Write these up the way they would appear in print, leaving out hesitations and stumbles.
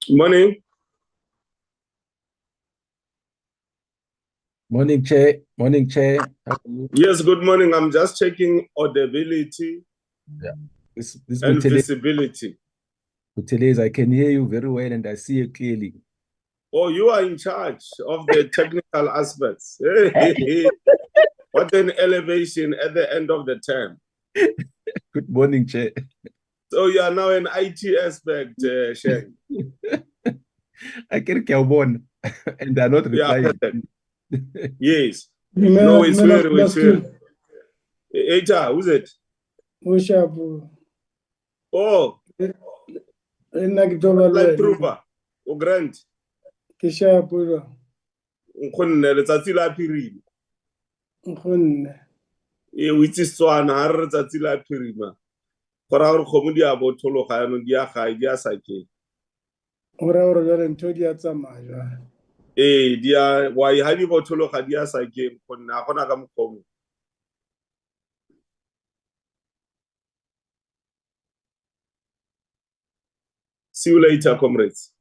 Morning. Morning, Chair. Morning, Chair. How are you? Yes, good morning. I'm just checking audibility Yeah. This and Kutele, visibility. Kutele, I can hear you very well and I see you clearly. Oh, you are in charge of the technical aspects. What an elevation at the end of the term. Good morning, Chair. So you are now an IT aspect, Sheng. I can Kelbon and they're not Yeah, replying. yes. No, it's Mina where, it's where. Plastic, Eta, who's it? Ushabu, Oh, like Nagdobalwe, Trooper. O Grant. Kishabu, Nkgonne letsatsi la phirima. Hun, O itse Setswana ha re letsatsi la phirima. Go raya gore kgomo di a bothologa yaanong di a gae di a sakeng. Ora Jalen Todia Samaja. Ee, ha di bothologa di a sakeng gonne ga gona ka mokgwa. See you later, comrades.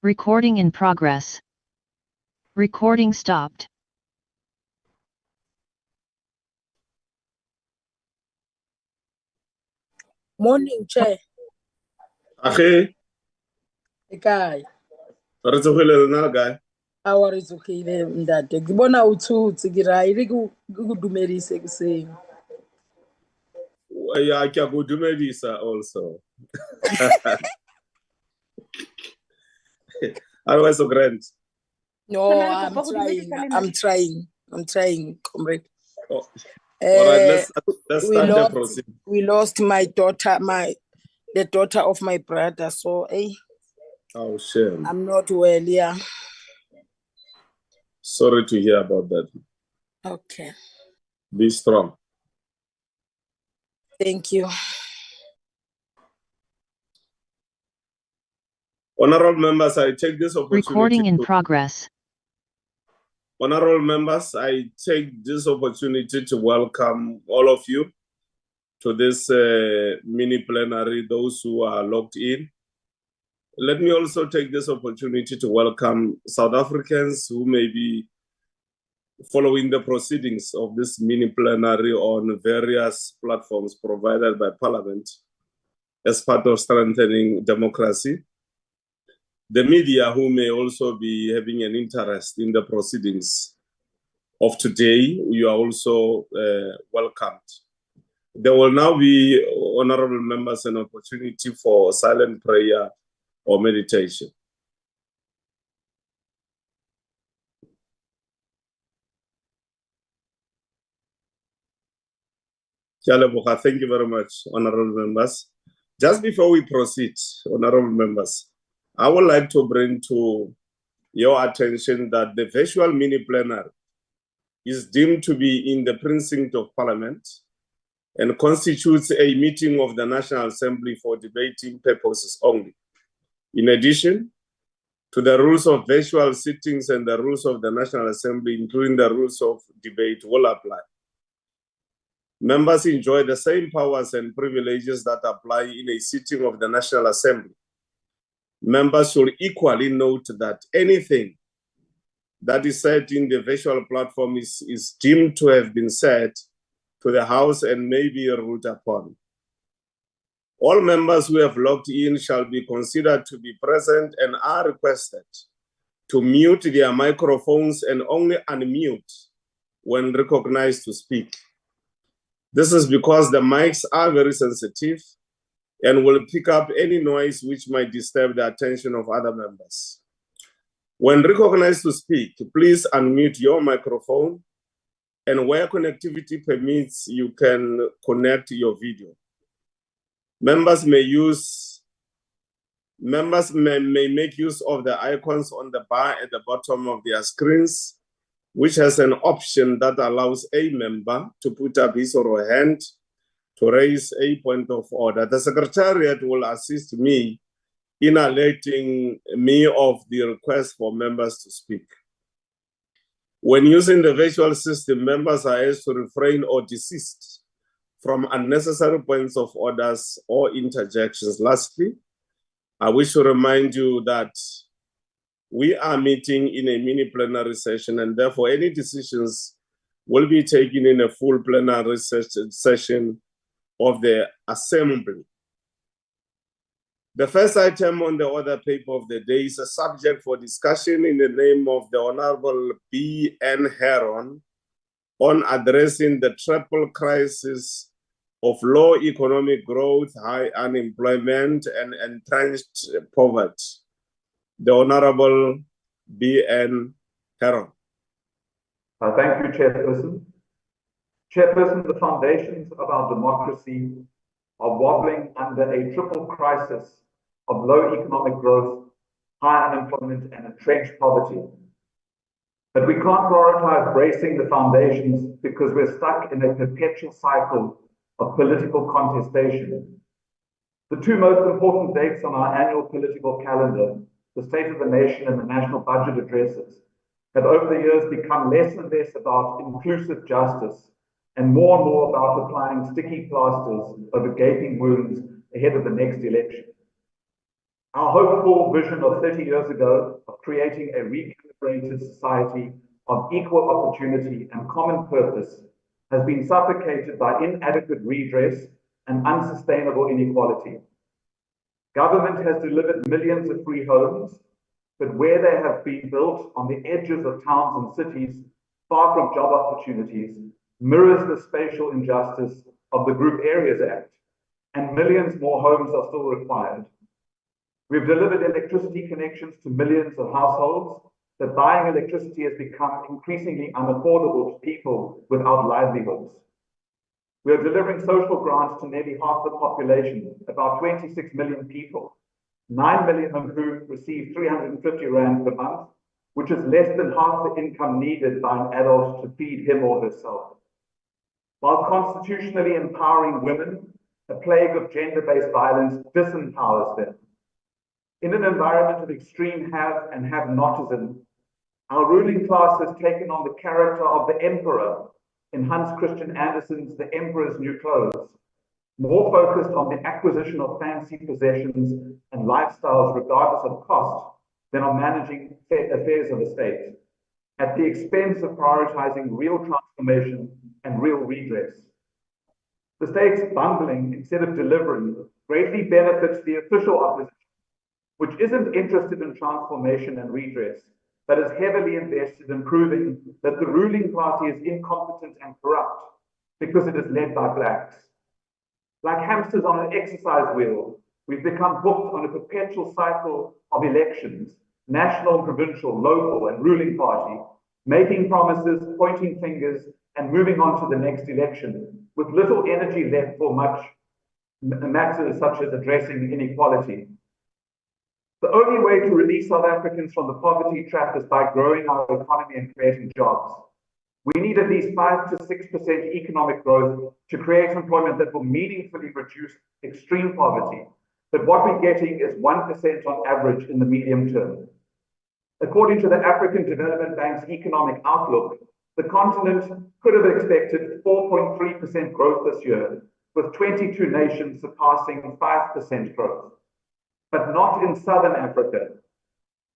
Recording in progress. Recording stopped. Morning, Chair. Akhe, Ekai. re tsogile lena le kae? Our is okay there, that. Gibona utu gira irigu dumedise kuseng. Yeah, ke a go dumedisa also. Otherwise, so grand. No, I'm trying, comrade. Oh. All right, let's we start the lost, proceed. We lost my daughter, the daughter of my brother. So, Oh, shame. I'm not well, yeah. Sorry to hear about that. Okay. Be strong. Thank you. Honorable members, I take this opportunity. Recording in progress. Honorable members, I take this opportunity to welcome all of you to this mini plenary, those who are logged in. Let me also take this opportunity to welcome South Africans who may be following the proceedings of this mini plenary on various platforms provided by Parliament as part of strengthening democracy. The media who may also be having an interest in the proceedings of today, you are also welcomed. There will now be, honorable members, an opportunity for silent prayer or meditation. Thank you very much, honorable members. Just before we proceed, honorable members, I would like to bring to your attention that the virtual mini plenary is deemed to be in the precinct of Parliament and constitutes a meeting of the National Assembly for debating purposes only. In addition to the rules of virtual sittings and the rules of the National Assembly, including the rules of debate, will apply. Members enjoy the same powers and privileges that apply in a sitting of the National Assembly. Members should equally note that anything that is said in the virtual platform is deemed to have been said to the House and may be ruled upon. All members who have logged in shall be considered to be present and are requested to mute their microphones and only unmute when recognized to speak. This is because the mics are very sensitive and will pick up any noise which might disturb the attention of other members. When recognized to speak, please unmute your microphone, and where connectivity permits, you can connect your video. Members may make use of the icons on the bar at the bottom of their screens, which has an option that allows a member to put up his or her hand to raise a point of order. The Secretariat will assist me in alerting me of the request for members to speak. When using the virtual system, members are asked to refrain or desist from unnecessary points of orders or interjections. Lastly, I wish to remind you that we are meeting in a mini plenary session, and therefore any decisions will be taken in a full plenary session of the Assembly. The first item on the order paper of the day is a subject for discussion in the name of the Honorable B N Herron on addressing the triple crisis of low economic growth, high unemployment, and entrenched poverty. The Honorable B N Herron. Thank you, Chairperson. Chairperson, the foundations of our democracy are wobbling under a triple crisis of low economic growth, high unemployment, and entrenched poverty. But we can't prioritize bracing the foundations because we're stuck in a perpetual cycle of political contestation. The two most important dates on our annual political calendar, the State of the Nation and the National Budget Addresses, have over the years become less and less about inclusive justice and more about applying sticky plasters over gaping wounds ahead of the next election. Our hopeful vision of 30 years ago of creating a recalibrated society of equal opportunity and common purpose has been suffocated by inadequate redress and unsustainable inequality. Government has delivered millions of free homes, but where they have been built on the edges of towns and cities, far from job opportunities, mirrors the spatial injustice of the Group Areas Act, and millions more homes are still required. We've delivered electricity connections to millions of households, but buying electricity has become increasingly unaffordable to people without livelihoods. We are delivering social grants to nearly half the population, about 26 million people, 9 million of whom receive 350 Rand per month, which is less than half the income needed by an adult to feed him or herself. While constitutionally empowering women, a plague of gender-based violence disempowers them. In an environment of extreme have and have-notism, our ruling class has taken on the character of the emperor in Hans Christian Andersen's The Emperor's New Clothes, more focused on the acquisition of fancy possessions and lifestyles regardless of cost than on managing affairs of the state, at the expense of prioritizing real transformation and real redress. The state's bungling instead of delivering greatly benefits the official opposition, which isn't interested in transformation and redress, but is heavily invested in proving that the ruling party is incompetent and corrupt because it is led by blacks. Like hamsters on an exercise wheel, we've become hooked on a perpetual cycle of elections, national, provincial, local, and ruling party, making promises, pointing fingers, and moving on to the next election, with little energy left for matters such as addressing inequality. The only way to release South Africans from the poverty trap is by growing our economy and creating jobs. We need at least 5 to 6% economic growth to create employment that will meaningfully reduce extreme poverty. But what we're getting is 1% on average in the medium term. According to the African Development Bank's economic outlook, the continent could have expected 4.3% growth this year, with 22 nations surpassing 5% growth. But not in Southern Africa.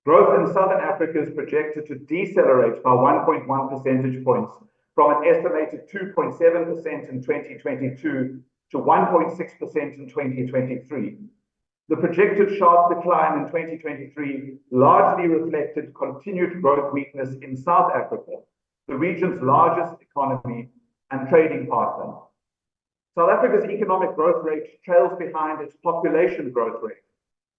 Growth in Southern Africa is projected to decelerate by 1.1 percentage points from an estimated 2.7% in 2022 to 1.6% in 2023. The projected sharp decline in 2023 largely reflected continued growth weakness in South Africa, the region's largest economy and trading partner. South Africa's economic growth rate trails behind its population growth rate,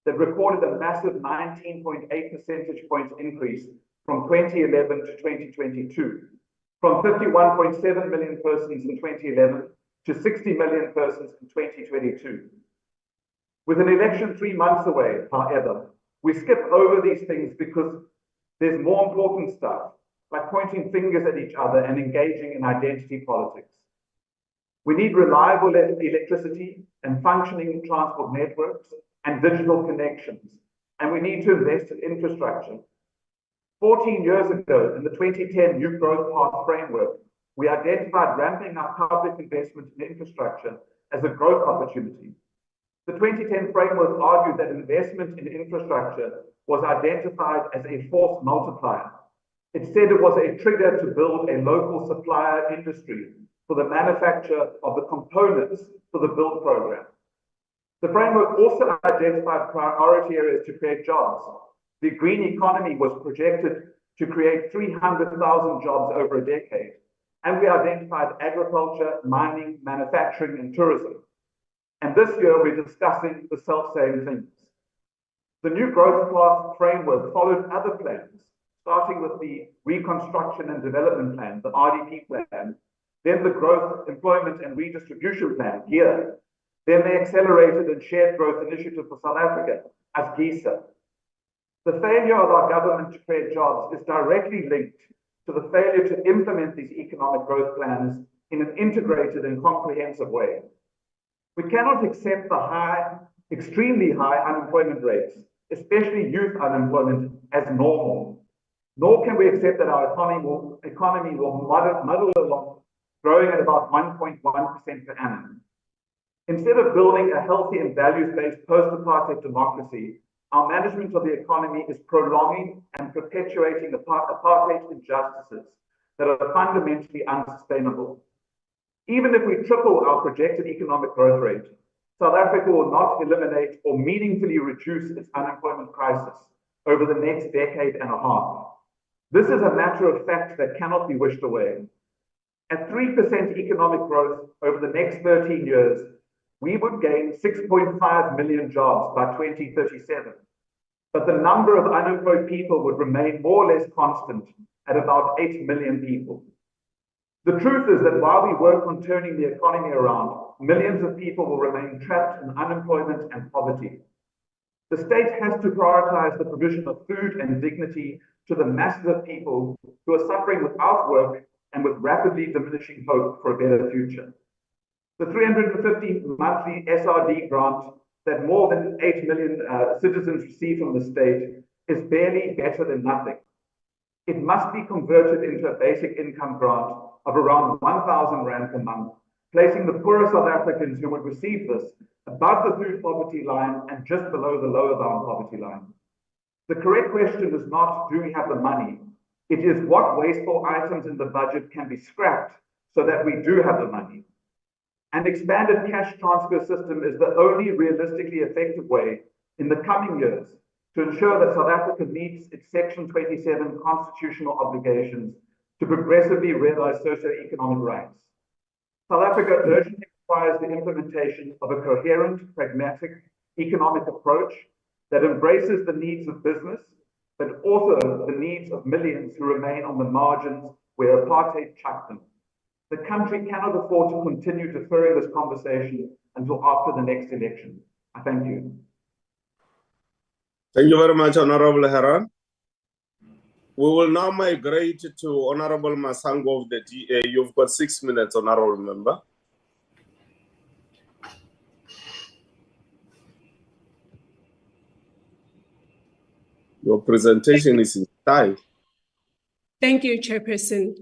that recorded a massive 19.8 percentage points increase from 2011 to 2022, from 51.7 million persons in 2011 to 60 million persons in 2022. With an election 3 months away, however, we skip over these things because there's more important stuff, like pointing fingers at each other and engaging in identity politics. We need reliable electricity and functioning transport networks and digital connections, and we need to invest in infrastructure. 14 years ago, in the 2010 New Growth Path framework, we identified ramping up public investment in infrastructure as a growth opportunity. The 2010 framework argued that investment in infrastructure was identified as a force multiplier. It said it was a trigger to build a local supplier industry for the manufacture of the components for the build program. The framework also identified priority areas to create jobs. The green economy was projected to create 300,000 jobs over a decade, and we identified agriculture, mining, manufacturing, and tourism. And this year, we're discussing the self-same things. The New Growth Path framework followed other plans, starting with the Reconstruction and Development Plan, the RDP plan, then the Growth, Employment and Redistribution Plan, GEAR, then the Accelerated and Shared Growth Initiative for South Africa, as GISA. The failure of our government to create jobs is directly linked to the failure to implement these economic growth plans in an integrated and comprehensive way. We cannot accept the extremely high unemployment rates, especially youth unemployment, as normal. Nor can we accept that our economy will muddle along, growing at about 1.1% per annum. Instead of building a healthy and values-based post-apartheid democracy, our management of the economy is prolonging and perpetuating apartheid injustices that are fundamentally unsustainable. Even if we triple our projected economic growth rate, South Africa will not eliminate or meaningfully reduce its unemployment crisis over the next decade and a half. This is a matter of fact that cannot be wished away. At 3% economic growth over the next 13 years, we would gain 6.5 million jobs by 2037. But the number of unemployed people would remain more or less constant at about 8 million people. The truth is that while we work on turning the economy around, millions of people will remain trapped in unemployment and poverty. The state has to prioritize the provision of food and dignity to the masses of people who are suffering without work and with rapidly diminishing hope for a better future. The 350 monthly SRD grant that more than 8 million citizens receive from the state is barely better than nothing. It must be converted into a basic income grant of around 1,000 Rand per month, placing the poorer South Africans who would receive this above the food poverty line and just below the lower bound poverty line. The correct question is not, do we have the money? It is what wasteful items in the budget can be scrapped so that we do have the money. An expanded cash transfer system is the only realistically effective way in the coming years to ensure that South Africa meets its Section 27 constitutional obligations to progressively realize socio-economic rights. South Africa urgently requires the implementation of a coherent, pragmatic economic approach that embraces the needs of business, but also the needs of millions who remain on the margins where apartheid chucked them. The country cannot afford to continue deferring this conversation until after the next election. I thank you. Thank you very much, Honorable Herron. We will now migrate to Honorable Masango of the DA. You've got 6 minutes, Honorable Member. Your presentation is in style. Thank you, Chairperson.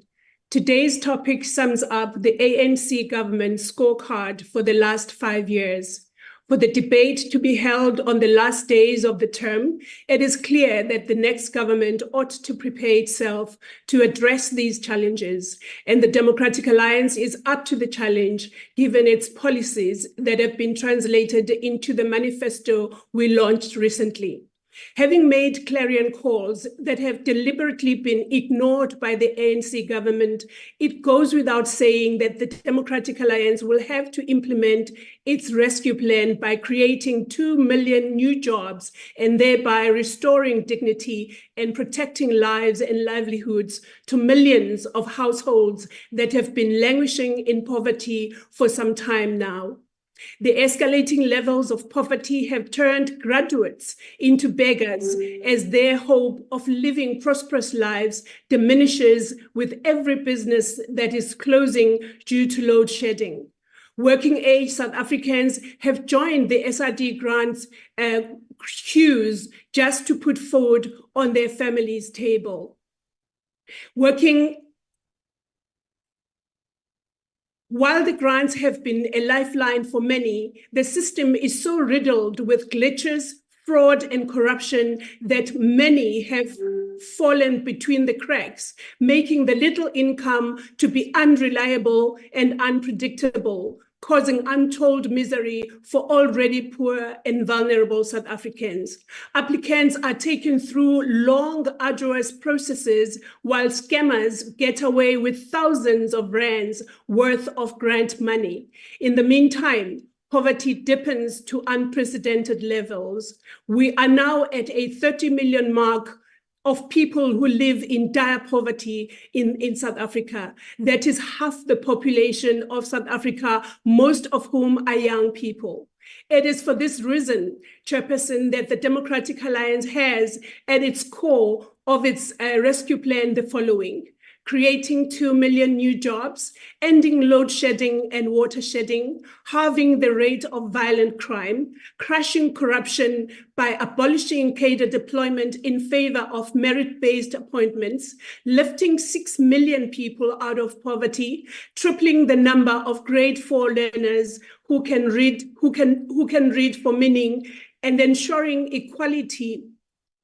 Today's topic sums up the ANC government scorecard for the last 5 years. For the debate to be held on the last days of the term, it is clear that the next government ought to prepare itself to address these challenges, and the Democratic Alliance is up to the challenge given its policies that have been translated into the manifesto we launched recently. Having made clarion calls that have deliberately been ignored by the ANC government, it goes without saying that the Democratic Alliance will have to implement its rescue plan by creating 2 million new jobs and thereby restoring dignity and protecting lives and livelihoods to millions of households that have been languishing in poverty for some time now. The escalating levels of poverty have turned graduates into beggars as their hope of living prosperous lives diminishes with every business that is closing due to load shedding. Working-age South Africans have joined the SRD grants queues just to put food on their families' table. While the grants have been a lifeline for many, the system is so riddled with glitches, fraud, and corruption that many have fallen between the cracks, making the little income to be unreliable and unpredictable, causing untold misery for already poor and vulnerable South Africans. Applicants are taken through long, arduous processes while scammers get away with thousands of rands worth of grant money. In the meantime, poverty deepens to unprecedented levels. We are now at a 30 million mark of people who live in dire poverty in South Africa. That is half the population of South Africa, most of whom are young people. It is for this reason, Chairperson, that the Democratic Alliance has at its core of its rescue plan the following: creating 2 million new jobs, ending load shedding and water shedding, halving the rate of violent crime, crushing corruption by abolishing cadre deployment in favor of merit-based appointments, lifting 6 million people out of poverty, tripling the number of grade 4 learners who can read for meaning, and ensuring equality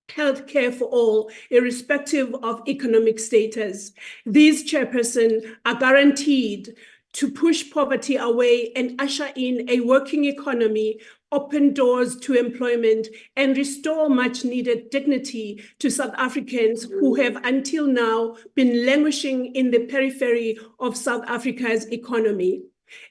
healthcare for all, irrespective of economic status. These, Chairperson, are guaranteed to push poverty away and usher in a working economy, open doors to employment, and restore much needed dignity to South Africans who have until now been languishing in the periphery of South Africa's economy.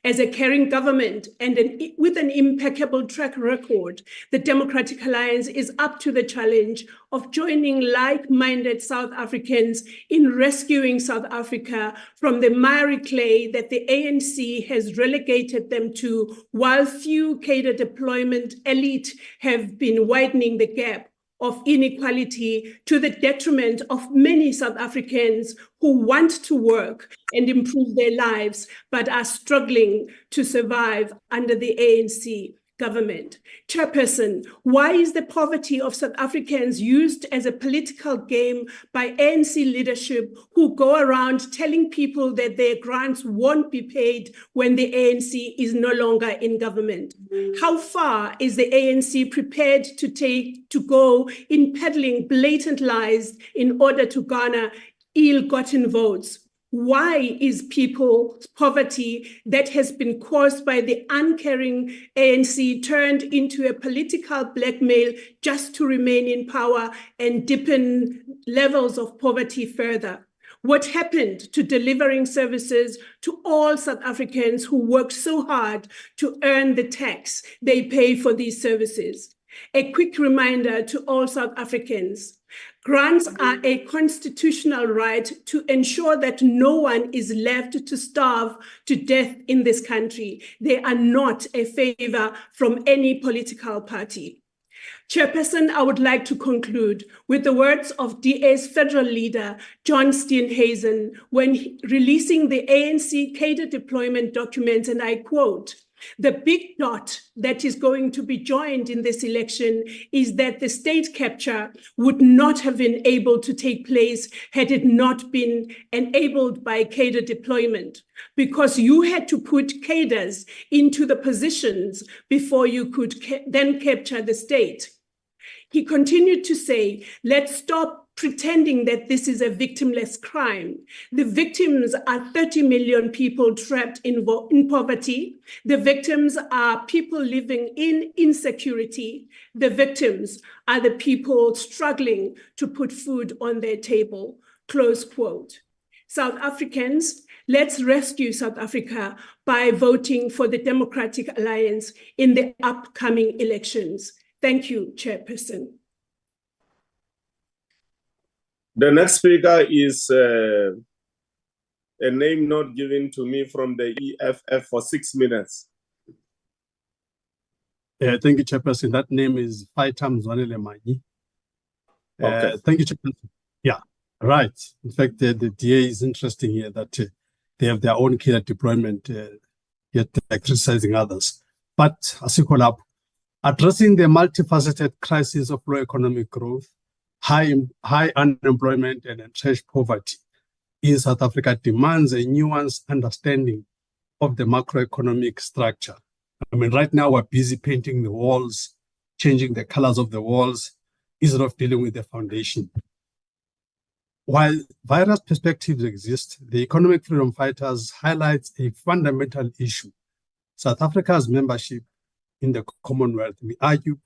As a caring government and with an impeccable track record, the Democratic Alliance is up to the challenge of joining like-minded South Africans in rescuing South Africa from the miry clay that the ANC has relegated them to, while few cadre deployment elite have been widening the gap of inequality to the detriment of many South Africans who want to work and improve their lives, but are struggling to survive under the ANC government. Chairperson, why is the poverty of South Africans used as a political game by ANC leadership who go around telling people that their grants won't be paid when the ANC is no longer in government? How far is the ANC prepared to go in peddling blatant lies in order to garner ill-gotten votes? Why is people's poverty that has been caused by the uncaring ANC turned into a political blackmail just to remain in power and deepen levels of poverty further? What happened to delivering services to all South Africans who work so hard to earn the tax they pay for these services? A quick reminder to all South Africans: grants are a constitutional right to ensure that no one is left to starve to death in this country. They are not a favor from any political party. Chairperson, I would like to conclude with the words of DA's federal leader, John Steenhuisen, when releasing the ANC cadre deployment documents, and I quote, "The big dot that is going to be joined in this election is that the state capture would not have been able to take place had it not been enabled by cadre deployment, because you had to put cadres into the positions before you could then capture the state." He continued to say, "Let's stop pretending that this is a victimless crime. The victims are 30 million people trapped in poverty. The victims are people living in insecurity. The victims are the people struggling to put food on their table." Close quote. South Africans, let's rescue South Africa by voting for the Democratic Alliance in the upcoming elections. Thank you, Chairperson. The next speaker is a name not given to me from the EFF for 6 minutes. Thank you, Chairperson. That name is Faitam Zwanele-Manyi. Okay. Thank you, Chairperson. Yeah, right. In fact, the DA is interesting here that they have their own killer deployment, yet they're criticizing others. But as you call up, addressing the multifaceted crisis of low economic growth, high unemployment, and entrenched poverty in South Africa demands a nuanced understanding of the macroeconomic structure. I mean, right now we're busy painting the walls, changing the colors of the walls, instead of dealing with the foundation. While various perspectives exist, the economic freedom fighters highlight a fundamental issue. South Africa's membership in the Commonwealth, we argue,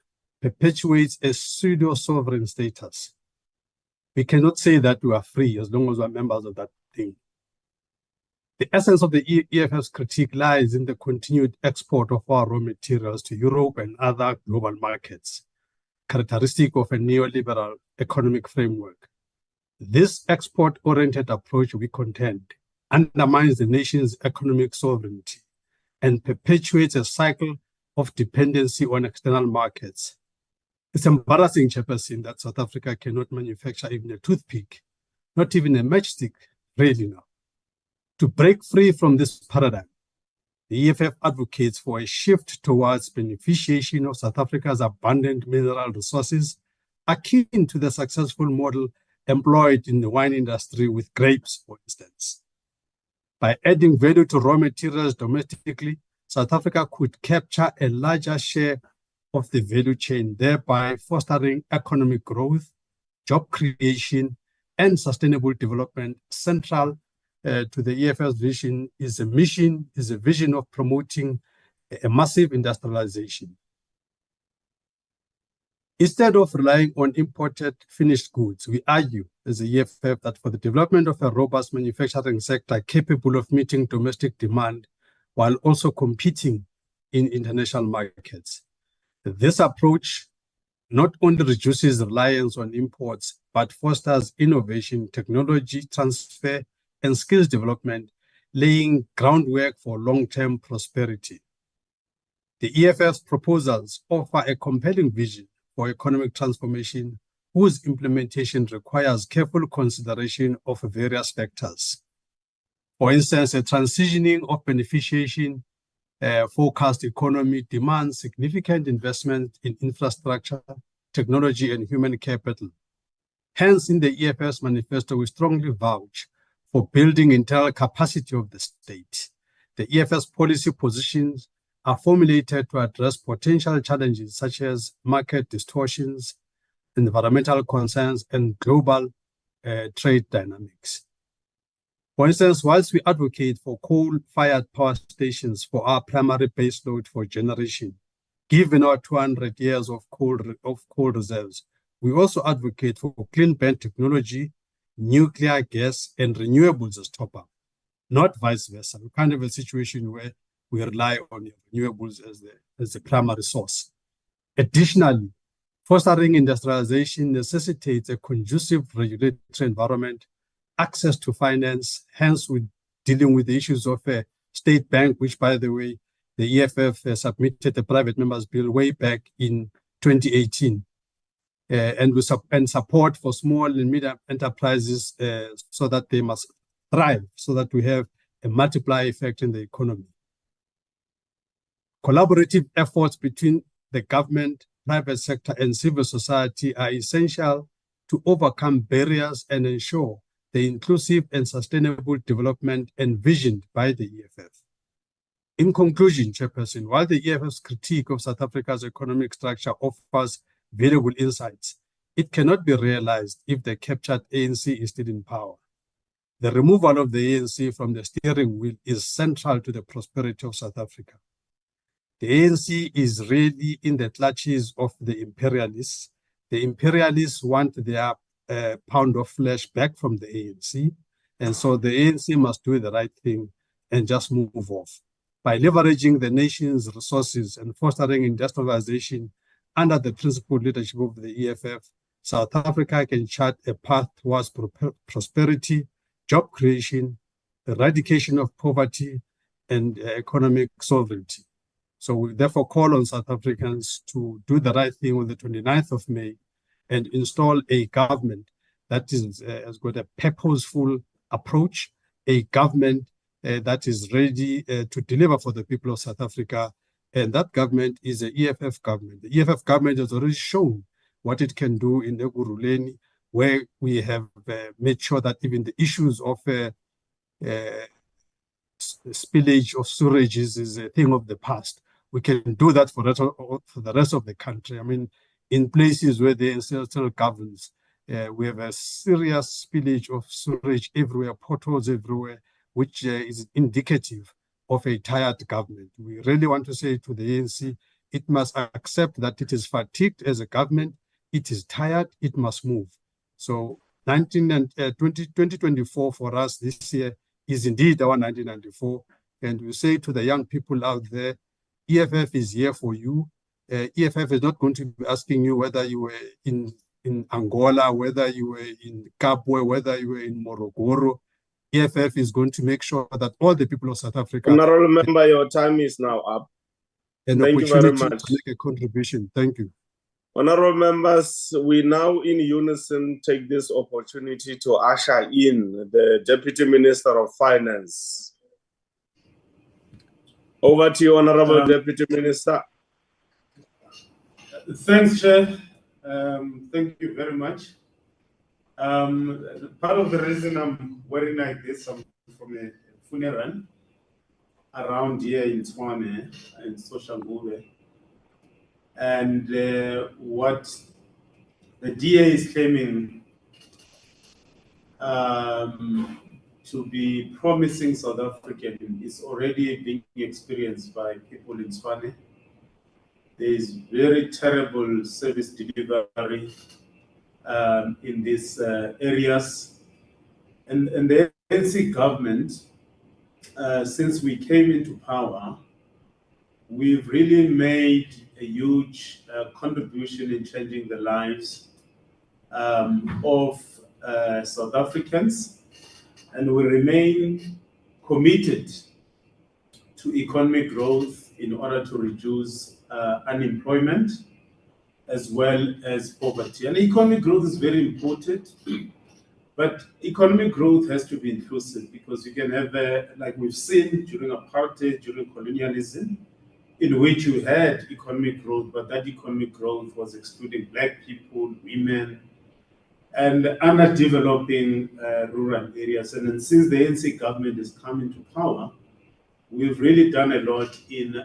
perpetuates a pseudo-sovereign status. We cannot say that we are free as long as we are members of that thing. The essence of the EFF's critique lies in the continued export of our raw materials to Europe and other global markets, characteristic of a neoliberal economic framework. This export-oriented approach, we contend, undermines the nation's economic sovereignty and perpetuates a cycle of dependency on external markets. It's embarrassing, Chairperson, that South Africa cannot manufacture even a toothpick, not even a matchstick, really now. To break free from this paradigm, the EFF advocates for a shift towards beneficiation of South Africa's abundant mineral resources, akin to the successful model employed in the wine industry with grapes, for instance. By adding value to raw materials domestically, South Africa could capture a larger share of the value chain, thereby fostering economic growth, job creation, and sustainable development. Central to the EFF's vision is a vision of promoting a massive industrialization. Instead of relying on imported finished goods, we argue as the EFF that for the development of a robust manufacturing sector capable of meeting domestic demand while also competing in international markets, this approach not only reduces reliance on imports, but fosters innovation, technology transfer, and skills development, laying groundwork for long-term prosperity. The EFF's proposals offer a compelling vision for economic transformation whose implementation requires careful consideration of various factors. For instance, a transitioning of beneficiation forecast economy demands significant investment in infrastructure, technology, and human capital. Hence, in the EFF's manifesto, we strongly vouch for building internal capacity of the state. The EFF's policy positions are formulated to address potential challenges such as market distortions, environmental concerns, and global trade dynamics. For instance, whilst we advocate for coal-fired power stations for our primary baseload for generation, given our 200 years of coal reserves, we also advocate for clean burn technology, nuclear gas, and renewables as top-up, not vice versa. We can't have a situation where we rely on renewables as the primary source. Additionally, fostering industrialization necessitates a conducive regulatory environment, access to finance. Hence, we're dealing with the issues of a state bank, which, by the way, the EFF submitted a private members bill way back in 2018. And support for small and medium enterprises so that they must thrive, so that we have a multiplier effect in the economy. Collaborative efforts between the government, private sector, and civil society are essential to overcome barriers and ensure the inclusive and sustainable development envisioned by the EFF. In conclusion, Chairperson, while the EFF's critique of South Africa's economic structure offers valuable insights, it cannot be realized if the captured ANC is still in power. The removal of the ANC from the steering wheel is central to the prosperity of South Africa. The ANC is really in the clutches of the imperialists. The imperialists want their pound of flesh back from the ANC, and so the ANC must do the right thing and just move off. By leveraging the nation's resources and fostering industrialization under the principled leadership of the EFF, South Africa can chart a path towards prosperity, job creation, eradication of poverty, and economic sovereignty. So we therefore call on South Africans to do the right thing on the 29th of May and install a government that has got a purposeful approach, a government that is ready to deliver for the people of South Africa. And that government is the EFF government. The EFF government has already shown what it can do in Ekurhuleni, where we have made sure that even the issues of spillage of sewages is a thing of the past. We can do that for the rest of the country. I mean, in places where the ancestral governs, we have a serious spillage of sewage everywhere, potholes everywhere, which is indicative of a tired government. We really want to say to the ANC, it must accept that it is fatigued as a government, it is tired, it must move. So 2024 for us this year is indeed our 1994. And we say to the young people out there, EFF is here for you. EFF is not going to be asking you whether you were in Angola, whether you were in Kabwe, whether you were in Morogoro. EFF is going to make sure that all the people of South Africa... Honourable Member, your time is now up. Thank you very much. To make a contribution. Thank you. Honourable members, we now in unison take this opportunity to usher in the Deputy Minister of Finance. Over to you, Honourable Deputy Minister. Thanks, Chair. Thank you very much. Part of the reason I'm wearing like this, I'm from a funeral around here in Tshwane, in Social Move. And what the DA is claiming to be promising South African is already being experienced by people in Swane. There is very terrible service delivery in these areas. And the ANC government, since we came into power, we've really made a huge contribution in changing the lives of South Africans, and we remain committed to economic growth in order to reduce unemployment as well as poverty. And economic growth is very important, but economic growth has to be inclusive, because you can have, like we've seen during apartheid, during colonialism, in which you had economic growth, but that economic growth was excluding Black people, women, and underdeveloping rural areas. And then since the ANC government has come into power, we've really done a lot in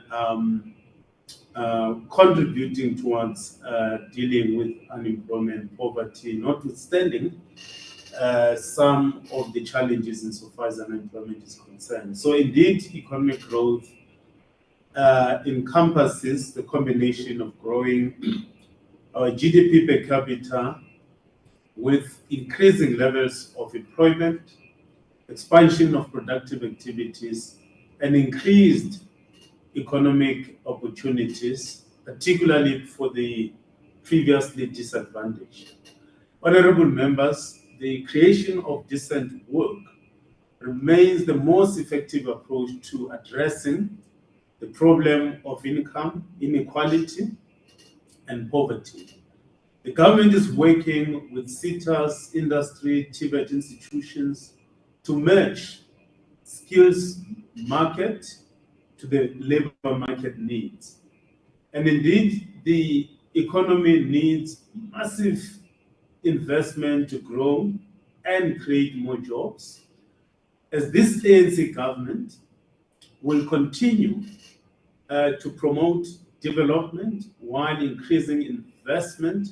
contributing towards dealing with unemployment, poverty, notwithstanding some of the challenges insofar as unemployment is concerned. So indeed, economic growth encompasses the combination of growing our GDP per capita with increasing levels of employment, expansion of productive activities, and increased economic opportunities, particularly for the previously disadvantaged. Honorable members, the creation of decent work remains the most effective approach to addressing the problem of income inequality and poverty. The government is working with SETAs, industry, TVET institutions to match skills market to the labor market needs. And indeed, the economy needs massive investment to grow and create more jobs, as this ANC government will continue to promote development while increasing investment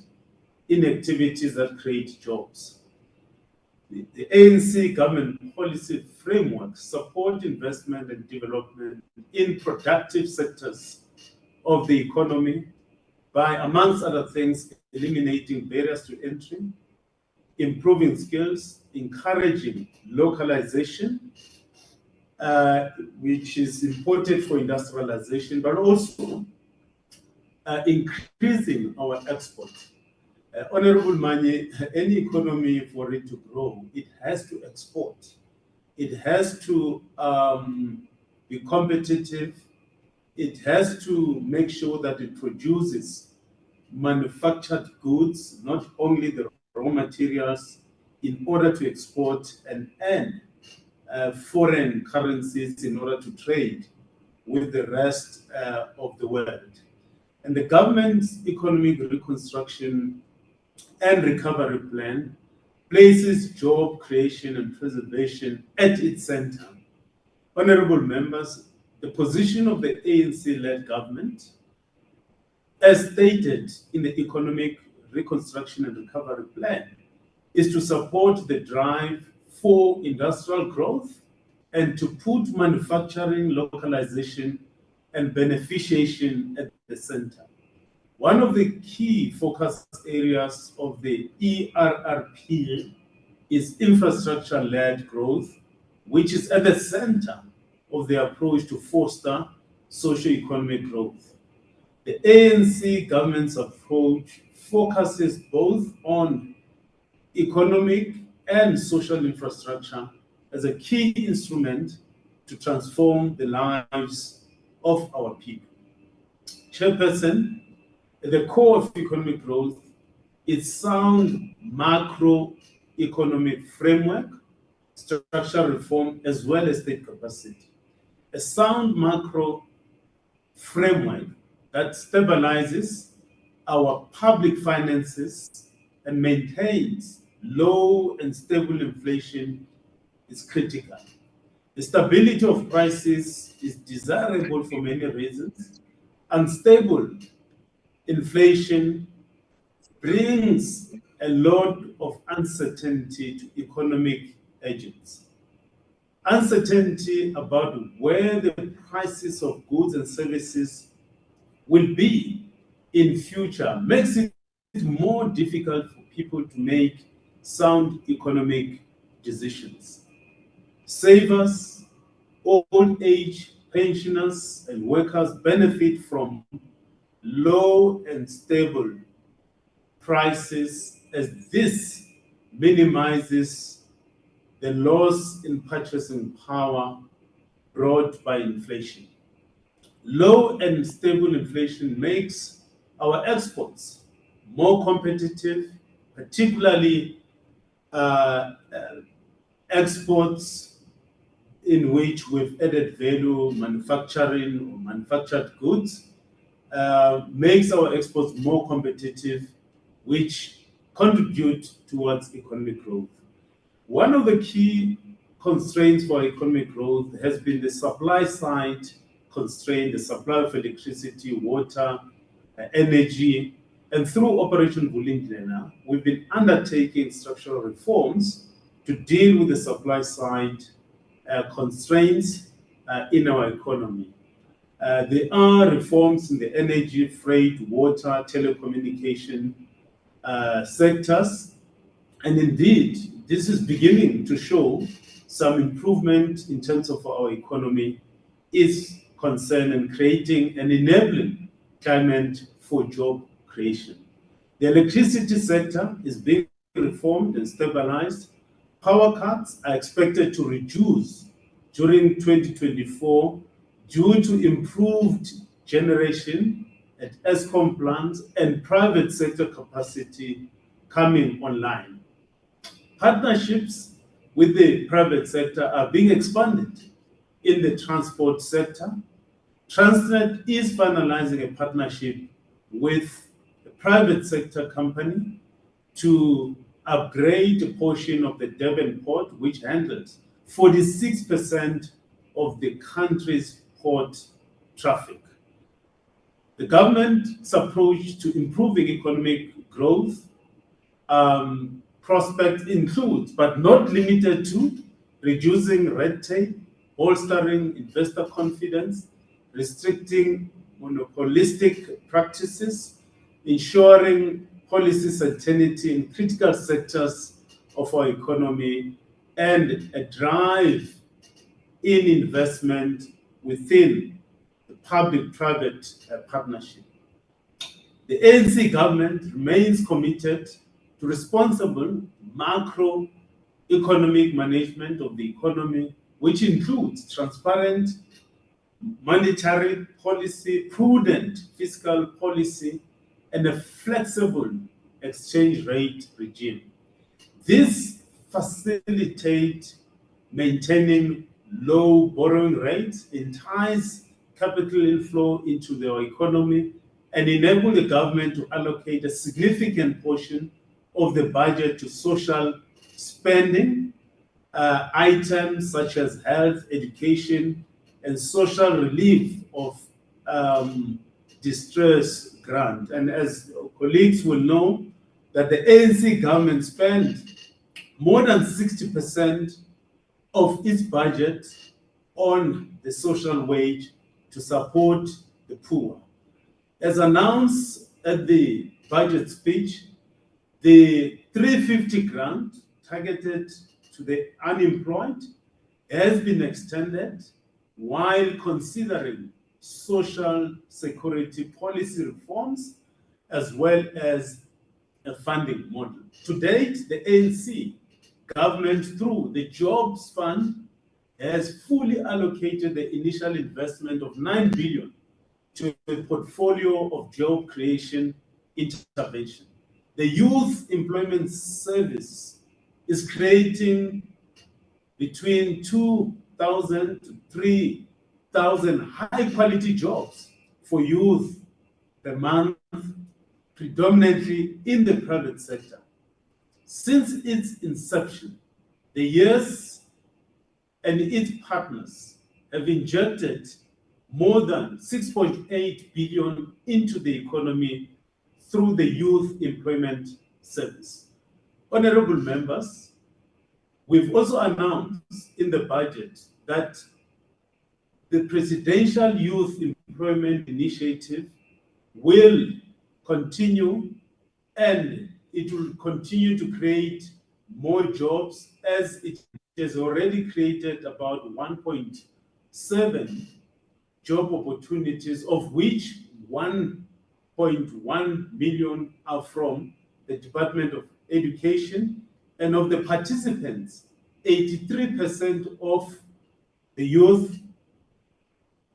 in activities that create jobs. The ANC government policy framework support investment and development in productive sectors of the economy by, amongst other things, eliminating barriers to entry, improving skills, encouraging localization, which is important for industrialization, but also increasing our export. Honorable Manye, any economy, for it to grow, it has to export. It has to be competitive. It has to make sure that it produces manufactured goods, not only the raw materials, in order to export and earn foreign currencies in order to trade with the rest of the world. And the government's economic reconstruction and recovery plan places job creation and preservation at its center. Honorable members, the position of the ANC-led government, as stated in the economic reconstruction and recovery plan, is to support the drive for industrial growth and to put manufacturing, localization, and beneficiation at the center. One of the key focus areas of the ERRP is infrastructure-led growth, which is at the center of the approach to foster socio-economic growth. The ANC government's approach focuses both on economic and social infrastructure as a key instrument to transform the lives of our people. Chairperson, at the core of economic growth is sound macroeconomic framework, structural reform, as well as state capacity. A sound macro framework that stabilizes our public finances and maintains low and stable inflation is critical. The stability of prices is desirable for many reasons. Unstable inflation brings a lot of uncertainty to economic agents. Uncertainty about where the prices of goods and services will be in future makes it more difficult for people to make sound economic decisions. Savers, old age pensioners, and workers benefit from low and stable prices, as this minimizes the loss in purchasing power brought by inflation. Low and stable inflation makes our exports more competitive, particularly exports in which we've added value, manufacturing or manufactured goods, makes our exports more competitive, which contribute towards economic growth. One of the key constraints for economic growth has been the supply side constraint, the supply of electricity, water, energy, and through Operation Vulindlela, we've been undertaking structural reforms to deal with the supply side constraints in our economy. There are reforms in the energy, freight, water, telecommunication sectors, and indeed, this is beginning to show some improvement in terms of our economy is concerned and creating an enabling climate for job creation. The electricity sector is being reformed and stabilized. Power cuts are expected to reduce during 2024 due to improved generation at ESCOM plants and private sector capacity coming online. Partnerships with the private sector are being expanded in the transport sector. Transnet is finalizing a partnership with a private sector company to upgrade a portion of the Durban port, which handles 46% of the country's port traffic. The government's approach to improving economic growth prospects includes, but not limited to, reducing red tape, bolstering investor confidence, restricting monopolistic practices, ensuring policy certainty in critical sectors of our economy, and a drive in investment within the public-private partnership. The ANC government remains committed to responsible macroeconomic management of the economy, which includes transparent monetary policy, prudent fiscal policy, and a flexible exchange rate regime. This facilitates maintaining low borrowing rates, entice capital inflow into the economy, and enable the government to allocate a significant portion of the budget to social spending items such as health, education, and social relief of distress grant. And as colleagues will know, that the ANC government spent more than 60% of its budget on the social wage to support the poor. As announced at the budget speech, the 350 grant targeted to the unemployed has been extended while considering social security policy reforms as well as a funding model. To date, the ANC government, through the Jobs Fund, has fully allocated the initial investment of 9 billion to a portfolio of job creation intervention. The Youth Employment Service is creating between 2,000 to 3,000 high-quality jobs for youth per month, predominantly in the private sector. Since its inception, the YES and its partners have injected more than 6.8 billion into the economy through the Youth Employment Service. Honorable members, we've also announced in the budget that the Presidential Youth Employment Initiative will continue, and it will continue to create more jobs, as it has already created about 1.7 job opportunities, of which 1.1 million are from the Department of Education. And of the participants, 83% of the youth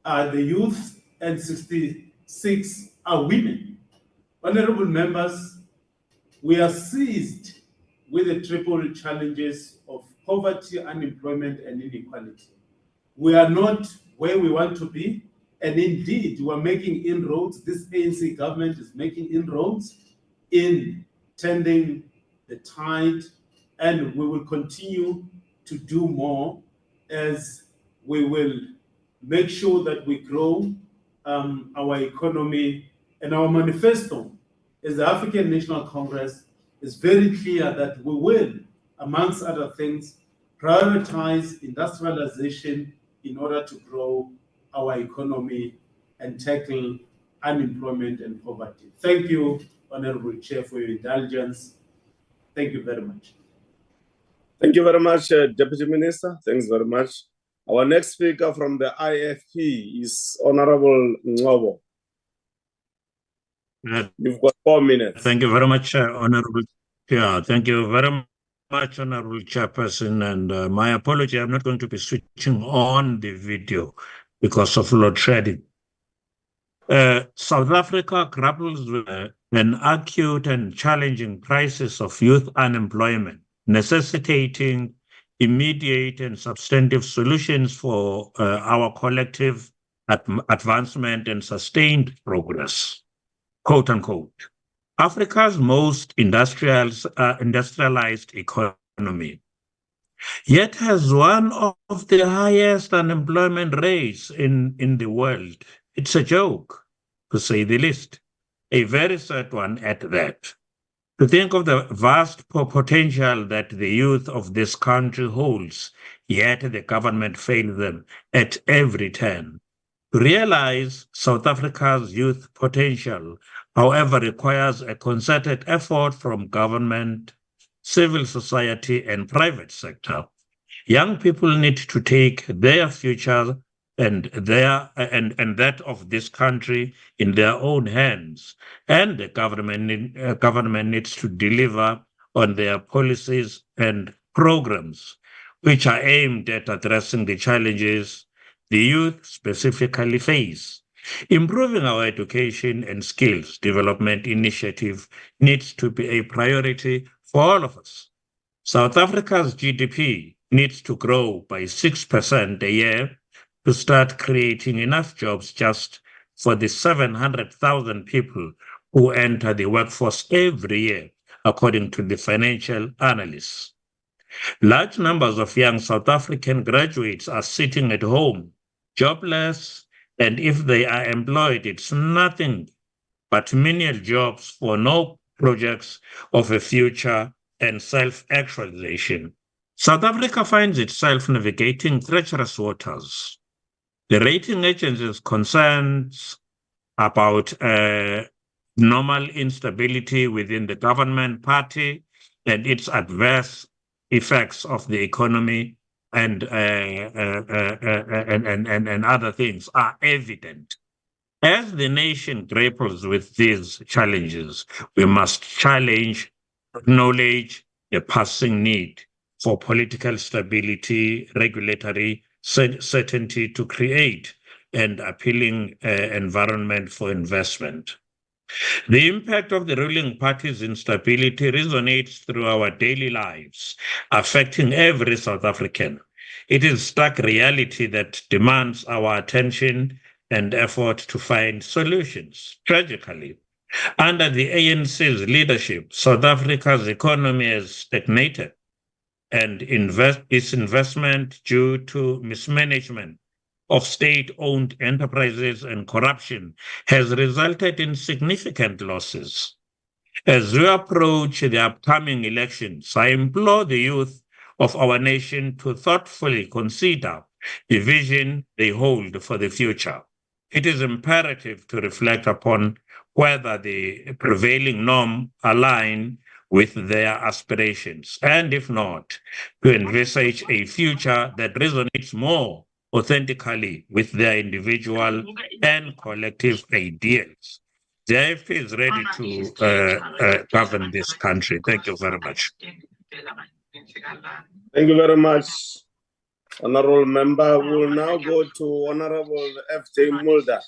are the youth, and 66 are women. Honorable members, we are seized with the triple challenges of poverty, unemployment, and inequality. We are not where we want to be, and indeed, we are making inroads. This ANC government is making inroads in tending the tide, and we will continue to do more as we will make sure that we grow our economy. And our manifesto as the African National Congress is very clear that we will, amongst other things, prioritize industrialization in order to grow our economy and tackle unemployment and poverty. Thank you, Honorable Chair, for your indulgence. Thank you very much. Thank you very much, Deputy Minister. Thanks very much. Our next speaker from the IFP is Honorable Ngobo. You've got 4 minutes. Thank you very much, Honorable. Yeah, thank you very much, Honorable Chairperson. And my apology, I'm not going to be switching on the video because of load shedding. South Africa grapples with an acute and challenging crisis of youth unemployment, necessitating immediate and substantive solutions for our collective advancement and sustained progress, quote unquote. Africa's most industrialized economy, yet has one of the highest unemployment rates in the world. It's a joke, to say the least, a very sad one at that. To think of the vast potential that the youth of this country holds, yet the government fails them at every turn. To realize South Africa's youth potential, however, requires a concerted effort from government, civil society, and private sector. Young people need to take their future and that of this country in their own hands, and the government needs to deliver on their policies and programs, which are aimed at addressing the challenges the youth specifically face. Improving our education and skills development initiative needs to be a priority for all of us. South Africa's GDP needs to grow by 6% a year to start creating enough jobs just for the 700,000 people who enter the workforce every year, according to the financial analysts. Large numbers of young South African graduates are sitting at home, jobless, and if they are employed, it's nothing but menial jobs for no projects of a future and self-actualization. South Africa finds itself navigating treacherous waters. The rating agencies' concerns about normal instability within the government party and its adverse effects of the economy and other things are evident. As the nation grapples with these challenges, we must acknowledge the passing need for political stability, regulatory certainty to create an appealing environment for investment. The impact of the ruling party's instability resonates through our daily lives, affecting every South African. It is stark reality that demands our attention and effort to find solutions. Tragically, under the ANC's leadership, South Africa's economy has stagnated, and disinvestment due to mismanagement of state-owned enterprises and corruption has resulted in significant losses. As we approach the upcoming elections, I implore the youth of our nation to thoughtfully consider the vision they hold for the future. It is imperative to reflect upon whether the prevailing norm align with their aspirations, and if not, to envisage a future that resonates more authentically with their individual and collective ideals. The AFP is ready to govern this country. Thank you very much. Thank you very much, Honorable Member. We'll now go to Honorable F.J. Mulder.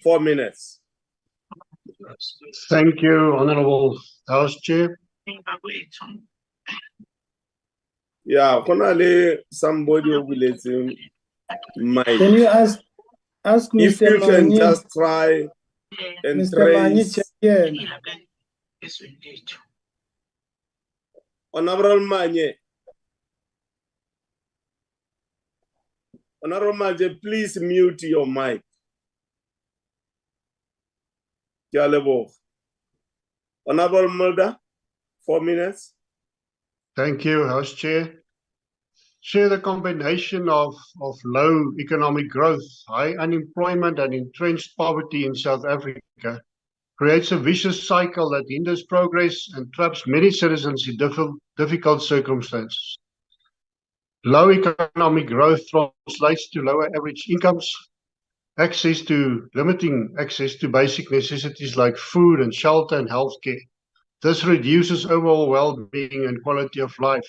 4 minutes. Thank you, Honorable House Chair. Yeah, somebody who will mic. Can you ask If Mr. you can Manye? just try and Mr. Manye, trace. check again. Honorable Manye. Honorable Manye, please mute your mic. Honorable Mulder, 4 minutes. Thank you, House Chair. Chair, the combination of low economic growth, high unemployment, and entrenched poverty in South Africa creates a vicious cycle that hinders progress and traps many citizens in difficult circumstances. Low economic growth translates to lower average incomes, limiting access to basic necessities like food and shelter and healthcare. This reduces overall well-being and quality of life.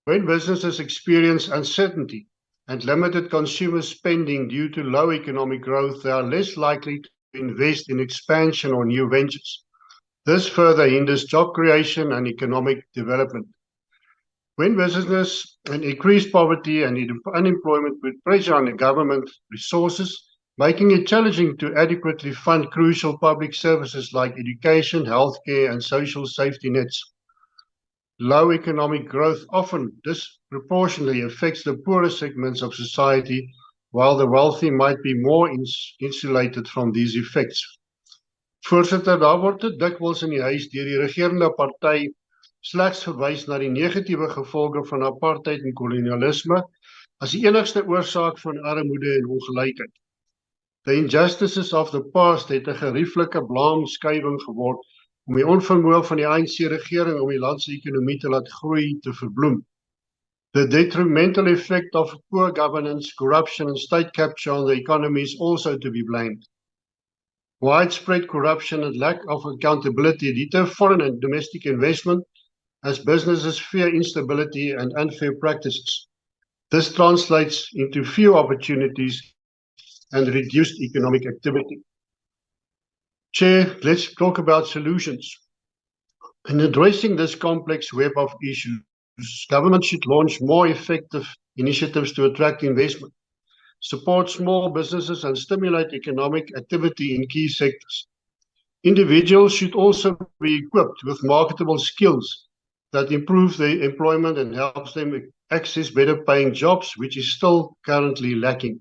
When businesses experience uncertainty and limited consumer spending due to low economic growth, they are less likely to invest in expansion or new ventures. This further hinders job creation and economic development. When business and increased poverty and unemployment put pressure on the government resources, making it challenging to adequately fund crucial public services like education, healthcare, and social safety nets. Low economic growth often disproportionately affects the poorer segments of society, while the wealthy might be more insulated from these effects. Voorsitter, daar word te dikwels in die huis deur die regerende party slegs verwys na die negatiewe gevolge van apartheid en kolonialisme as die enigste oorsaak van armoede en ongelykheid. The injustices of the past het 'n gerieflike blaamskuiwing geword om die onvermoë van die ANC-regering om die land se ekonomie te laat groei te verbloem. The detrimental effect of poor governance, corruption and state capture on the economy is also to be blamed. Widespread corruption and lack of accountability deter foreign and domestic investment as businesses fear instability and unfair practices. This translates into few opportunities and reduced economic activity. Chair, let's talk about solutions. In addressing this complex web of issues, government should launch more effective initiatives to attract investment, support small businesses and stimulate economic activity in key sectors. Individuals should also be equipped with marketable skills that improve their employment and helps them access better paying jobs, which is still currently lacking.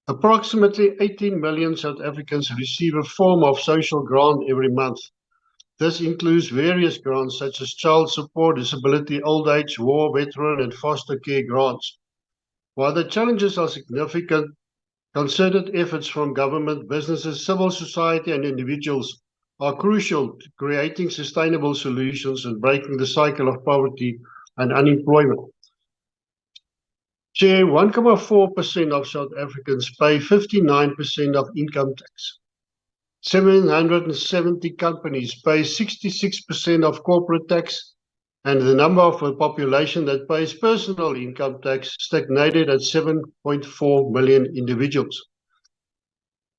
Approximately 18 million South Africans receive a form of social grant every month. This includes various grants such as child support, disability, old age, war, veteran, and foster care grants. While the challenges are significant, concerted efforts from government, businesses, civil society, and individuals are crucial to creating sustainable solutions and breaking the cycle of poverty and unemployment. Chair, 1.4% of South Africans pay 59% of income tax. 770 companies pay 66% of corporate tax, and the number of the population that pays personal income tax stagnated at 7.4 million individuals.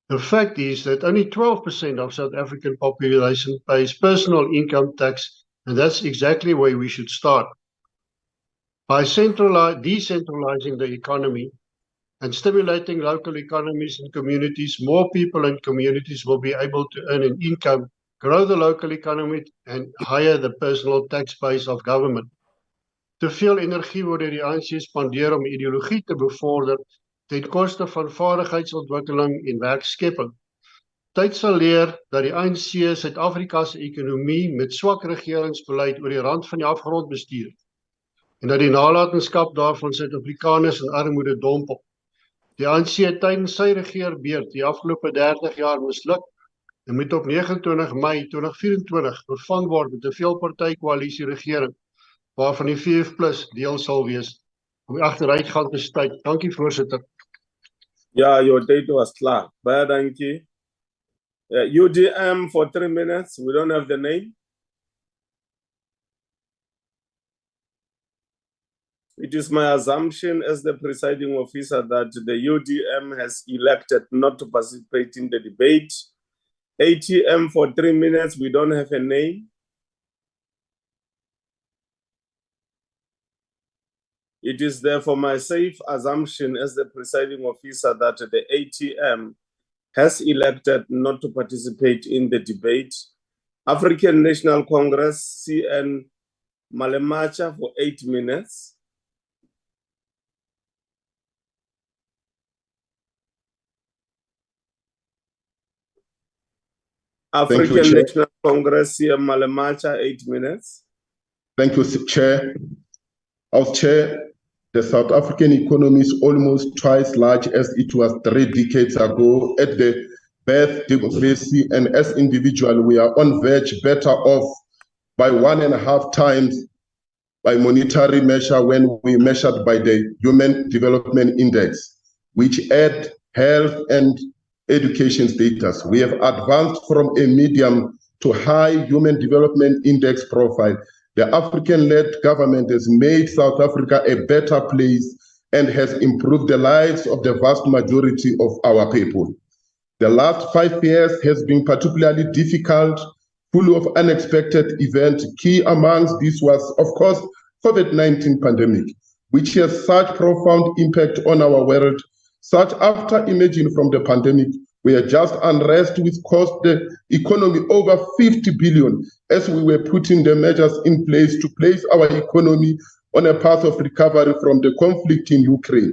The fact is that only 12% of South African population pays personal income tax, and that's exactly where we should start. By decentralizing the economy and stimulating local economies and communities, more people and communities will be able to earn an income, grow the local economy, and higher the personal tax base of government. Te veel energie word deur die ANC spandeer om ideologie te bevorder ten koste van vaardigheidsontwikkeling en werkskepping. tyd sal leer dat die ANC Suid-Afrika se ekonomie met swak regeringsbeleid oor die rand van die afgrond bestuur en dat die nalatenskap daarvan Suid-Afrikaners in armoede dompel. Die ANC het tydens sy regeerbeurt die afgelope 30 jaar misluk en moet op 29 Mei 2024 vervang word met 'n veelparty-koalisie regering waarvan die VF+ deel sal wees om die agteruitgang te staai. Dankie voorsitter. Ja, your date was klaar. Baie dankie. UDM for 3 minutes. We don't have the name. It is my assumption as the presiding officer that the UDM has elected not to participate in the debate. ATM for 3 minutes. We don't have a name. It is therefore my safe assumption as the presiding officer that the ATM has elected not to participate in the debate. African National Congress, CN Malemacha for 8 minutes. African National Congress, CN Malemacha, 8 minutes. Thank you, Chair. As Chair, the South African economy is almost twice large as it was 3 decades ago at the birth democracy, and as individuals, we are on verge better off by 1.5 times by monetary measure when we measured by the Human Development Index, which add health and education status. We have advanced from a medium to high Human Development Index profile. The African-led government has made South Africa a better place and has improved the lives of the vast majority of our people. The last 5 years has been particularly difficult, full of unexpected events. Key amongst this was, of course, COVID-19 pandemic, which has such profound impact on our world. Such after emerging from the pandemic, we are just unrest which cost the economy over 50 billion as we were putting the measures in place to place our economy on a path of recovery from the conflict in Ukraine.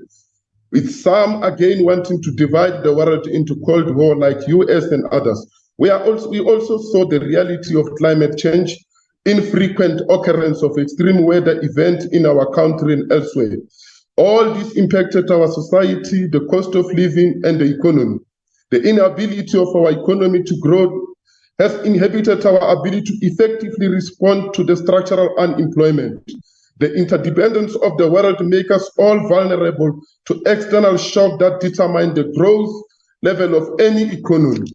With some again wanting to divide the world into Cold War like US and others. We also saw the reality of climate change, infrequent occurrence of extreme weather events in our country and elsewhere. All this impacted our society, the cost of living, and the economy. The inability of our economy to grow has inhibited our ability to effectively respond to the structural unemployment. The interdependence of the world makes us all vulnerable to external shock that determine the growth level of any economy.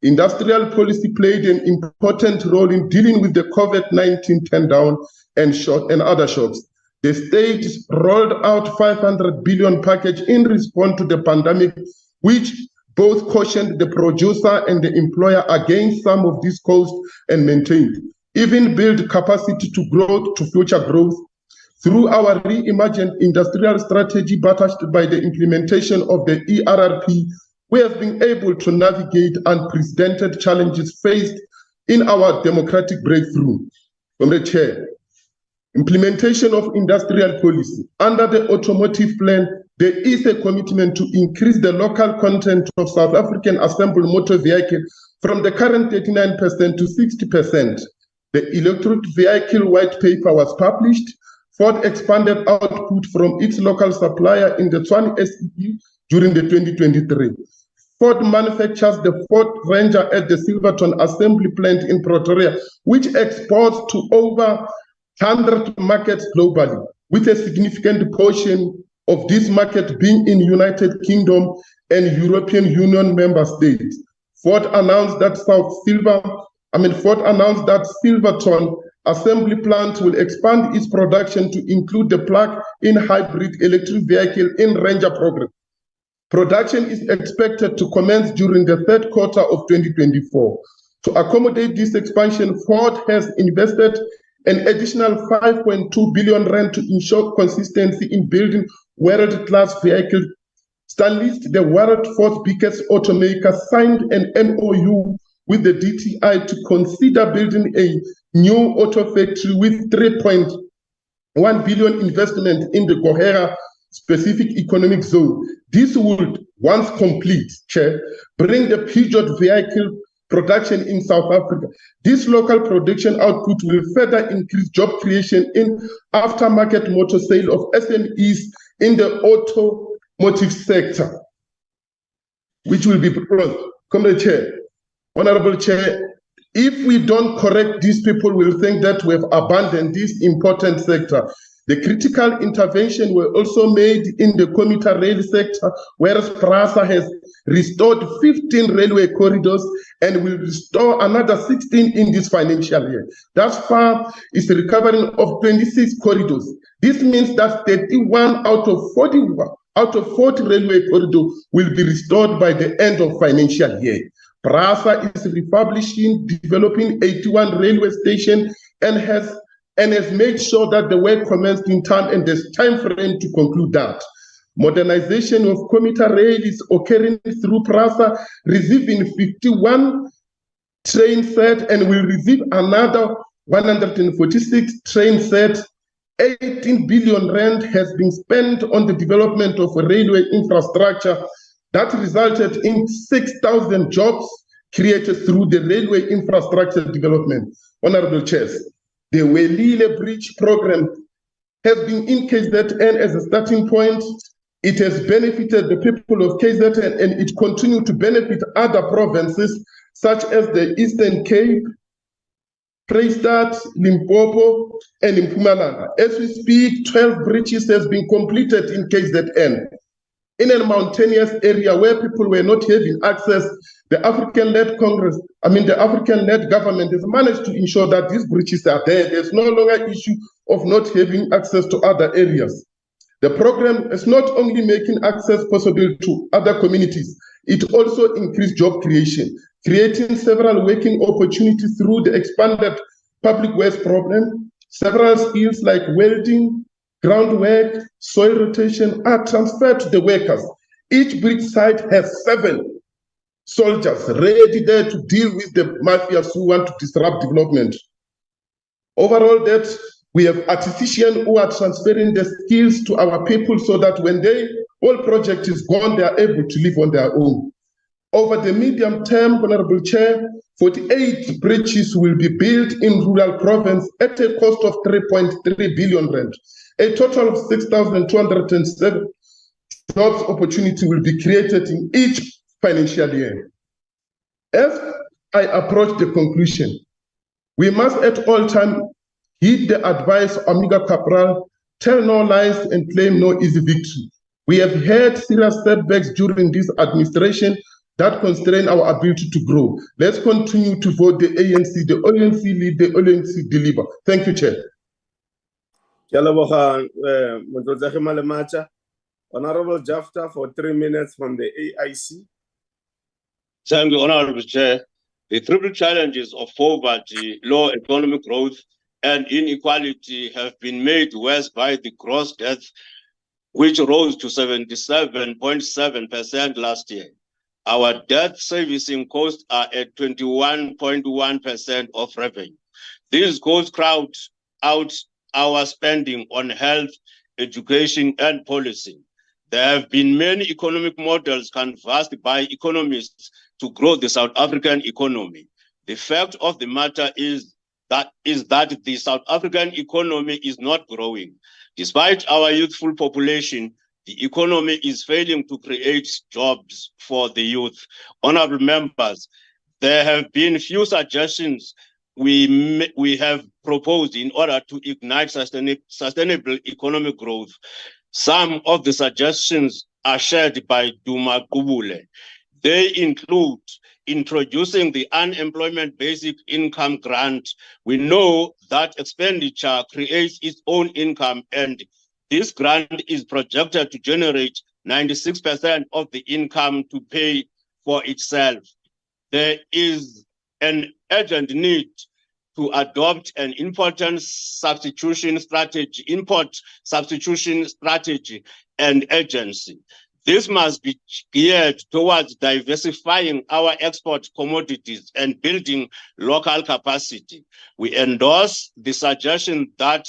Industrial policy played an important role in dealing with the COVID-19 turn-down and other shocks. The state rolled out 500 billion package in response to the pandemic, which both cautioned the producer and the employer against some of these costs and maintained, even build capacity to grow to future growth. Through our reimagined industrial strategy buttressed by the implementation of the ERRP, we have been able to navigate unprecedented challenges faced in our democratic breakthrough. Comrade Chair, implementation of industrial policy. Under the automotive plan, there is a commitment to increase the local content of South African assembled motor vehicle from the current 39% to 60%. The electric vehicle white paper was published. Ford expanded output from its local supplier in the Tshwane SEP during the 2023. Ford manufactures the Ford Ranger at the Silverton assembly plant in Pretoria, which exports to over 100 markets globally, with a significant portion of this market being in United Kingdom and European Union member states. Ford announced that Silverton assembly plant will expand its production to include the plug-in hybrid electric vehicle in Ranger program. Production is expected to commence during the third quarter of 2024. To accommodate this expansion, Ford has invested an additional 5.2 billion rand to ensure consistency in building world-class vehicles. Stanlist, the world's fourth biggest automaker, signed an MOU with the DTI to consider building a new auto factory with 3.1 billion investment in the Gohera specific economic zone. This would, once complete, Chair, bring the Peugeot vehicle production in South Africa. This local production output will further increase job creation in aftermarket motor sale of SMEs in the automotive sector, which will be proposed. Comrade Chair, Honorable Chair, if we don't correct these people, will think that we have abandoned this important sector. The critical intervention were also made in the commuter rail sector, whereas PRASA has restored 15 railway corridors and will restore another 16 in this financial year. Thus far, is a recovery of 26 corridors. This means that 31 out of 40 railway corridors will be restored by the end of financial year. PRASA is refurbishing, developing 81 railway stations and has made sure that the work commenced in time and there's time frame to conclude that. Modernization of commuter rail is occurring through PRASA, receiving 51 train set and will receive another 146 train set. 18 billion rand has been spent on the development of railway infrastructure that resulted in 6,000 jobs created through the railway infrastructure development. Honorable Chairs, the Welile Bridge program has been in KZN as a starting point. It has benefited the people of KZN and it continues to benefit other provinces such as the Eastern Cape, Freystad, Limpopo, and Mpumalanga. As we speak, 12 bridges has been completed in KZN. In a mountainous area where people were not having access, the African-led government has managed to ensure that these bridges are there. There's no longer issue of not having access to other areas. The program is not only making access possible to other communities, it also increased job creation, creating several working opportunities through the expanded public waste program. Several skills like welding, groundwork, soil rotation are transferred to the workers. Each bridge site has 7 soldiers ready there to deal with the mafias who want to disrupt development. Overall, that we have artisans who are transferring the skills to our people so that when the whole project is gone, they are able to live on their own. Over the medium term, Honorable Chair, 48 bridges will be built in rural province at a cost of 3.3 billion rand. A total of 6,207 jobs opportunity will be created in each financial year. As I approach the conclusion, we must at all times heed the advice of Amiga Cabral, tell no lies and claim no easy victory. We have had serious setbacks during this administration that constrain our ability to grow. Let's continue to vote the ANC. The ANC lead, the ANC deliver. Thank you, Chair. Honorable Jafta for 3 minutes from the AIC. Thank you, Honorable Chair. The triple challenges of poverty, low economic growth, and inequality have been made worse by the gross debt, which rose to 77.7% last year. Our debt servicing costs are at 21.1% of revenue. These costs crowd out our spending on health, education, and policy. There have been many economic models canvassed by economists to grow the South African economy. The fact of the matter is that the South African economy is not growing. Despite our youthful population, the economy is failing to create jobs for the youth. Honorable members, there have been few suggestions we have proposed in order to ignite sustainable economic growth. Some of the suggestions are shared by Duma Kubule. They include introducing the unemployment basic income grant. We know that expenditure creates its own income, and this grant is projected to generate 96% of the income to pay for itself. There is an urgent need to adopt an import substitution strategy and agency. This must be geared towards diversifying our export commodities and building local capacity. We endorse the suggestion that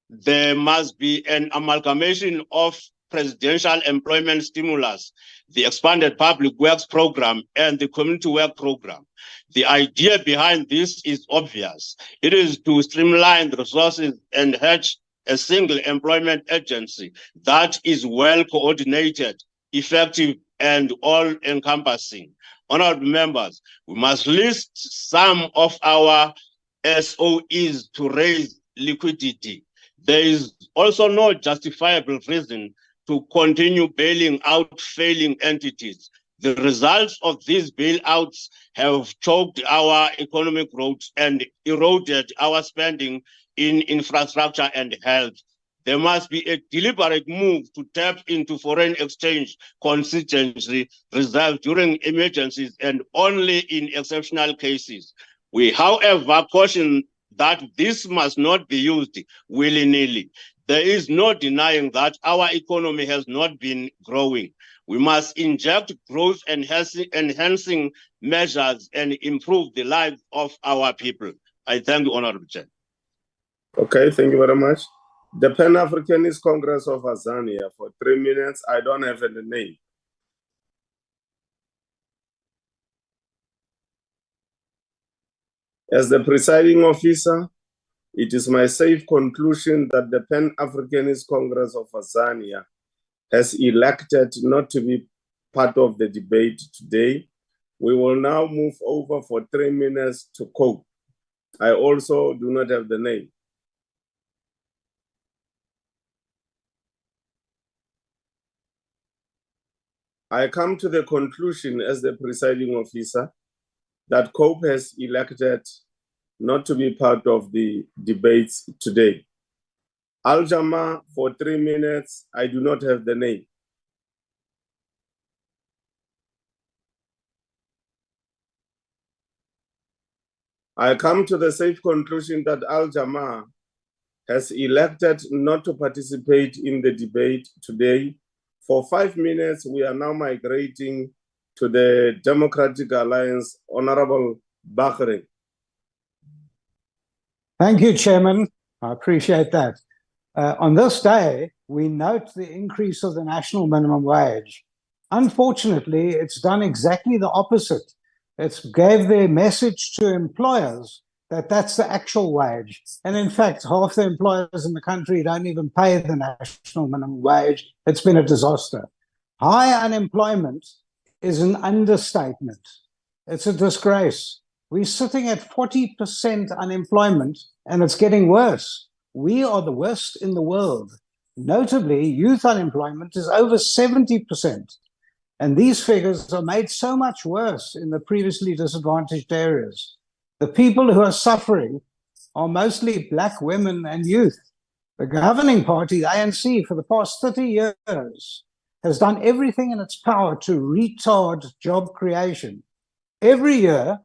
there must be an amalgamation of presidential employment stimulus, the expanded public works program, and the community work program. The idea behind this is obvious. It is to streamline the resources and hatch a single employment agency that is well coordinated, effective, and all-encompassing. Honorable members, we must list some of our SOEs to raise liquidity. There is also no justifiable reason to continue bailing out failing entities. The results of these bailouts have choked our economic growth and eroded our spending in infrastructure and health. There must be a deliberate move to tap into foreign exchange contingency reserve during emergencies and only in exceptional cases. We, however, caution that this must not be used willy-nilly. There is no denying that our economy has not been growing. We must inject growth enhancing measures and improve the lives of our people. I thank you, Honorable Chair. Okay, thank you very much. The Pan-Africanist Congress of Azania for 3 minutes. I don't have any name. As the presiding officer, it is my safe conclusion that the Pan-Africanist Congress of Azania has elected not to be part of the debate today. We will now move over for 3 minutes to Cope. I also do not have the name. I come to the conclusion as the presiding officer that COPE has elected not to be part of the debates today. Al-Jama for 3 minutes. I do not have the name. I come to the safe conclusion that Al-Jama has elected not to participate in the debate today. For 5 minutes, we are now migrating to the Democratic Alliance. Honorable Bakri. Thank you, Chairman. I appreciate that. On this day, we note the increase of the national minimum wage. Unfortunately, it's done exactly the opposite. It gave the message to employers that that's the actual wage. And in fact, half the employers in the country don't even pay the national minimum wage. It's been a disaster. High unemployment is an understatement. It's a disgrace. We're sitting at 40% unemployment, and it's getting worse. We are the worst in the world. Notably, youth unemployment is over 70%. And these figures are made so much worse in the previously disadvantaged areas. The people who are suffering are mostly Black women and youth. The governing party, the ANC, for the past 30 years, has done everything in its power to retard job creation. Every year,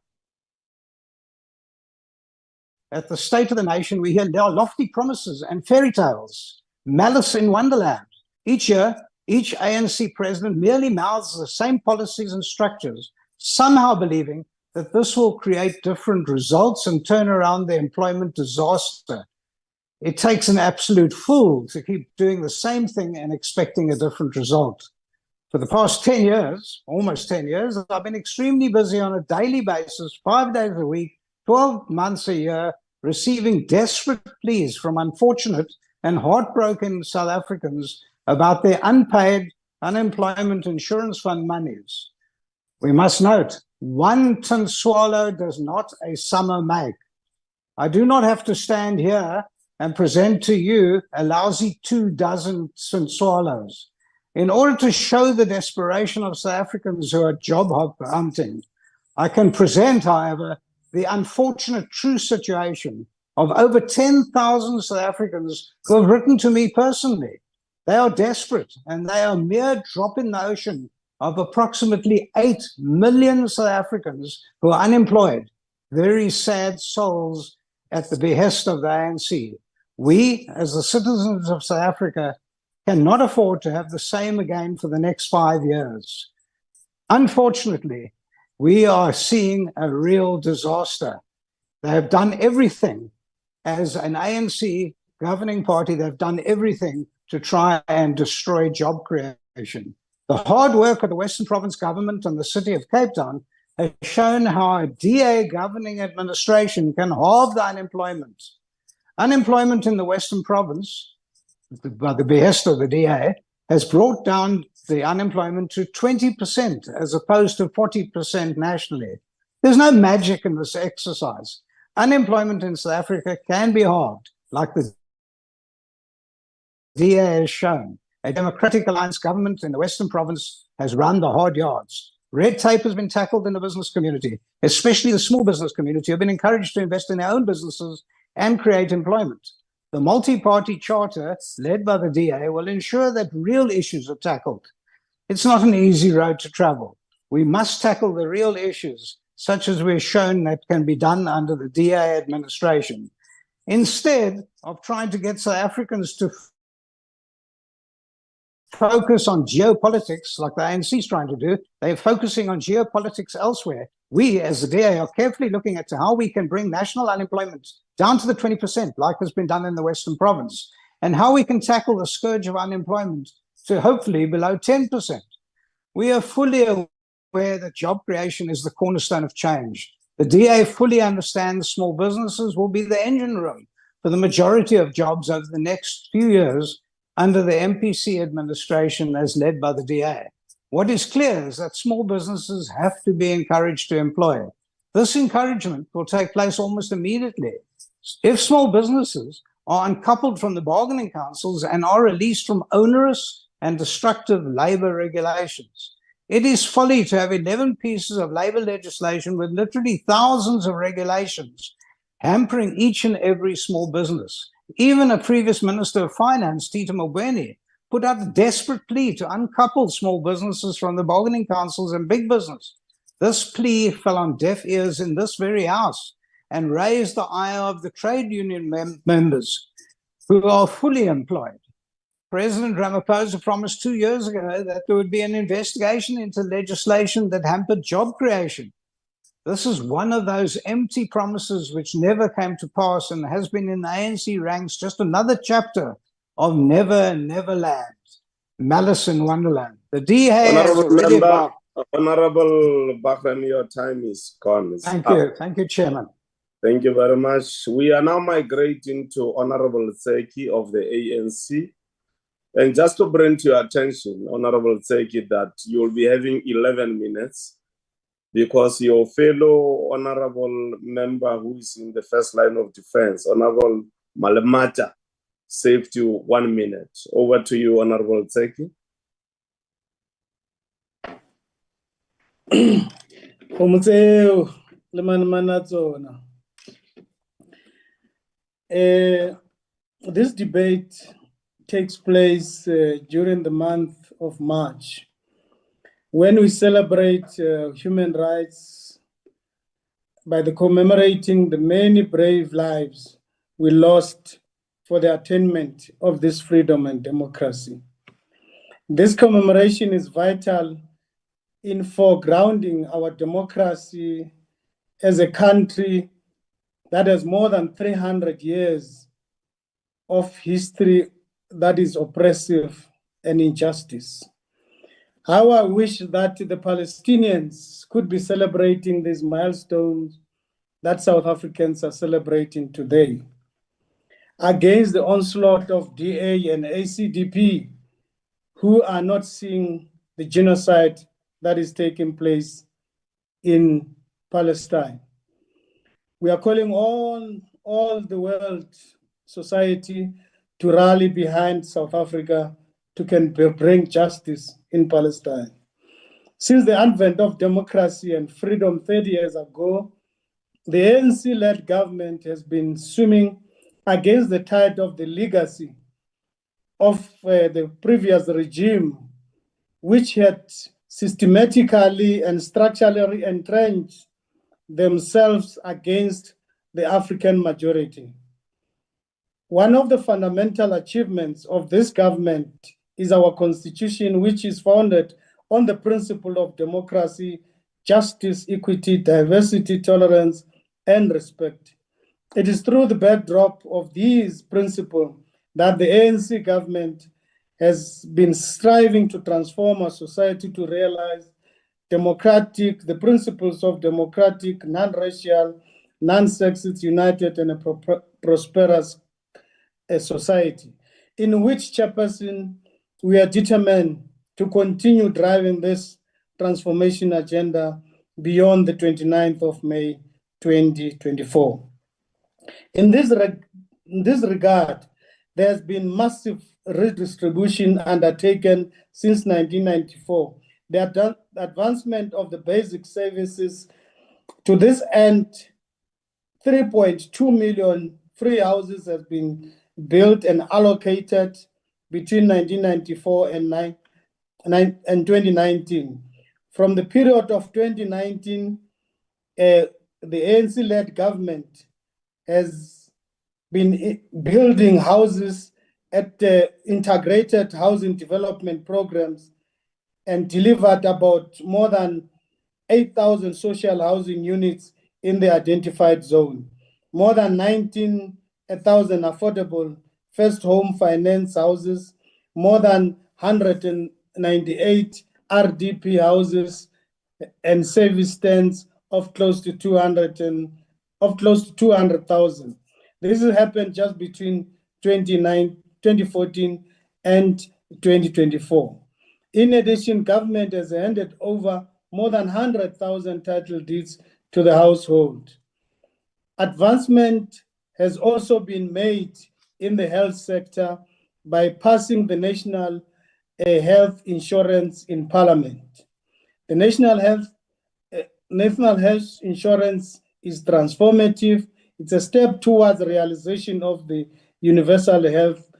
at the State of the Nation, we hear lofty promises and fairy tales, malice in Wonderland. Each year, each ANC president merely mouths the same policies and structures, somehow believing that this will create different results and turn around the employment disaster. It takes an absolute fool to keep doing the same thing and expecting a different result. For the past 10 years, almost 10 years, I've been extremely busy on a daily basis, 5 days a week, 12 months a year, receiving desperate pleas from unfortunate and heartbroken South Africans about their unpaid unemployment insurance fund monies. We must note, one tin swallow does not a summer make. I do not have to stand here and present to you a lousy 24 tin swallows. In order to show the desperation of South Africans who are job hunting, I can present, however, the unfortunate true situation of over 10,000 South Africans who have written to me personally. They are desperate, and they are a mere drop in the ocean of approximately 8 million South Africans who are unemployed, very sad souls at the behest of the ANC. We, as the citizens of South Africa, cannot afford to have the same again for the next 5 years. Unfortunately, we are seeing a real disaster. They have done everything as an ANC governing party. They've done everything to try and destroy job creation. The hard work of the Western Province government and the city of Cape Town has shown how a DA governing administration can halve the unemployment. Unemployment in the Western Province, by the behest of the DA, has brought down the unemployment to 20% as opposed to 40% nationally. There's no magic in this exercise. Unemployment in South Africa can be halved, like the DA has shown. A Democratic Alliance government in the Western Province has run the hard yards. Red tape has been tackled in the business community, especially the small business community, who have been encouraged to invest in their own businesses and create employment. The multi-party charter led by the DA will ensure that real issues are tackled. It's not an easy road to travel. We must tackle the real issues, such as we're shown that can be done under the DA administration, instead of trying to get South Africans to focus on geopolitics like the ANC is trying to do. They're focusing on geopolitics elsewhere. We, as the DA, are carefully looking at how we can bring national unemployment down to the 20%, like has been done in the Western Province, and how we can tackle the scourge of unemployment to hopefully below 10%. We are fully aware that job creation is the cornerstone of change. The DA fully understands small businesses will be the engine room for the majority of jobs over the next few years under the MPC administration as led by the DA. What is clear is that small businesses have to be encouraged to employ. This encouragement will take place almost immediately. If small businesses are uncoupled from the bargaining councils and are released from onerous and destructive labor regulations, it is folly to have 11 pieces of labor legislation with literally thousands of regulations hampering each and every small business. Even a previous Minister of Finance, Tito Mboweni, put out a desperate plea to uncouple small businesses from the bargaining councils and big business. This plea fell on deaf ears in this very house and raised the ire of the trade union members who are fully employed. President Ramaphosa promised 2 years ago that there would be an investigation into legislation that hampered job creation. This is one of those empty promises which never came to pass and has been in the ANC ranks just another chapter of Never Neverland, Malice in Wonderland. The DA has already embarked. Honorable Bahram, your time is gone. Thank you. Thank you, Chairman. Thank you very much. We are now migrating to Honorable Tseki of the ANC. And just to bring to your attention, Honorable Tseki, that you will be having 11 minutes because your fellow honorable member who is in the first line of defense, Honorable Malemata, saved you 1 minute. Over to you, Honorable Tseki. This debate takes place during the month of March, when we celebrate human rights by commemorating the many brave lives we lost for the attainment of this freedom and democracy. This commemoration is vital in foregrounding our democracy as a country that has more than 300 years of history that is oppressive and injustice. How I wish that the Palestinians could be celebrating these milestones that South Africans are celebrating today, against the onslaught of DA and ACDP, who are not seeing the genocide that is taking place in Palestine. We are calling on all the world society to rally behind South Africa to bring justice in Palestine. Since the advent of democracy and freedom 30 years ago, the ANC-led government has been swimming against the tide of the legacy of the previous regime, which had systematically and structurally entrenched themselves against the African majority. One of the fundamental achievements of this government is our constitution, which is founded on the principle of democracy, justice, equity, diversity, tolerance, and respect. It is through the backdrop of these principles that the ANC government has been striving to transform our society to realize the principles of democratic, non-racial, non-sexist, united, and a prosperous society, in which, Chairperson, we are determined to continue driving this transformation agenda beyond the 29th of May 2024. In this regard, there has been massive redistribution undertaken since 1994. The advancement of the basic services. To this end, 3.2 million free houses have been built and allocated between 1994 and 2019. From the period of 2019, the ANC-led government has been building houses at the integrated housing development programs and delivered about more than 8,000 social housing units in the identified zone, more than 19,000 affordable first home finance houses, more than 198 RDP houses, and service stands of close to 200,000. This has happened just between 2014 and 2024. In addition, government has handed over more than 100,000 title deeds to the household. Advancement has also been made in the health sector by passing the National Health Insurance in Parliament. The National Health Insurance is transformative. It's a step towards the realization of the universal health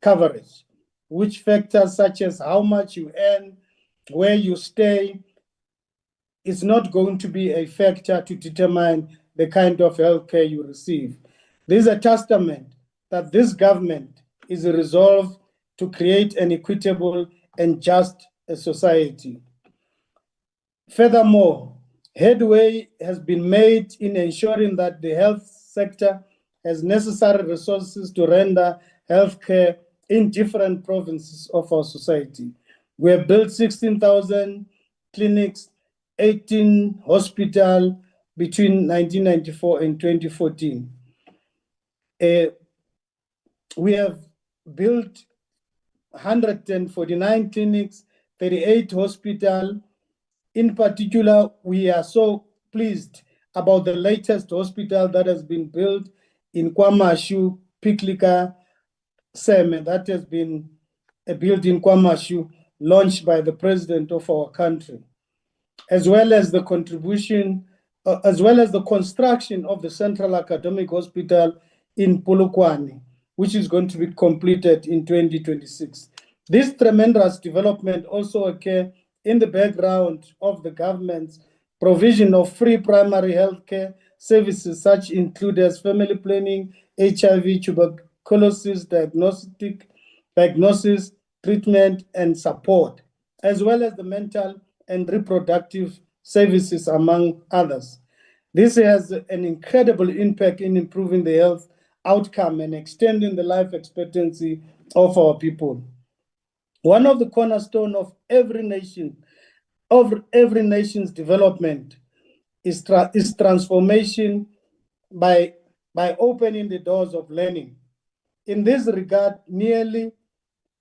coverage, which factors such as how much you earn, where you stay, is not going to be a factor to determine the kind of healthcare you receive. This is a testament that this government is resolved to create an equitable and just society. Furthermore, headway has been made in ensuring that the health sector has necessary resources to render healthcare in different provinces of our society. We have built 16,000 clinics, 18 hospitals between 1994 and 2014. We have built 149 clinics, 38 hospitals. In particular, we are so pleased about the latest hospital that has been built in KwaMashu, Piklika, Seme, that has been built in KwaMashu, launched by the president of our country, as well as the construction of the Central Academic Hospital in Polokwane, which is going to be completed in 2026. This tremendous development also occurs in the background of the government's provision of free primary healthcare services, such include as family planning, HIV, tuberculosis, diagnosis, treatment, and support, as well as the mental and reproductive services, among others. This has an incredible impact in improving the health outcome and extending the life expectancy of our people. One of the cornerstones of every nation's development is transformation by opening the doors of learning. In this regard, nearly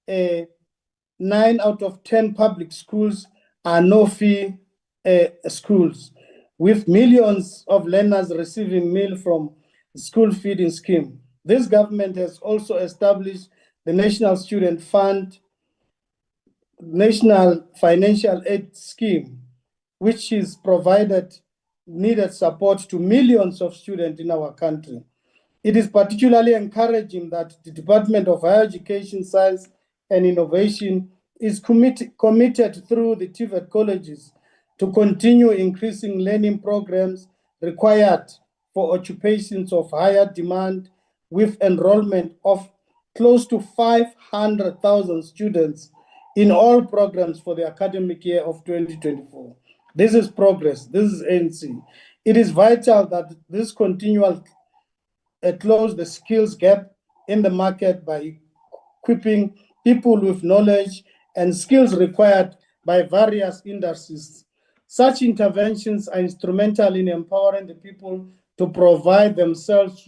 9 out of 10 public schools are no-fee schools, with millions of learners receiving meal from school feeding scheme. This government has also established the National Student Fund, National Financial Aid Scheme, which is provided needed support to millions of students in our country. It is particularly encouraging that the Department of Higher Education, Science and Innovation is committed through the TVET colleges to continue increasing learning programs required for occupations of higher demand, with enrollment of close to 500,000 students in all programs for the academic year of 2024. This is progress. This is ANC. It is vital that this continual close the skills gap in the market by equipping people with knowledge and skills required by various industries. Such interventions are instrumental in empowering the people to provide themselves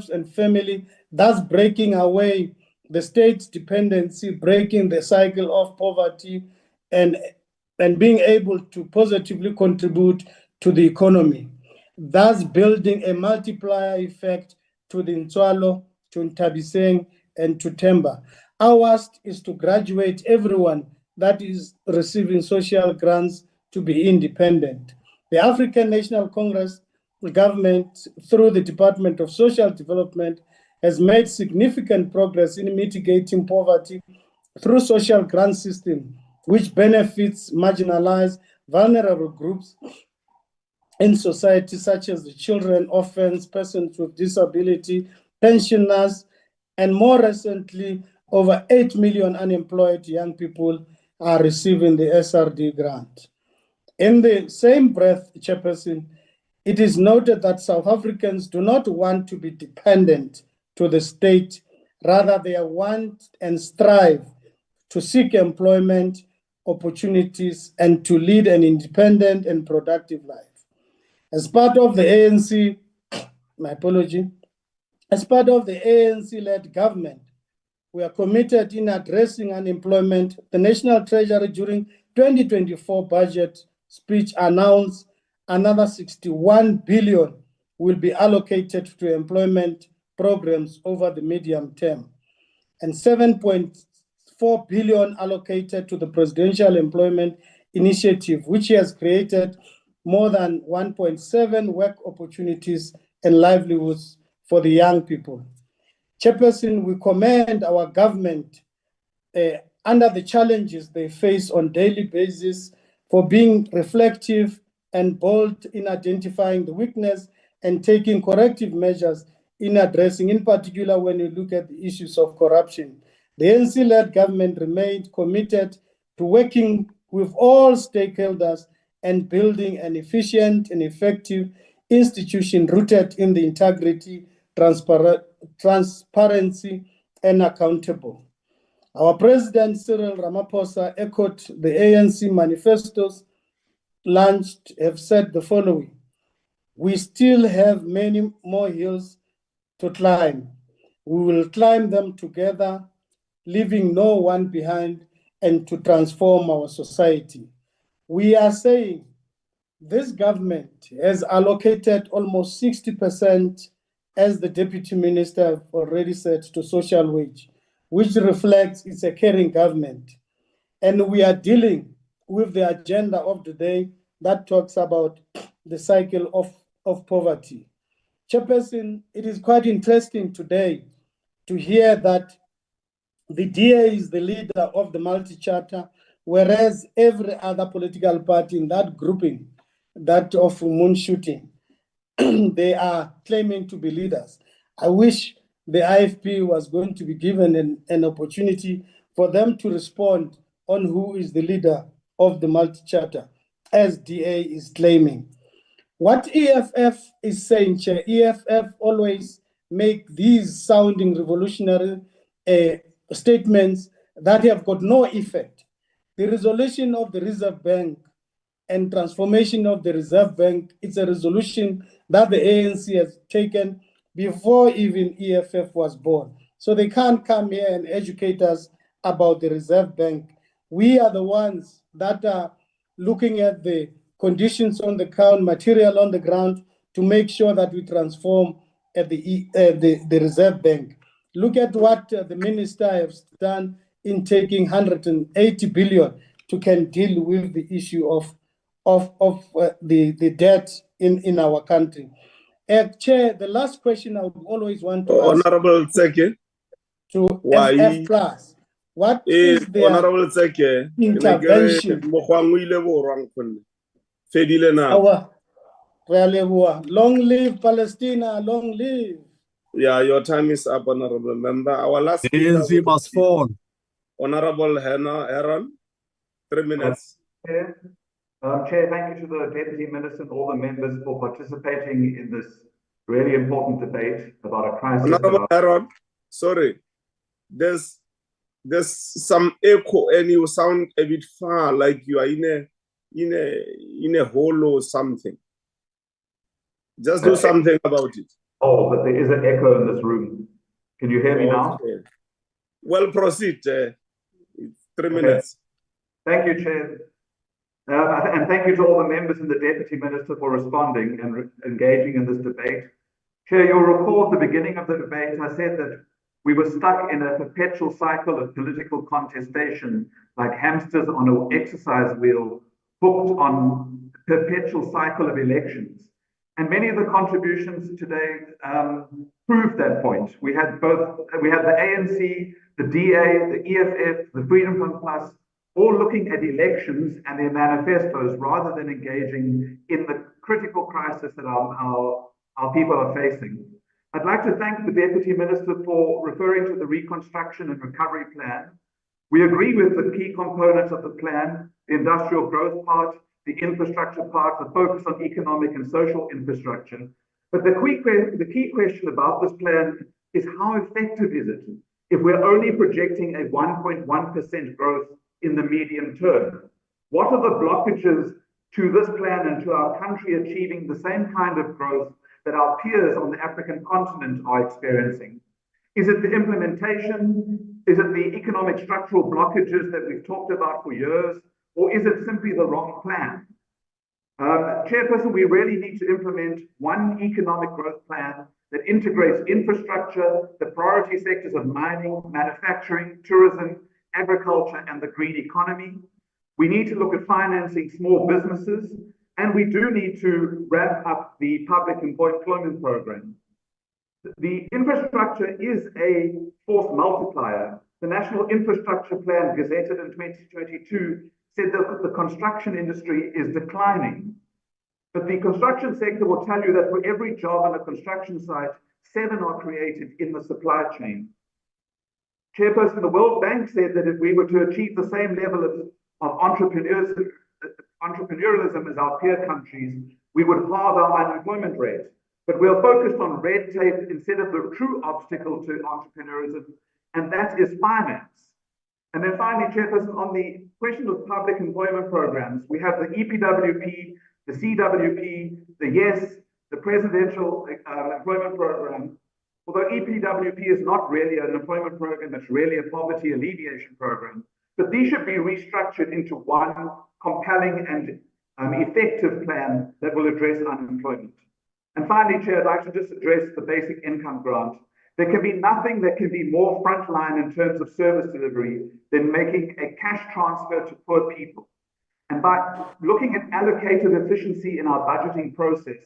and family, thus breaking away the state's dependency, breaking the cycle of poverty, and being able to positively contribute to the economy, thus building a multiplier effect to the Ntswalo, to Ntabiseng, and to Temba. Ours is to graduate everyone that is receiving social grants to be independent. The African National Congress government, through the Department of Social Development, has made significant progress in mitigating poverty through social grant system, which benefits marginalized, vulnerable groups in society, such as the children, orphans, persons with disability, pensioners, and more recently, over 8 million unemployed young people are receiving the SRD grant. In the same breath, Chairperson, it is noted that South Africans do not want to be dependent to the state. Rather, they want and strive to seek employment opportunities and to lead an independent and productive life. As part of the ANC, as part of the ANC-led government, we are committed in addressing unemployment. The National Treasury during 2024 budget speech announced another 61 billion will be allocated to employment programs over the medium term, and 7.4 billion allocated to the Presidential Employment Initiative, which has created more than 1.7 work opportunities and livelihoods for the young people. Chairperson, we commend our government under the challenges they face on a daily basis for being reflective and bold in identifying the weakness and taking corrective measures in addressing, in particular when you look at the issues of corruption. The ANC-led government remained committed to working with all stakeholders and building an efficient and effective institution rooted in the integrity, transparency, and accountable. Our President Cyril Ramaphosa echoed the ANC manifestos launched, have said the following: we still have many more hills to climb. We will climb them together, leaving no one behind, and to transform our society. We are saying this government has allocated almost 60%, as the Deputy Minister already said, to social wage, which reflects it's a caring government. And we are dealing with the agenda of the day that talks about the cycle of poverty. Chairperson, it is quite interesting today to hear that the DA is the leader of the multi-charter, whereas every other political party in that grouping, that of moon shooting, they are claiming to be leaders. I wish the IFP was going to be given an opportunity for them to respond on who is the leader of the multi-charter, as DA is claiming. What EFF is saying, Chair, EFF always make these sounding revolutionary statements that have got no effect. The resolution of the Reserve Bank and transformation of the Reserve Bank, it's a resolution that the ANC has taken before even EFF was born. So they can't come here and educate us about the Reserve Bank. We are the ones that are looking at the conditions on the ground, material on the ground, to make sure that we transform at the Reserve Bank. Look at what the minister has done in taking 180 billion to can deal with the issue of the debt in our country. Chair, the last question I would always want to ask Honorable Tseke, to FF Plus. What is the intervention? Long live Palestina, long live. Yeah, your time is up, Honorable Member. Our last speaker must fall. Honorable Herron, 3 minutes. Chair, thank you to the Deputy Minister and all the members for participating in this really important debate about a crisis. Honorable Herron, sorry. there's some echo and you sound a bit far, like you are in a hole or something. Just do something about it. Oh, but there is an echo in this room. Can you hear me now? Well, proceed. 3 minutes. Thank you, Chair. And thank you to all the members and the Deputy Minister for responding and engaging in this debate. Chair, you'll recall at the beginning of the debate, I said that we were stuck in a perpetual cycle of political contestation, like hamsters on an exercise wheel, hooked on a perpetual cycle of elections. And many of the contributions today proved that point. We had the ANC, the DA, the EFF, the Freedom Fund Plus, all looking at elections and their manifestos rather than engaging in the critical crisis that our people are facing. I'd like to thank the Deputy Minister for referring to the Reconstruction and Recovery Plan. We agree with the key components of the plan, the industrial growth part, the infrastructure part, the focus on economic and social infrastructure. But the key question about this plan is how effective is it if we're only projecting a 1.1% growth in the medium term? What are the blockages to this plan and to our country achieving the same kind of growth that our peers on the African continent are experiencing? Is it the implementation? Is it the economic structural blockages that we've talked about for years? Or is it simply the wrong plan? Chairperson, we really need to implement one economic growth plan that integrates infrastructure, the priority sectors of mining, manufacturing, tourism, agriculture, and the green economy. We need to look at financing small businesses, and we do need to ramp up the public employment program. The infrastructure is a force multiplier. The National Infrastructure Plan, gazetted in 2022, said that the construction industry is declining. But the construction sector will tell you that for every job on a construction site, 7 are created in the supply chain. Chairperson, the World Bank said that if we were to achieve the same level of entrepreneurialism as our peer countries, we would halve our unemployment rate. But we're focused on red tape instead of the true obstacle to entrepreneurism, and that is finance. And then finally, Chairperson, on the question of public employment programs, we have the EPWP, the CWP, the YES, the Presidential Employment Program. Although EPWP is not really an employment program, it's really a poverty alleviation program. But these should be restructured into one compelling and effective plan that will address unemployment. And finally, Chair, I'd like to just address the basic income grant. There can be nothing that can be more frontline in terms of service delivery than making a cash transfer to poor people. And by looking at allocated efficiency in our budgeting process,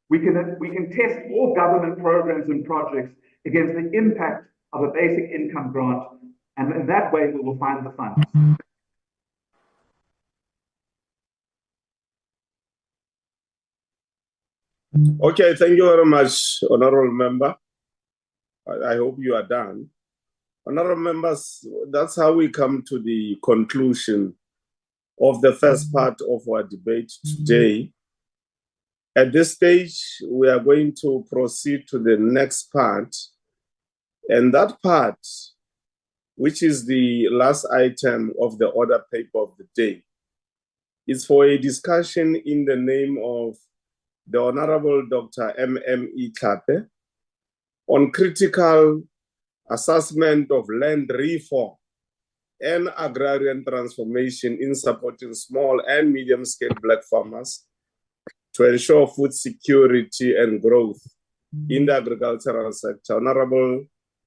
we can test all government programs and projects against the impact of a basic income grant. And in that way, we will find the funds. Okay, thank you very much, Honorable Member. I hope you are done. Honorable members, that's how we come to the conclusion of the first part of our debate today. At this stage, we are going to proceed to the next part. And that part, which is the last item of the order paper of the day, is for a discussion in the name of the Honorable Dr. M M E Tlhape on critical assessment of land reform and agrarian transformation in supporting small and medium-scale Black farmers to ensure food security and growth in the agricultural sector. Honorable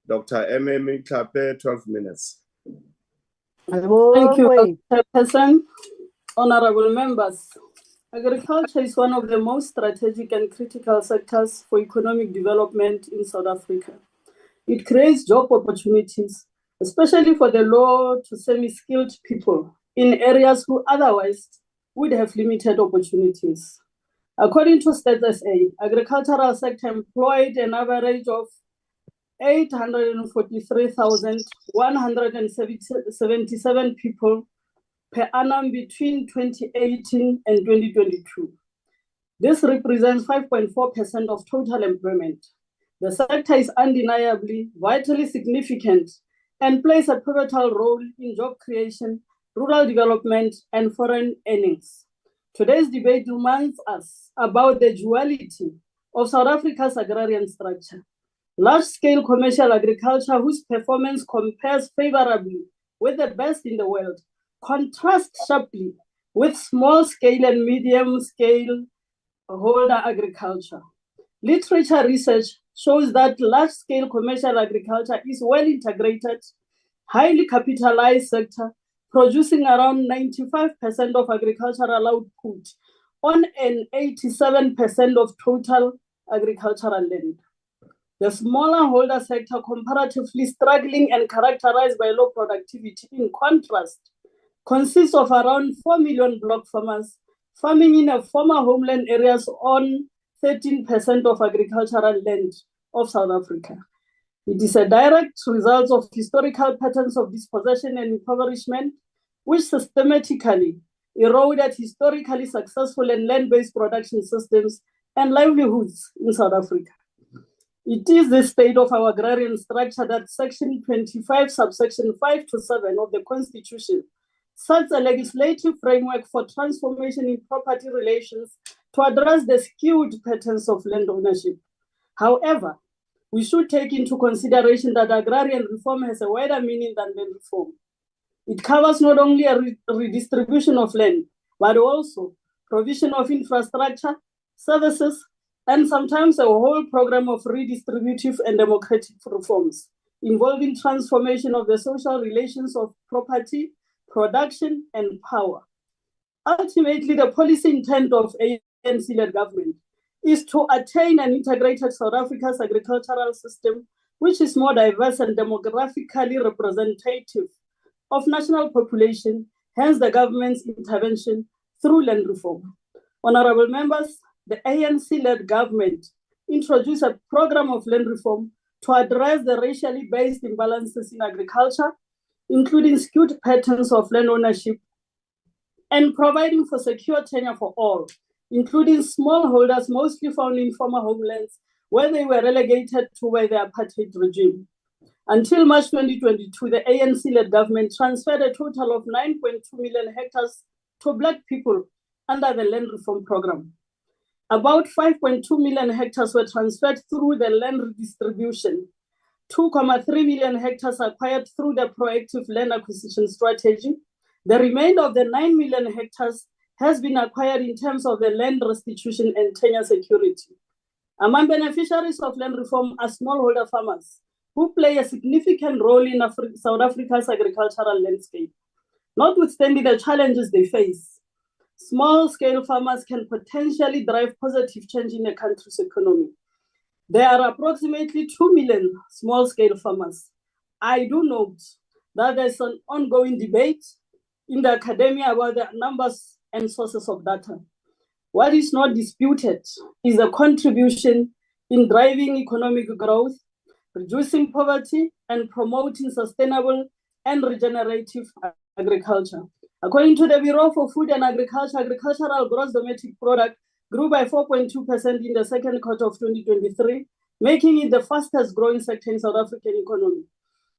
Dr. M M E Tlhape, 12 minutes. Thank you, Chairperson. Honorable members, agriculture is one of the most strategic and critical sectors for economic development in South Africa. It creates job opportunities, especially for the low to semi-skilled people in areas who otherwise would have limited opportunities. According to Stats SA, agricultural sector employed an average of 843,177 people per annum between 2018 and 2022. This represents 5.4% of total employment. The sector is undeniably vitally significant and plays a pivotal role in job creation, rural development, and foreign earnings. Today's debate reminds us about the duality of South Africa's agrarian structure. Large-scale commercial agriculture, whose performance compares favorably with the best in the world, contrasts sharply with small-scale and medium-scale holder agriculture. Literature research shows that large-scale commercial agriculture is well-integrated, highly capitalized sector, producing around 95% of agricultural output on an 87% of total agricultural land. The smaller holder sector, comparatively struggling and characterized by low productivity, in contrast, consists of around 4 million block farmers farming in a former homeland areas on 13% of agricultural land of South Africa. It is a direct result of historical patterns of dispossession and impoverishment, which systematically eroded historically successful and land-based production systems and livelihoods in South Africa. It is the state of our agrarian structure that Section 25, subsection 5 to 7 of the Constitution sets a legislative framework for transformation in property relations to address the skewed patterns of land ownership. However, we should take into consideration that agrarian reform has a wider meaning than land reform. It covers not only a redistribution of land, but also provision of infrastructure, services, and sometimes a whole program of redistributive and democratic reforms involving transformation of the social relations of property, production, and power. Ultimately, the policy intent of ANC-led government is to attain an integrated South Africa's agricultural system, which is more diverse and demographically representative of national population, hence the government's intervention through land reform. Honorable members, the ANC-led government introduced a program of land reform to address the racially based imbalances in agriculture, including skewed patterns of land ownership, and providing for secure tenure for all, including smallholders mostly found in former homelands where they were relegated to by the apartheid regime. Until March 2022, the ANC-led government transferred a total of 9.2 million hectares to Black people under the land reform program. About 5.2 million hectares were transferred through the land redistribution, 2.3 million hectares acquired through the proactive land acquisition strategy. The remainder of the 9 million hectares has been acquired in terms of the land restitution and tenure security. Among beneficiaries of land reform are smallholder farmers, who play a significant role in South Africa's agricultural landscape. Notwithstanding the challenges they face, small-scale farmers can potentially drive positive change in the country's economy. There are approximately 2 million small-scale farmers. I do note that there's an ongoing debate in the academia about the numbers and sources of data. What is not disputed is the contribution in driving economic growth, reducing poverty, and promoting sustainable and regenerative agriculture. According to the Bureau for Food and Agriculture, agricultural gross domestic product grew by 4.2% in the second quarter of 2023, making it the fastest growing sector in South African economy.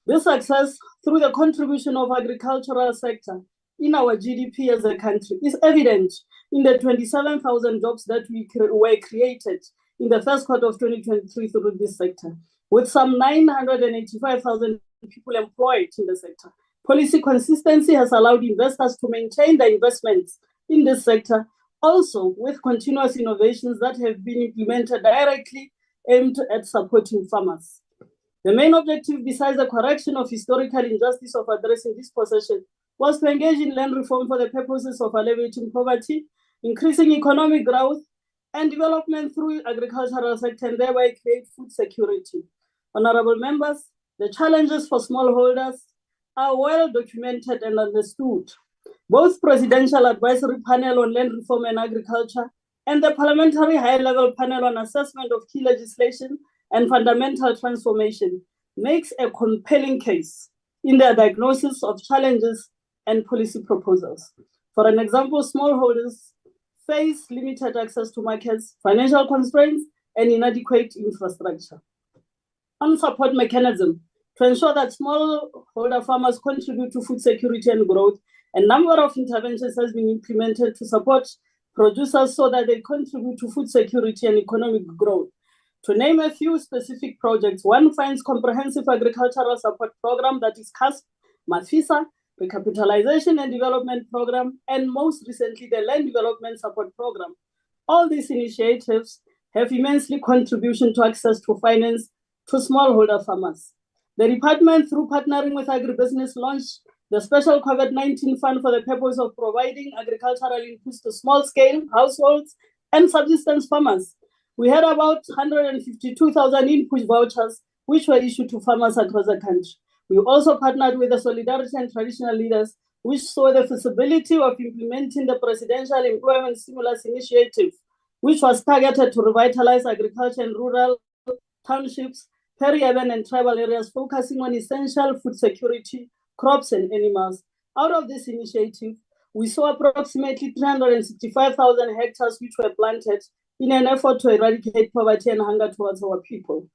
This success, through the contribution of agricultural sector in our GDP as a country, is evident in the 27,000 jobs that were created in the first quarter of 2023 through this sector, with some 985,000 people employed in the sector. Policy consistency has allowed investors to maintain their investments in this sector, also with continuous innovations that have been implemented directly aimed at supporting farmers. The main objective, besides the correction of historical injustice of addressing dispossession, was to engage in land reform for the purposes of alleviating poverty, increasing economic growth and development through agricultural sector, and thereby create food security. Honorable members, the challenges for smallholders are well documented and understood. Both Presidential Advisory Panel on Land Reform and Agriculture and the Parliamentary High-Level Panel on Assessment of Key Legislation and Fundamental Transformation makes a compelling case in their diagnosis of challenges and policy proposals. For an example, smallholders face limited access to markets, financial constraints, and inadequate infrastructure. On support mechanism, To ensure that smallholder farmers contribute to food security and growth, a number of interventions has been implemented to support producers so that they contribute to food security and economic growth. To name a few specific projects, one finds comprehensive agricultural support program, that is CASP, Mafisa, recapitalization and development program, and most recently the land development support program. All these initiatives have immensely contribution to access to finance to smallholder farmers. The department, through partnering with agribusiness, launched the special COVID-19 fund for the purpose of providing agricultural inputs to small-scale households and subsistence farmers. We had about 152,000 input vouchers, which were issued to farmers across the country. We also partnered with the Solidarity and Traditional Leaders, which saw the feasibility of implementing the Presidential Employment Stimulus Initiative, which was targeted to revitalize agriculture in rural townships, peri-urban and tribal areas, focusing on essential food security, crops and animals. Out of this initiative, we saw approximately 365,000 hectares which were planted in an effort to eradicate poverty and hunger towards our people.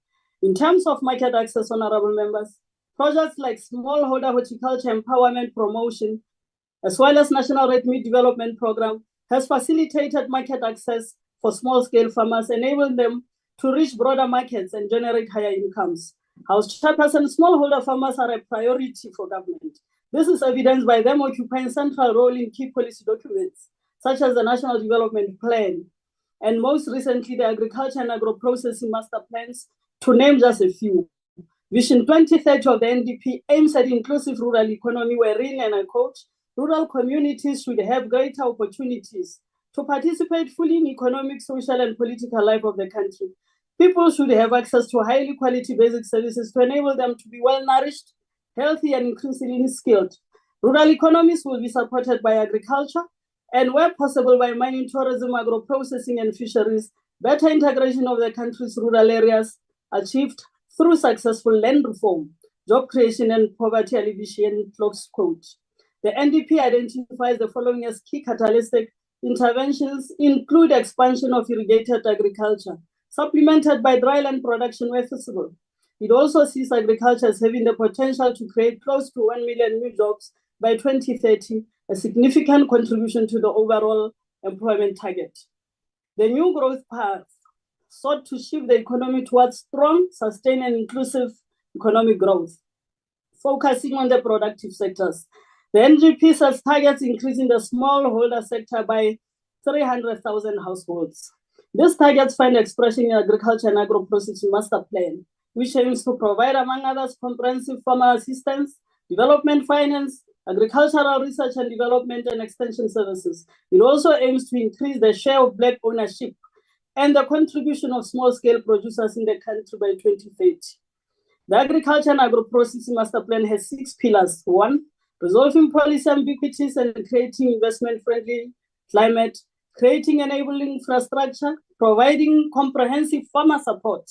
In terms of market access, honorable members, projects like smallholder horticulture empowerment promotion, as well as National Red Meat Development Program, has facilitated market access for small-scale farmers, enabling them to reach broader markets and generate higher incomes. House Chairperson, smallholder farmers are a priority for government. This is evidenced by them occupying central role in key policy documents, such as the National Development Plan, and most recently the Agriculture and Agro-Processing Master Plans, to name just a few. Vision 2030 of the NDP aims at inclusive rural economy, wherein, and I quote, rural communities should have greater opportunities to participate fully in economic, social, and political life of the country. People should have access to highly quality basic services to enable them to be well-nourished, healthy, and increasingly skilled. Rural economies will be supported by agriculture, and where possible by mining, tourism, agro-processing, and fisheries. Better integration of the country's rural areas achieved through successful land reform, job creation, and poverty alleviation, close quote. The NDP identifies the following as key catalytic interventions: include expansion of irrigated agriculture, supplemented by dryland production where feasible. It also sees agriculture as having the potential to create close to 1 million new jobs by 2030, a significant contribution to the overall employment target. The new growth path sought to shift the economy towards strong, sustained, and inclusive economic growth, focusing on the productive sectors. The NGP sets targets increasing the smallholder sector by 300,000 households. These targets find expression in Agriculture and Agro-Processing Master Plan, which aims to provide, among others, comprehensive farmer assistance, development finance, agricultural research and development, and extension services. It also aims to increase the share of Black ownership and the contribution of small-scale producers in the country by 2030. The Agriculture and Agro-Processing Master Plan has 6 pillars. 1, resolving policy ambiguities and creating investment-friendly climate, creating enabling infrastructure, providing comprehensive farmer support,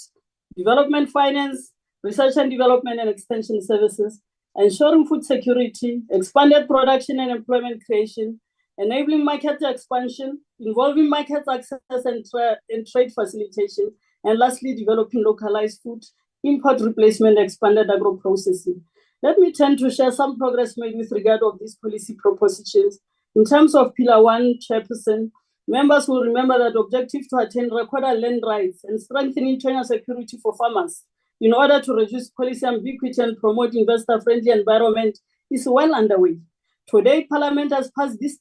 development finance, research and development and extension services, ensuring food security, expanded production and employment creation, enabling market expansion, involving market access and trade facilitation, and lastly, developing localized food, import replacement, expanded agro-processing. Let me turn to share some progress made with regard of these policy propositions. In terms of Pillar 1, Chairperson, members will remember that the objective to attain recorded land rights and strengthen internal security for farmers in order to reduce policy ambiguity and promote investor-friendly environment is well underway. Today, Parliament has passed this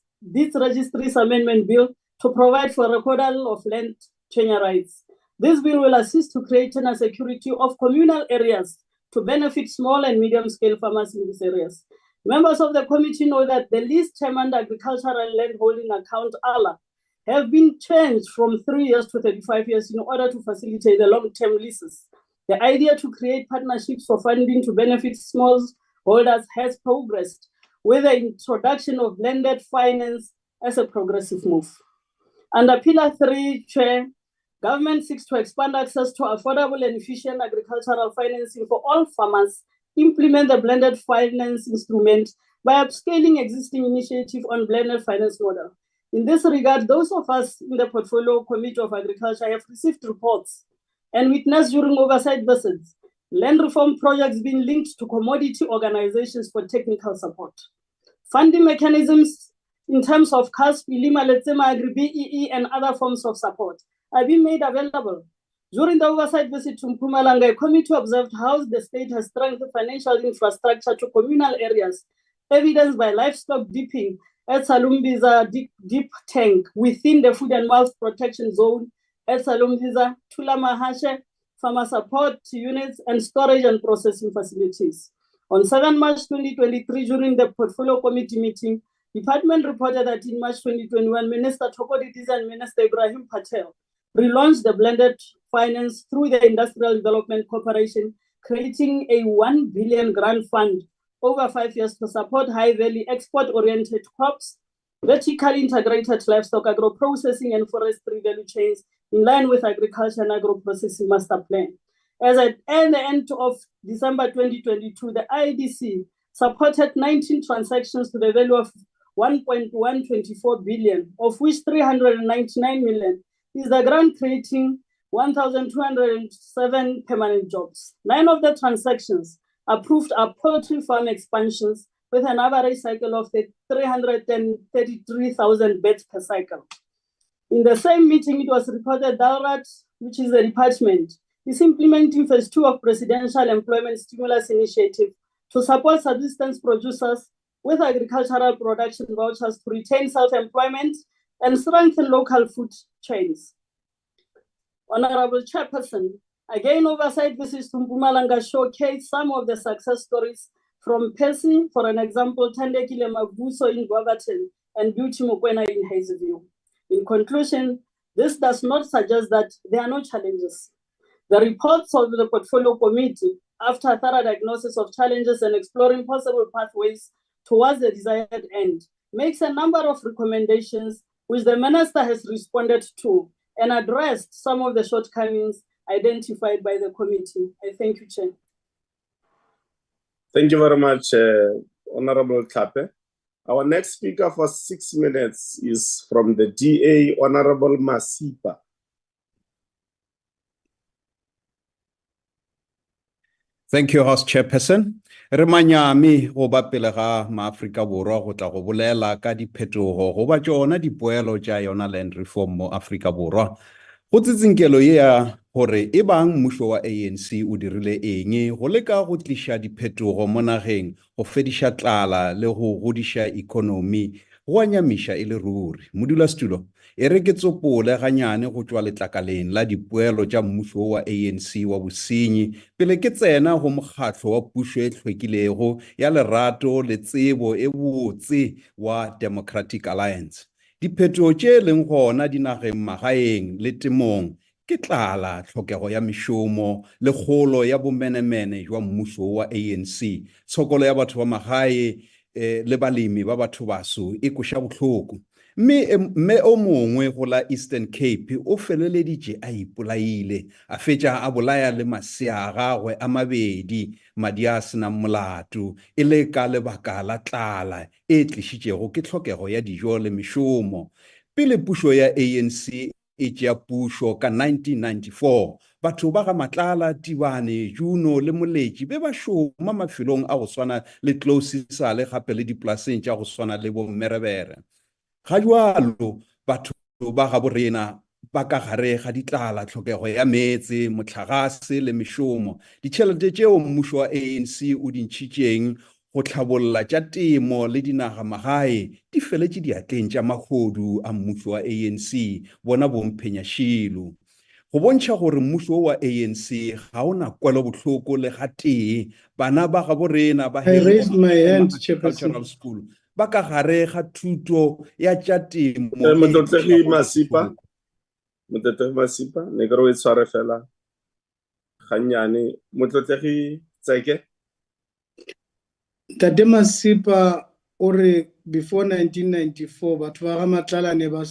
Registries Amendment Bill to provide for recordal of land tenure rights. This bill will assist to create tenure security of communal areas to benefit small and medium-scale farmers in these areas. Members of the committee know that the lease term and agricultural land holding account ALA have been changed from 3 years to 35 years in order to facilitate the long-term leases. The idea to create partnerships for funding to benefit smallholders has progressed with the introduction of blended finance as a progressive move. Under Pillar 3, Chair, government seeks to expand access to affordable and efficient agricultural financing for all farmers, implement the blended finance instrument by upscaling existing initiative on blended finance model. In this regard, those of us in the Portfolio Committee of Agriculture have received reports and witnessed during oversight visits Land reform projects being linked to commodity organizations for technical support. Funding mechanisms in terms of CASP, Ilima, Letsema, Agri-BEE, and other forms of support are being made available. During the oversight visit to Mpumalanga, a committee observed how the state has strengthened financial infrastructure to communal areas, evidenced by livestock dipping at Salumbiza deep tank within the food and mouth protection zone at Salumbiza, Tulamahashe, farmer support units, and storage and processing facilities. On 7 March 2023, during the Portfolio Committee meeting, Department reported that in March 2021, Minister Tokodidiza and Minister Ibrahim Patel relaunched the blended finance through the Industrial Development Corporation, creating a 1 billion grant fund over 5 years to support high-value export-oriented crops, vertically integrated livestock, agro-processing, and forestry value chains in line with Agriculture and Agro-Processing Master Plan. As at the end of December 2022, the IDC supported 19 transactions to the value of 1.124 billion, of which 399 million is the grant creating 1,207 permanent jobs. 9 of the transactions approved are poultry farm expansions with an average cycle of 333,000 beds per cycle. In the same meeting, it was reported DALRAT, which is the department, is implementing phase 2 of Presidential Employment Stimulus Initiative to support subsistence producers with agricultural production vouchers to retain self-employment and strengthen local food chains. Honorable Chairperson, again, oversight visits to Mpumalanga showcase some of the success stories from Percy, for an example, Tandekile Mabuso in Barberton and Beauty Mokwena in Hazyview. In conclusion, this does not suggest that there are no challenges. The reports of the Portfolio Committee, after a thorough diagnosis of challenges and exploring possible pathways towards the desired end, makes a number of recommendations which the Minister has responded to and addressed some of the shortcomings identified by the committee. I thank you, Chair. Thank you very much, Honorable Tlhape. Our next speaker for 6 minutes is from the DA, Honorable Masipa. Thank you, House Chairperson. Re manyami go ba pele ga maAfrika Borwa go tla go bolela ka diphetogo go ba tsona dipoelo tša yona land reform mo Afrika Borwa. Go tsitsinkelo ye ya gore e bang mmušo wa ANC o dirile eng go leka go tliša diphetogo mo nageng go fediša tlala le go godiša economy go a nyamiša e le ruri. Modulasetulo e re ke tsopole ganyane go tšwa letlakaleng la dipoelo tša mmušo wa ANC wa bosenyi pele ke tsena go mokgatlo wa pušo e hlwekilego ya lerato le tsebo e botse wa Democratic Alliance. Diphetogo tše leng gona dinageng magaeng le temong ke tlala, tlhokego ya mešomo le kgolo ya bomenemene jwa mmušo wa ANC, tshokolo ya batho ba magae le balemi ba batho baso e koša bohloko. Mme o mongwe go la Eastern Cape o feleleditše a ipolaile a fetša a bolaya le masea a gagwe a mabedi madi a sena molato e le ka lebaka la tlala e tlišitšego ke tlhokego ya dijo le mešomo. Pele pušo ya ANC e tšea pušo ka 1994, batho ba ga Matlala, Tibane, Juno le Moletši be ba šoma mafelong a go swana le Tlosisa le gape le dipolaseng tša go swana le bo Mmerebere. Ga jwalo batho ba ga borena ba ka gare ga ditlala, tlhokego ya meetse, motlhagase le mešomo. Ditšhelete tšeo mmušo wa ANC o dintšhitšeng go tlhabolola tša temo le dinaga magae di feletše diatleng tša mahodu a mmušo wa ANC bona bomphenyashilo. Go bontšha gore mmušo wa ANC ga o na kwelobohloko le ga tee, bana ba ga borena ba Agricultural School ba ka gare ga thuto ya tša temo. Motlotlegi Masipa, ne ke re o e tshware fela gannyane. Motlotlegi Tseke. Tate Masipa o re before 1994 batho ba ga Matlala ne ba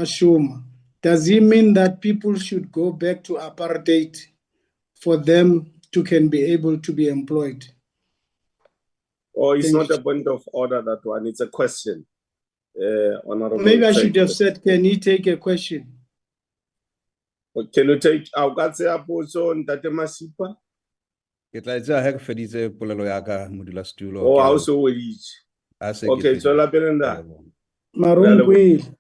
šoma. Does he mean that people should go back to apartheid for them to can be able to be employed? Oh, it's not a point of order, that one. It's a question. Honorable. Maybe I should have said, can he take a question? Can you take our guts up also on that Masipa? Ke tla etsa ha ke feditse polelo ya ka modulasetulo. Oh, Ke a also leboha. we each. Ha se ke Okay, feditse. so la Ke a Belinda. leboha. Marung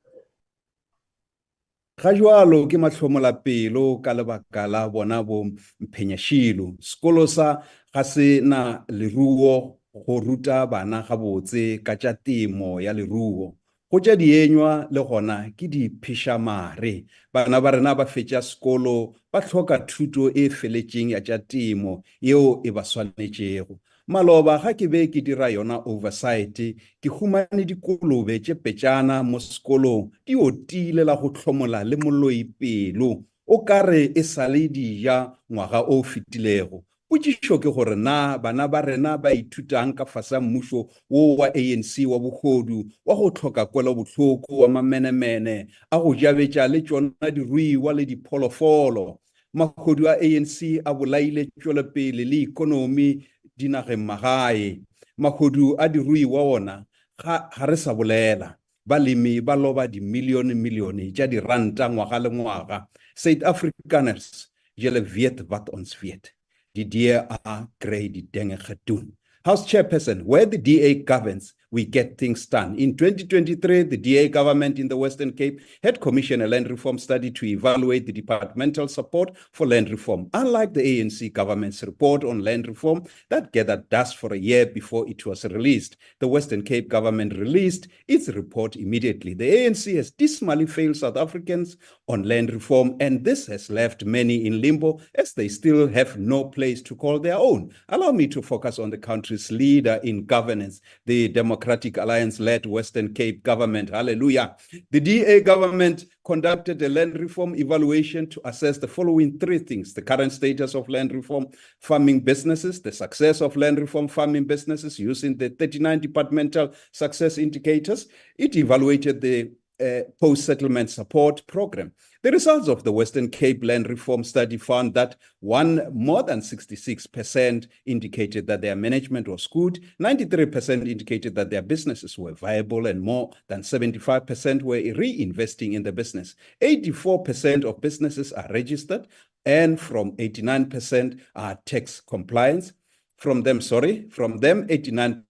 Ga jwalo ke mahlomola pelo ka lebaka la bona bo Mphenyashilo. Sekolo sa ga se na leruo go ruta bana gabotse ka tša temo ya leruo. Go tša dienywa le gona ke di phishamare. Bana ba rena ba fetša sekolo ba hloka thuto e feletšeng ya tša temo yeo e ba swanetšego. Maloba ga ke be ke dira yona oversight ke humane dikolobe tše petšana mo sekolong di otile la go hlomola le moloi pelo o kare e sale dija ngwaga o fetilego. Potšišo ke gore na bana ba rena ba ithutang ka fasa mmušo wo wa ANC wa bogodu wa go hloka kwelobohloko wa mamenemene a go jabetša le tšona diruiwa le dipholofolo. Magodu a ANC a bolaile tšwelepele le ikonomi dinageng magae. Magodu a diruiwa ona ga re sa bolela. Balemi ba loba dimilione tša diranta ngwaga le ngwaga. South Afrikaners, julle weet wat ons weet. Die DA kry die dinge gedoen. House Chairperson, where the DA governs, we get things done. In 2023, the DA government in the Western Cape had commissioned a land reform study to evaluate the departmental support for land reform. Unlike the ANC government's report on land reform that gathered dust for a year before it was released, the Western Cape government released its report immediately. The ANC has dismally failed South Africans on land reform, and this has left many in limbo as they still have no place to call their own. Allow me to focus on the country's leader in governance, the Democratic Alliance-led Western Cape government. Hallelujah. The DA government conducted a land reform evaluation to assess the following three things: the current status of land reform farming businesses, the success of land reform farming businesses using the 39 departmental success indicators. It evaluated the post-settlement support program. The results of the Western Cape land reform study found that more than 66% indicated that their management was good, 93% indicated that their businesses were viable, and more than 75% were reinvesting in the business. 84% of businesses are registered, and from 89% are tax compliance. From them, 89%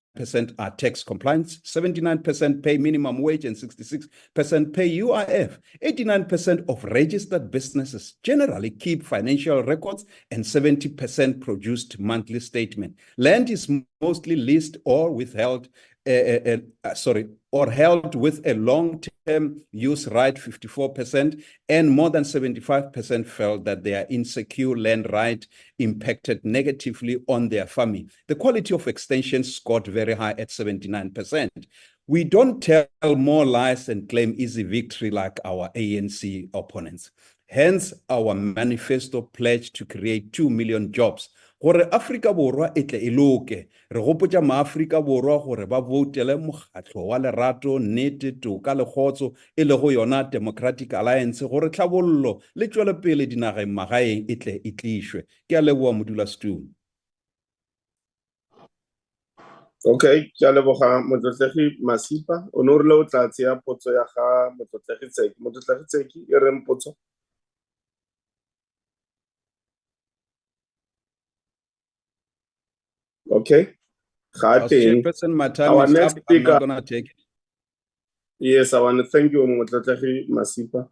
are tax compliance, 79% pay minimum wage, and 66% pay UIF. 89% of registered businesses generally keep financial records, and 70% produced monthly statement. Land is mostly leased or withheld, or held with a long-term use right, 54%, and more than 75% felt that their insecure land right impacted negatively on their farming. The quality of extension scored very high at 79%. We don't tell more lies and claim easy victory like our ANC opponents. Hence, our manifesto pledge to create 2 million jobs. Gore Afrika Borwa e tle e loke, re gopotša maAfrika Borwa gore ba voutele mokgatlo wa lerato, nnete, toka le kgotso e lego yona Democratic Alliance gore tlhabollo le tšwelepele dinageng magaeng e tle e tlišwe. Ke a leboa modulasetulo. Okay, ke a leboga Motlotlegi Masipa. O ne o rile o tla tšea potso ya ga Motlotlegi Tseki. Motlotlegi Tseki e reng potso? Okay. Chairperson, my time Our is next up. speaker. I'm not going to take it. Yes, I want to thank you, Motlotlegi Masipa.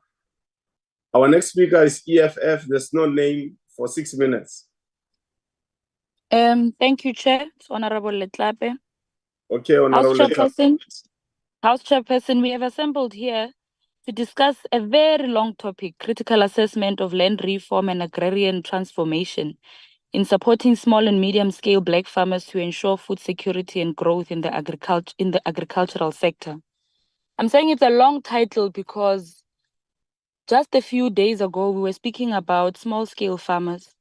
Our next speaker is EFF. There's no name for 6 minutes. Thank you, Chair. Honorable Tlhape. Okay, Honorable House Chairperson, we have assembled here to discuss a very long topic, critical assessment of land reform and agrarian transformation in supporting small and medium-scale Black farmers to ensure food security and growth in the agricultural sector. I'm saying it's a long title because just a few days ago, we were speaking about small-scale farmers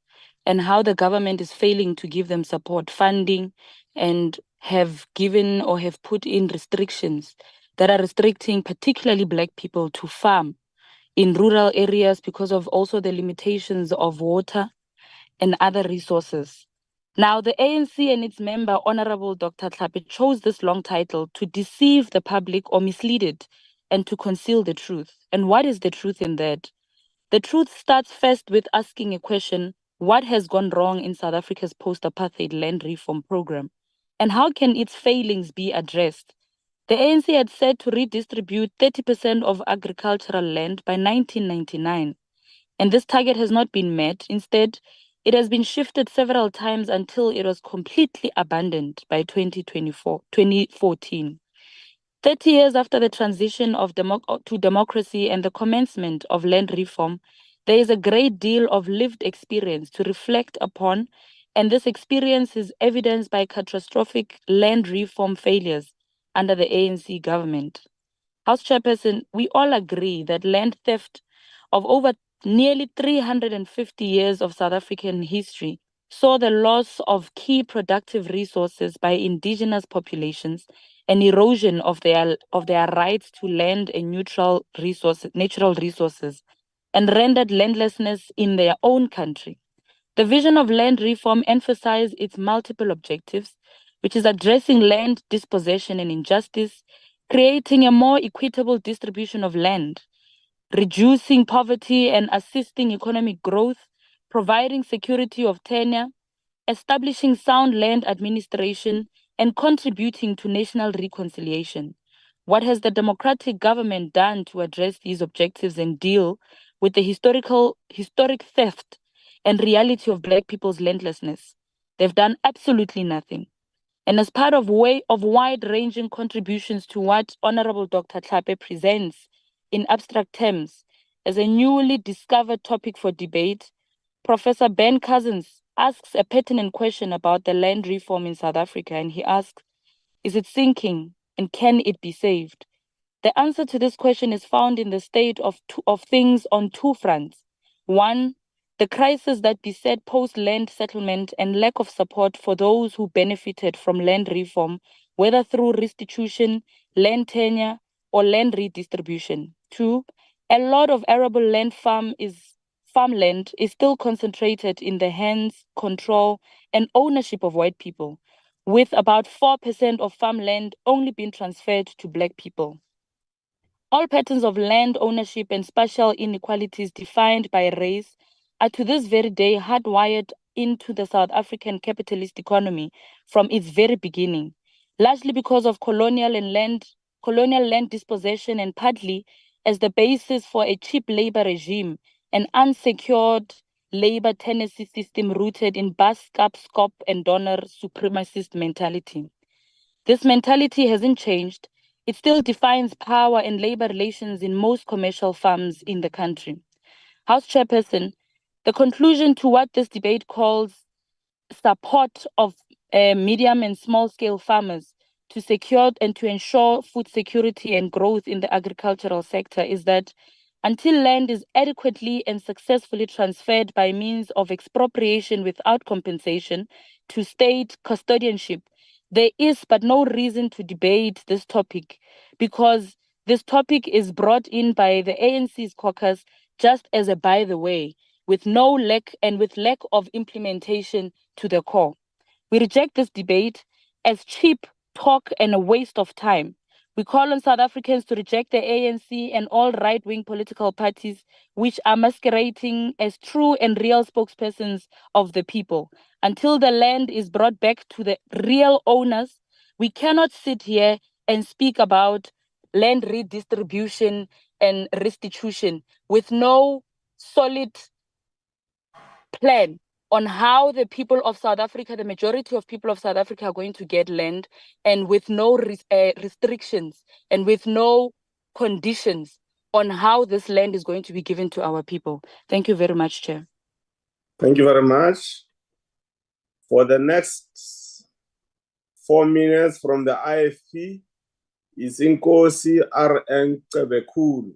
and how the government is failing to give them support, funding, and have given or have put in restrictions that are restricting particularly Black people to farm in rural areas because of also the limitations of water and other resources. Now, the ANC and its member, Honorable Dr. Tlhape, chose this long title to deceive the public or mislead it and to conceal the truth. And what is the truth in that? The truth starts first with asking a question: what has gone wrong in South Africa's post-apartheid land reform program? And how can its failings be addressed? The ANC had said to redistribute 30% of agricultural land by 1999. And this target has not been met. Instead, it has been shifted several times until it was completely abandoned by 2014. 30 years after the transition to democracy and the commencement of land reform, there is a great deal of lived experience to reflect upon, and this experience is evidenced by catastrophic land reform failures under the ANC government. House Chairperson, we all agree that land theft of over nearly 350 years of South African history saw the loss of key productive resources by indigenous populations and erosion of their rights to land and natural resources, and rendered landlessness in their own country. The vision of land reform emphasized its multiple objectives, which is addressing land dispossession and injustice, creating a more equitable distribution of land, reducing poverty and assisting economic growth, providing security of tenure, establishing sound land administration, and contributing to national reconciliation. What has the democratic government done to address these objectives and deal with the historic theft and reality of Black people's landlessness? They've done absolutely nothing. And as part of wide-ranging contributions to what Honorable Dr. Tlhape presents in abstract terms as a newly discovered topic for debate, Professor Ben Cousins asks a pertinent question about the land reform in South Africa, and he asks, is it sinking and can it be saved? The answer to this question is found in the state of things on two fronts. One, the crisis that beset post-land settlement and lack of support for those who benefited from land reform, whether through restitution, land tenure, or land redistribution. Two, a lot of arable farmland is still concentrated in the hands, control, and ownership of white people, with about 4% of farmland only being transferred to Black people. All patterns of land ownership and spatial inequalities defined by race are to this very day hardwired into the South African capitalist economy from its very beginning, largely because of colonial land dispossession and partly as the basis for a cheap labor regime, an unsecured labor tenancy system rooted in bus-up, scop, and donor supremacist mentality. This mentality hasn't changed. It still defines power and labor relations in most commercial farms in the country. House Chairperson, the conclusion to what this debate calls support of medium and small-scale farmers to secure and to ensure food security and growth in the agricultural sector is that until land is adequately and successfully transferred by means of expropriation without compensation to state custodianship, there is but no reason to debate this topic, because this topic is brought in by the ANC's caucus just as a by the way, with lack of implementation to the core. We reject this debate as cheap talk and a waste of time. We call on South Africans to reject the ANC and all right-wing political parties which are masquerading as true and real spokespersons of the people. Until the land is brought back to the real owners, we cannot sit here and speak about land redistribution and restitution with no solid plan on how the people of South Africa, the majority of people of South Africa, are going to get land, and with no restrictions and with no conditions on how this land is going to be given to our people. Thank you very much, Chair. Thank you very much. For the next 4 minutes from the IFP is Inkosi R.N. Tlhape.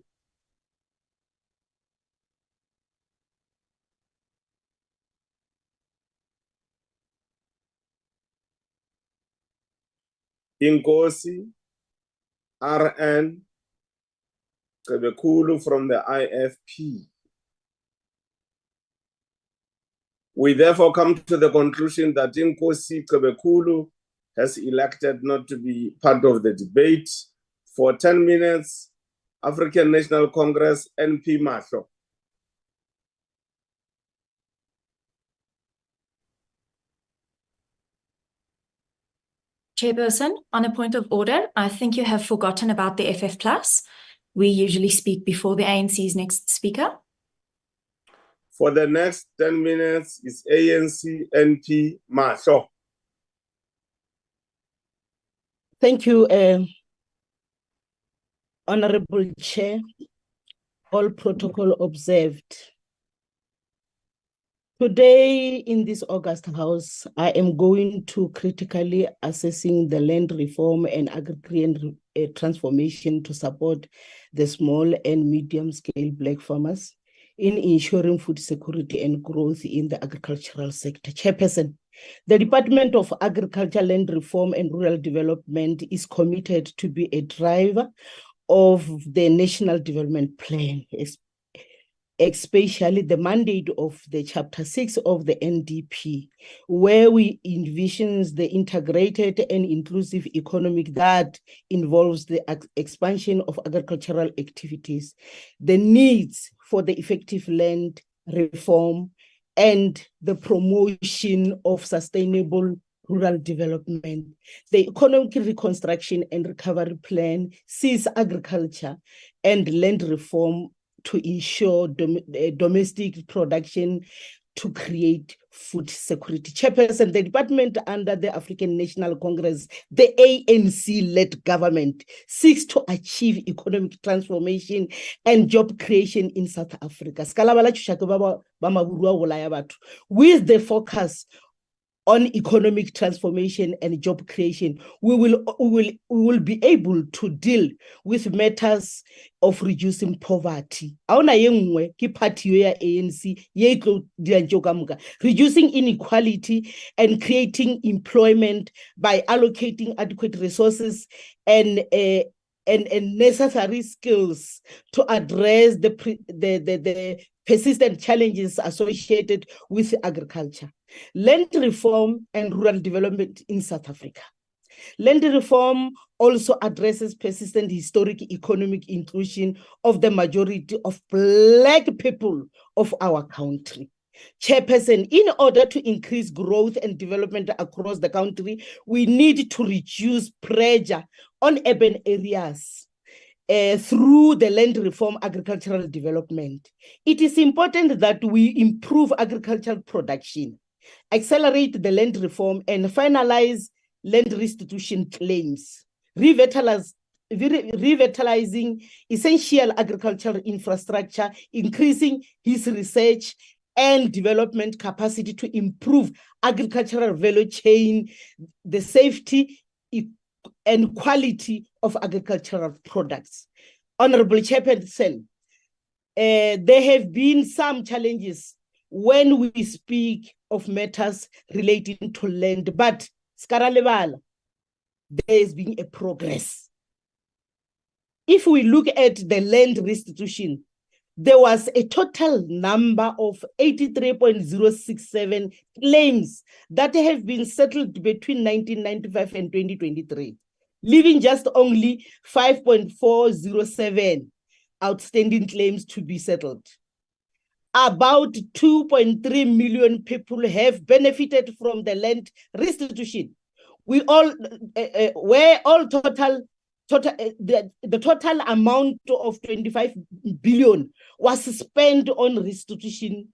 Inkosi R.N. Tlhape from the IFP. We therefore come to the conclusion that Inkosi Tlhape has elected not to be part of the debate. For 10 minutes, African National Congress, NP Mahlo. Chairperson, on a point of order, I think you have forgotten about the FF Plus. We usually speak before the ANC's next speaker. For the next 10 minutes is ANC NP Masho. Thank you, Honorable Chair. All protocol observed. Today in this August House, I am going to critically assessing the land reform and agrarian transformation to support the small and medium-scale Black farmers in ensuring food security and growth in the agricultural sector. Chairperson, the Department of Agriculture, Land Reform and Rural Development is committed to be a driver of the National Development Plan, especially the mandate of the Chapter 6 of the NDP, where we envisions the integrated and inclusive economic that involves the expansion of agricultural activities, the needs for the effective land reform, and the promotion of sustainable rural development. The economic reconstruction and recovery plan sees agriculture and land reform to ensure domestic production to create food security. Chairperson, the department under the African National Congress, the ANC-led government, seeks to achieve economic transformation and job creation in South Africa. With the focus on economic transformation and job creation, we will be able to deal with matters of reducing poverty. Reducing inequality and creating employment by allocating adequate resources and necessary skills to address the persistent challenges associated with agriculture. Land reform and rural development in South Africa. Land reform also addresses persistent historic economic inclusion of the majority of Black people of our country. Chairperson, in order to increase growth and development across the country, we need to reduce pressure on urban areas through the land reform agricultural development. It is important that we improve agricultural production, accelerate the land reform, and finalize land restitution claims, revitalizing essential agricultural infrastructure, increasing his research and development capacity to improve agricultural value chain, the safety and quality of agricultural products. Honorable Chairperson, there have been some challenges when we speak of matters relating to land, but there has been a progress. If we look at the land restitution, there was a total number of 83.067 claims that have been settled between 1995 and 2023, leaving just only 5.407 outstanding claims to be settled. About 2.3 million people have benefited from the land restitution. The total amount of 25 billion was spent on restitution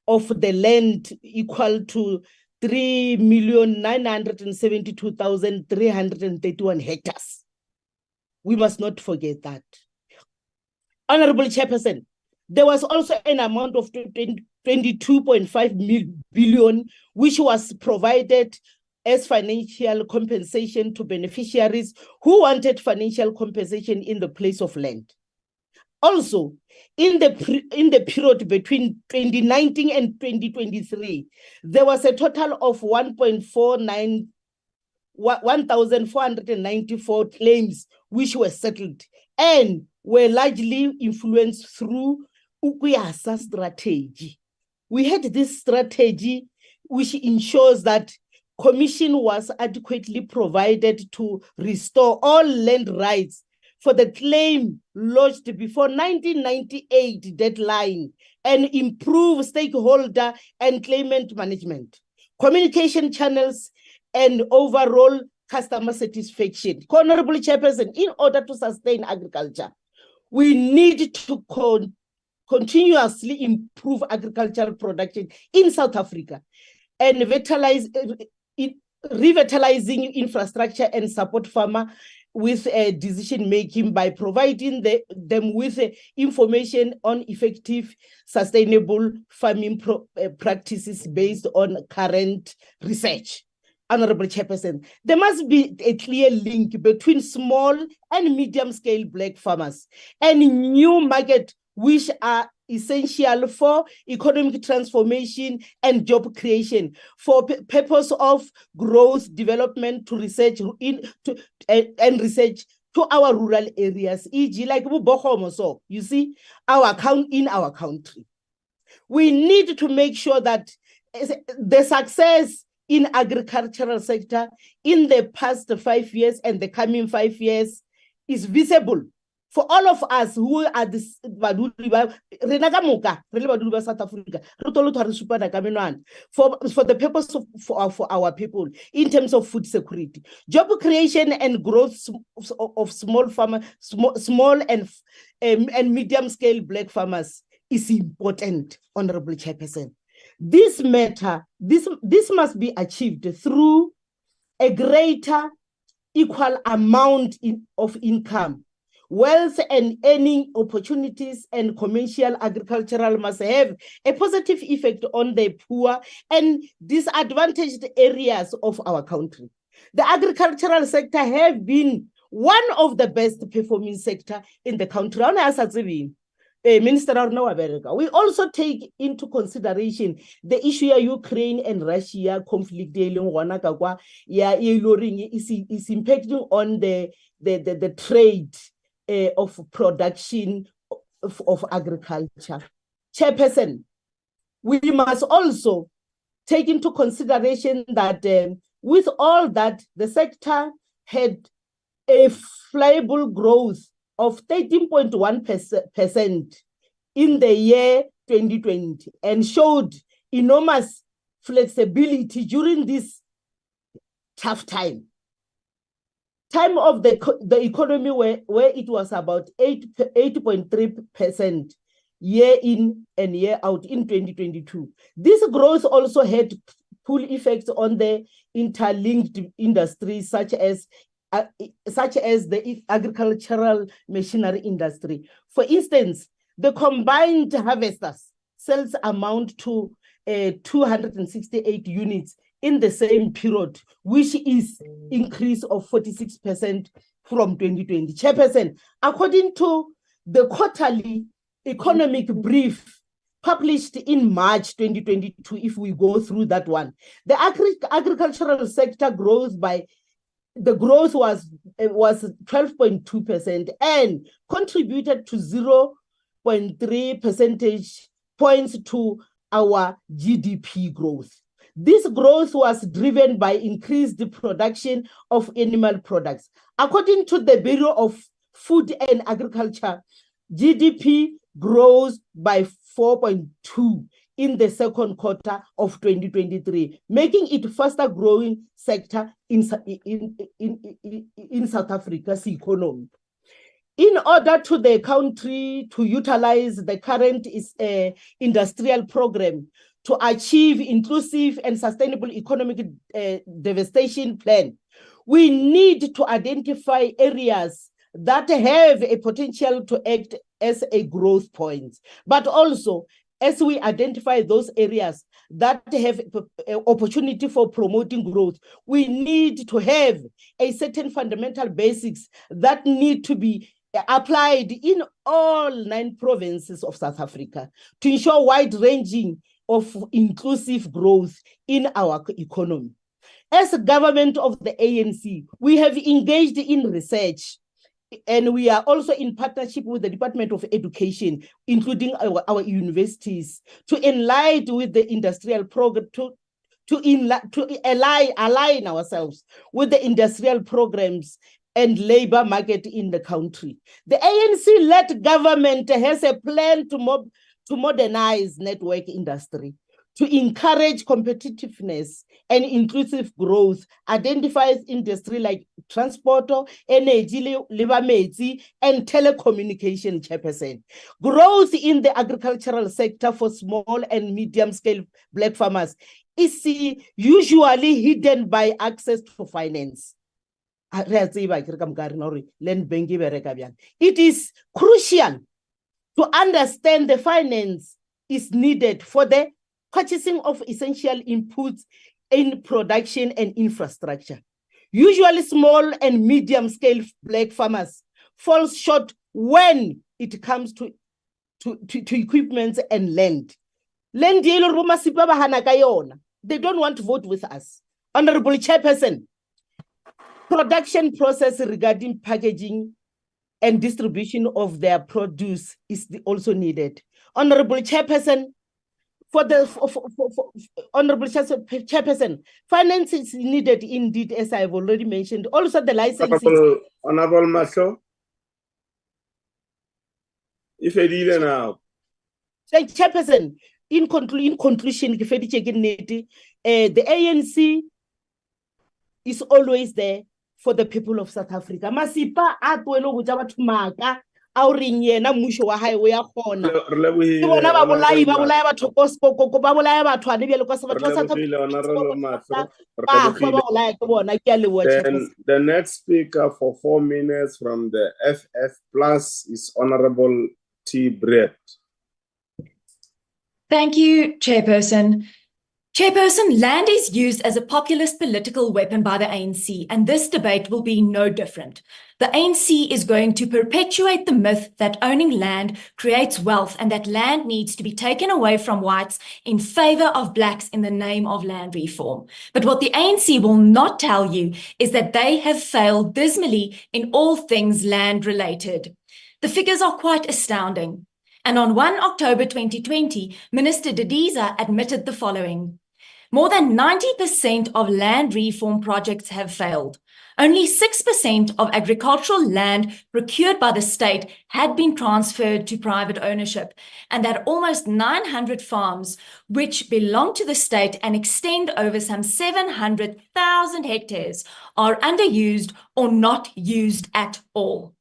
of the land, equal to 3,972,331 hectares. We must not forget that. Honorable Chairperson, there was also an amount of 22.5 billion which was provided as financial compensation to beneficiaries who wanted financial compensation in the place of land. Also, in the period between 2019 and 2023, there was a total of 1,494 claims which were settled and were largely influenced through Ukuyasa strategy. We had this strategy which ensures that commission was adequately provided to restore all land rights for the claim lodged before 1998 deadline and improve stakeholder and claimant management, communication channels, and overall customer satisfaction. Honorable Chairperson, in order to sustain agriculture, we need to continuously improve agricultural production in South Africa and revitalizing infrastructure and support farmer with decision making by providing them with information on effective, sustainable farming practices based on current research. Honorable Chairperson, there must be a clear link between small and medium-scale black farmers and new market which are essential for economic transformation and job creation for purpose of growth, development to research and research to our rural areas, e.g. like Bubohomo. So you see, our country. We need to make sure that the success in agricultural sector in the past 5 years and the coming 5 years is visible for all of us who are this South Africa, for the purpose of for our people in terms of food security, job creation and growth of small and medium scale black farmers is important, Honorable Chairperson. This must be achieved through a greater equal amount of income, wealth and earning opportunities, and commercial agricultural must have a positive effect on the poor and disadvantaged areas of our country. The agricultural sector have been one of the best performing sector in the country. Minister, we also take into consideration the issue of Ukraine and Russia conflict is impacting on the trade of production of agriculture. Chairperson, we must also take into consideration that with all that, the sector had a flyable growth of 13.1% in the year 2020 and showed enormous flexibility during this tough time of the economy where it was about 8.3% year in and year out in 2022. This growth also had pull effects on the interlinked industries such as the agricultural machinery industry. For instance, the combined harvesters sales amount to 268 units in the same period, which is increase of 46% from 2020. Chairperson, according to the quarterly economic brief published in March 2022, if we go through that one, the agricultural sector growth was 12.2% and contributed to 0.3 percentage points to our GDP growth. This growth was driven by increased production of animal products. According to the Bureau of Food and Agriculture, GDP grows by 4.2 in the second quarter of 2023, making it faster growing sector in South Africa's economy. In order to the country to utilize the current industrial program to achieve inclusive and sustainable economic devastation plan, we need to identify areas that have a potential to act as a growth point, but also as we identify those areas that have opportunity for promoting growth, we need to have a certain fundamental basics that need to be applied in all 9 provinces of South Africa to ensure wide-ranging of inclusive growth in our economy. As a government of the ANC, we have engaged in research, and we are also in partnership with the Department of Education, including our universities, to align with the industrial program, to align ourselves with the industrial programs and labor market in the country. The ANC-led government has a plan to modernize network industry, to encourage competitiveness and inclusive growth, identifies industry like transport, energy, and telecommunication, Chairperson. Growth in the agricultural sector for small and medium-scale Black farmers is usually hidden by access to finance. It is crucial to understand the finance is needed for the purchasing of essential inputs in production and infrastructure. Usually small and medium-scale Black farmers fall short when it comes to equipment and land. Land, they don't want to vote with us. Honorable Chairperson, production process regarding packaging and distribution of their produce is also needed. Honorable Chairperson, Honorable Chairperson, finance is needed indeed, as I've already mentioned. Also the licensing. Honorable Maso, if I didn't know. Chairperson, in conclusion, the ANC is always there for the people of South Africa. Masipa atuelo buja maka auring yena musho wa highway ya khona. Ke bona ba bolai batho ko ba bolai batho ane bile ko se batho sa The next speaker for 4 minutes from the FF Plus is Honorable T. Brett. Thank you, Chairperson. Chairperson, land is used as a populist political weapon by the ANC, and this debate will be no different. The ANC is going to perpetuate the myth that owning land creates wealth and that land needs to be taken away from whites in favor of blacks in the name of land reform. But what the ANC will not tell you is that they have failed dismally in all things land related. The figures are quite astounding. And on 1 October 2020, Minister Didiza admitted the following. More than 90% of land reform projects have failed. Only 6% of agricultural land procured by the state had been transferred to private ownership, and that almost 900 farms, which belong to the state and extend over some 700,000 hectares, are underused or not used at all.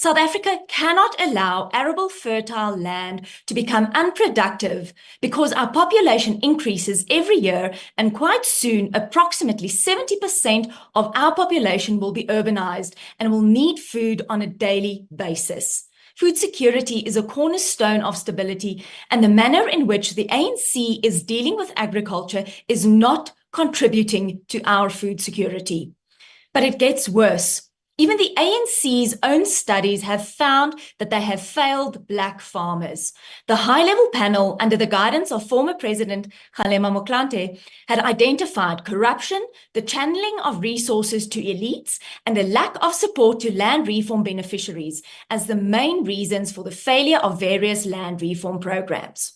South Africa cannot allow arable fertile land to become unproductive because our population increases every year, and quite soon approximately 70% of our population will be urbanized and will need food on a daily basis. Food security is a cornerstone of stability, and the manner in which the ANC is dealing with agriculture is not contributing to our food security. But it gets worse. Even the ANC's own studies have found that they have failed black farmers. The high-level panel, under the guidance of former President Kgalema Motlanthe, had identified corruption, the channeling of resources to elites, and the lack of support to land reform beneficiaries as the main reasons for the failure of various land reform programs.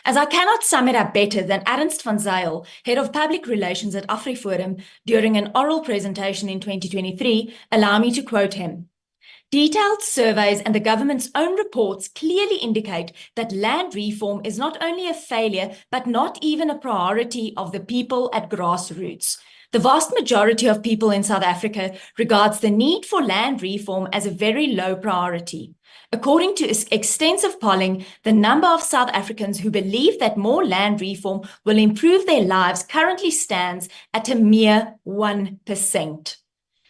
As I cannot sum it up better than Ernst van Zyl, Head of Public Relations at AfriForum, during an oral presentation in 2023, allow me to quote him. Detailed surveys and the government's own reports clearly indicate that land reform is not only a failure, but not even a priority of the people at grassroots. The vast majority of people in South Africa regards the need for land reform as a very low priority. According to extensive polling, the number of South Africans who believe that more land reform will improve their lives currently stands at a mere 1%.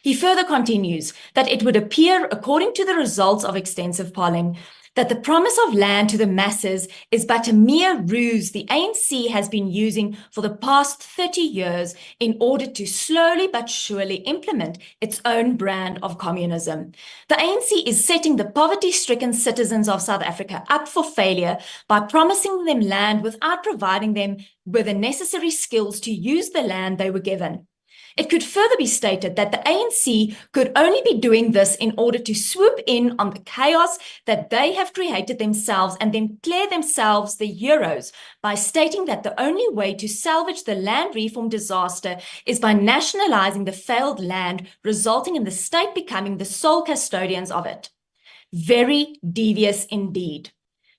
He further continues that it would appear, according to the results of extensive polling, that the promise of land to the masses is but a mere ruse the ANC has been using for the past 30 years in order to slowly but surely implement its own brand of communism. The ANC is setting the poverty-stricken citizens of South Africa up for failure by promising them land without providing them with the necessary skills to use the land they were given. It could further be stated that the ANC could only be doing this in order to swoop in on the chaos that they have created themselves and then declare themselves the heroes by stating that the only way to salvage the land reform disaster is by nationalizing the failed land, resulting in the state becoming the sole custodians of it. Very devious indeed.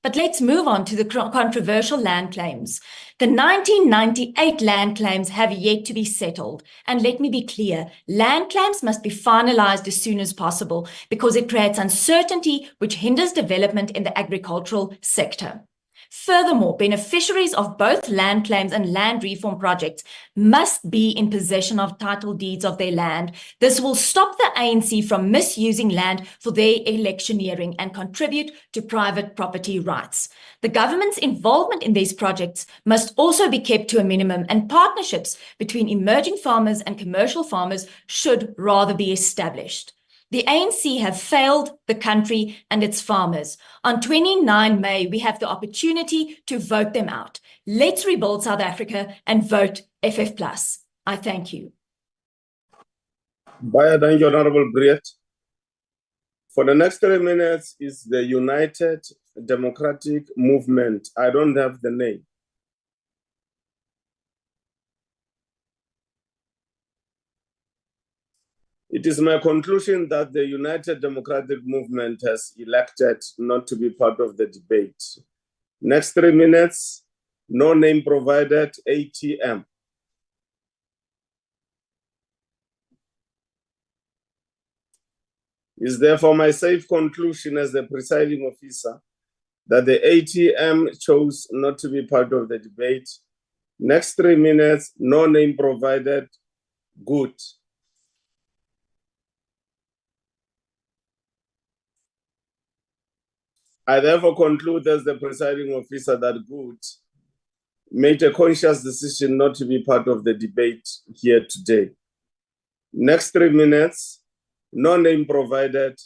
But let's move on to the controversial land claims. The 1998 land claims have yet to be settled. And let me be clear, land claims must be finalized as soon as possible because it creates uncertainty which hinders development in the agricultural sector. Furthermore, beneficiaries of both land claims and land reform projects must be in possession of title deeds of their land. This will stop the ANC from misusing land for their electioneering and contribute to private property rights. The government's involvement in these projects must also be kept to a minimum, and partnerships between emerging farmers and commercial farmers should rather be established. The ANC have failed the country and its farmers. On 29 May, we have the opportunity to vote them out. Let's rebuild South Africa and vote FF+. I thank you. Baya, thank you, Honorable Briet. For the next 3 minutes is the United Democratic Movement. I don't have the name. It is my conclusion that the United Democratic Movement has elected not to be part of the debate. Next 3 minutes, no name provided, ATM. Is therefore my safe conclusion as the presiding officer that the ATM chose not to be part of the debate. Next 3 minutes, no name provided, good. I therefore conclude as the presiding officer that Good made a conscious decision not to be part of the debate here today. Next 3 minutes, no name provided,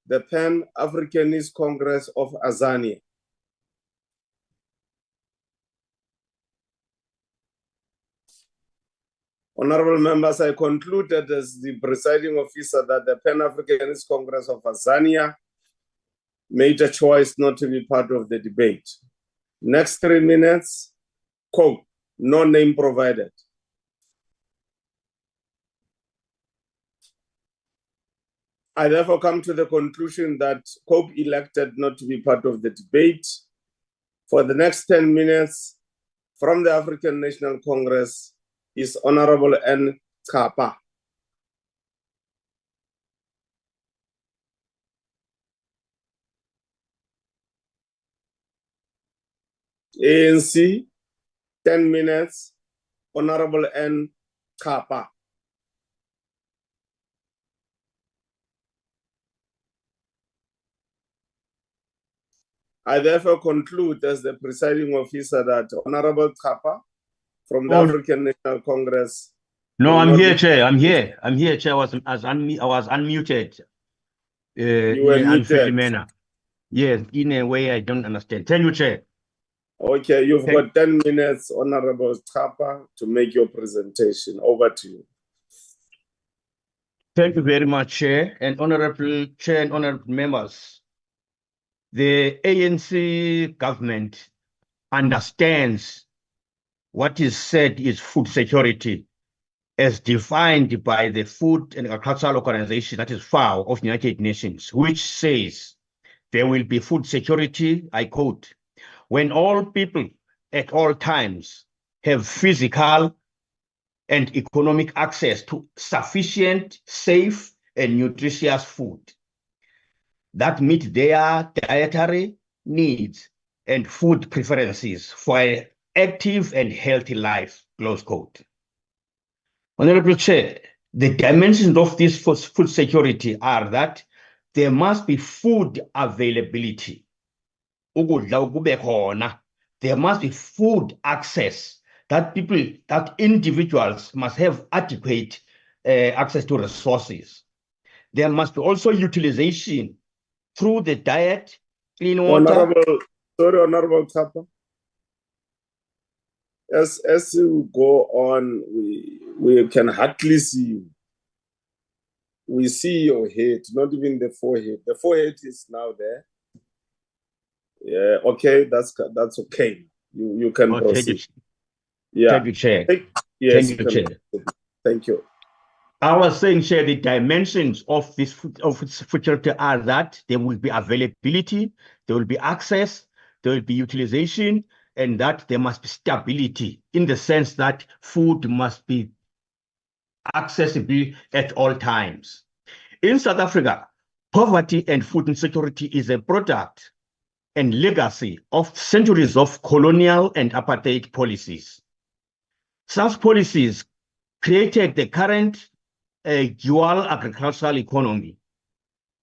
the Pan-Africanist Congress of Azania. Honorable members, I concluded as the presiding officer that the Pan-Africanist Congress of Azania made a choice not to be part of the debate. Next 3 minutes, quote, no name provided. I therefore come to the conclusion that COPE elected not to be part of the debate. For the next 10 minutes, from the African National Congress is Honorable N. Tlhape. ANC, 10 minutes, Honorable N. Tlhape. I therefore conclude as the presiding officer that Honorable Tlhape from the African National Congress. No, I'm here, Chair. I'm here. I'm here, Chair. I was unmuted. You were in an unfair muted. manner. Yes, in a way I don't understand. Tell you, Chair. Okay, you've got 10 minutes, Honorable Tlhape, to make your presentation. Over to you. Thank you very much, Chair and Honorable Chair and Honorable members. The ANC government understands what is said is food security as defined by the Food and Agricultural Organization, that is FAO, of the United Nations, which says there will be food security, I quote, when all people at all times have physical and economic access to sufficient, safe, and nutritious food that meet their dietary needs and food preferences for an active and healthy life, close quote. Honorable Chair, the dimensions of this food security are that there must be food availability. There must be food access, that individuals must have adequate access to resources. There must be also utilization through the diet, clean water. Honorable Tlhape. As you go on, we can hardly see you. We see your head, not even the forehead. The forehead is now there. Yeah, okay, that's okay. You can proceed. Yeah. Thank you, Chair. Yes, Thank you, Chair. Thank you. I was saying, Chair, the dimensions of this food security are that there will be availability, there will be access there will be utilization, and that there must be stability in the sense that food must be accessible at all times. In South Africa, poverty and food insecurity is a product and legacy of centuries of colonial and apartheid policies. Such policies created the current dual agricultural economy,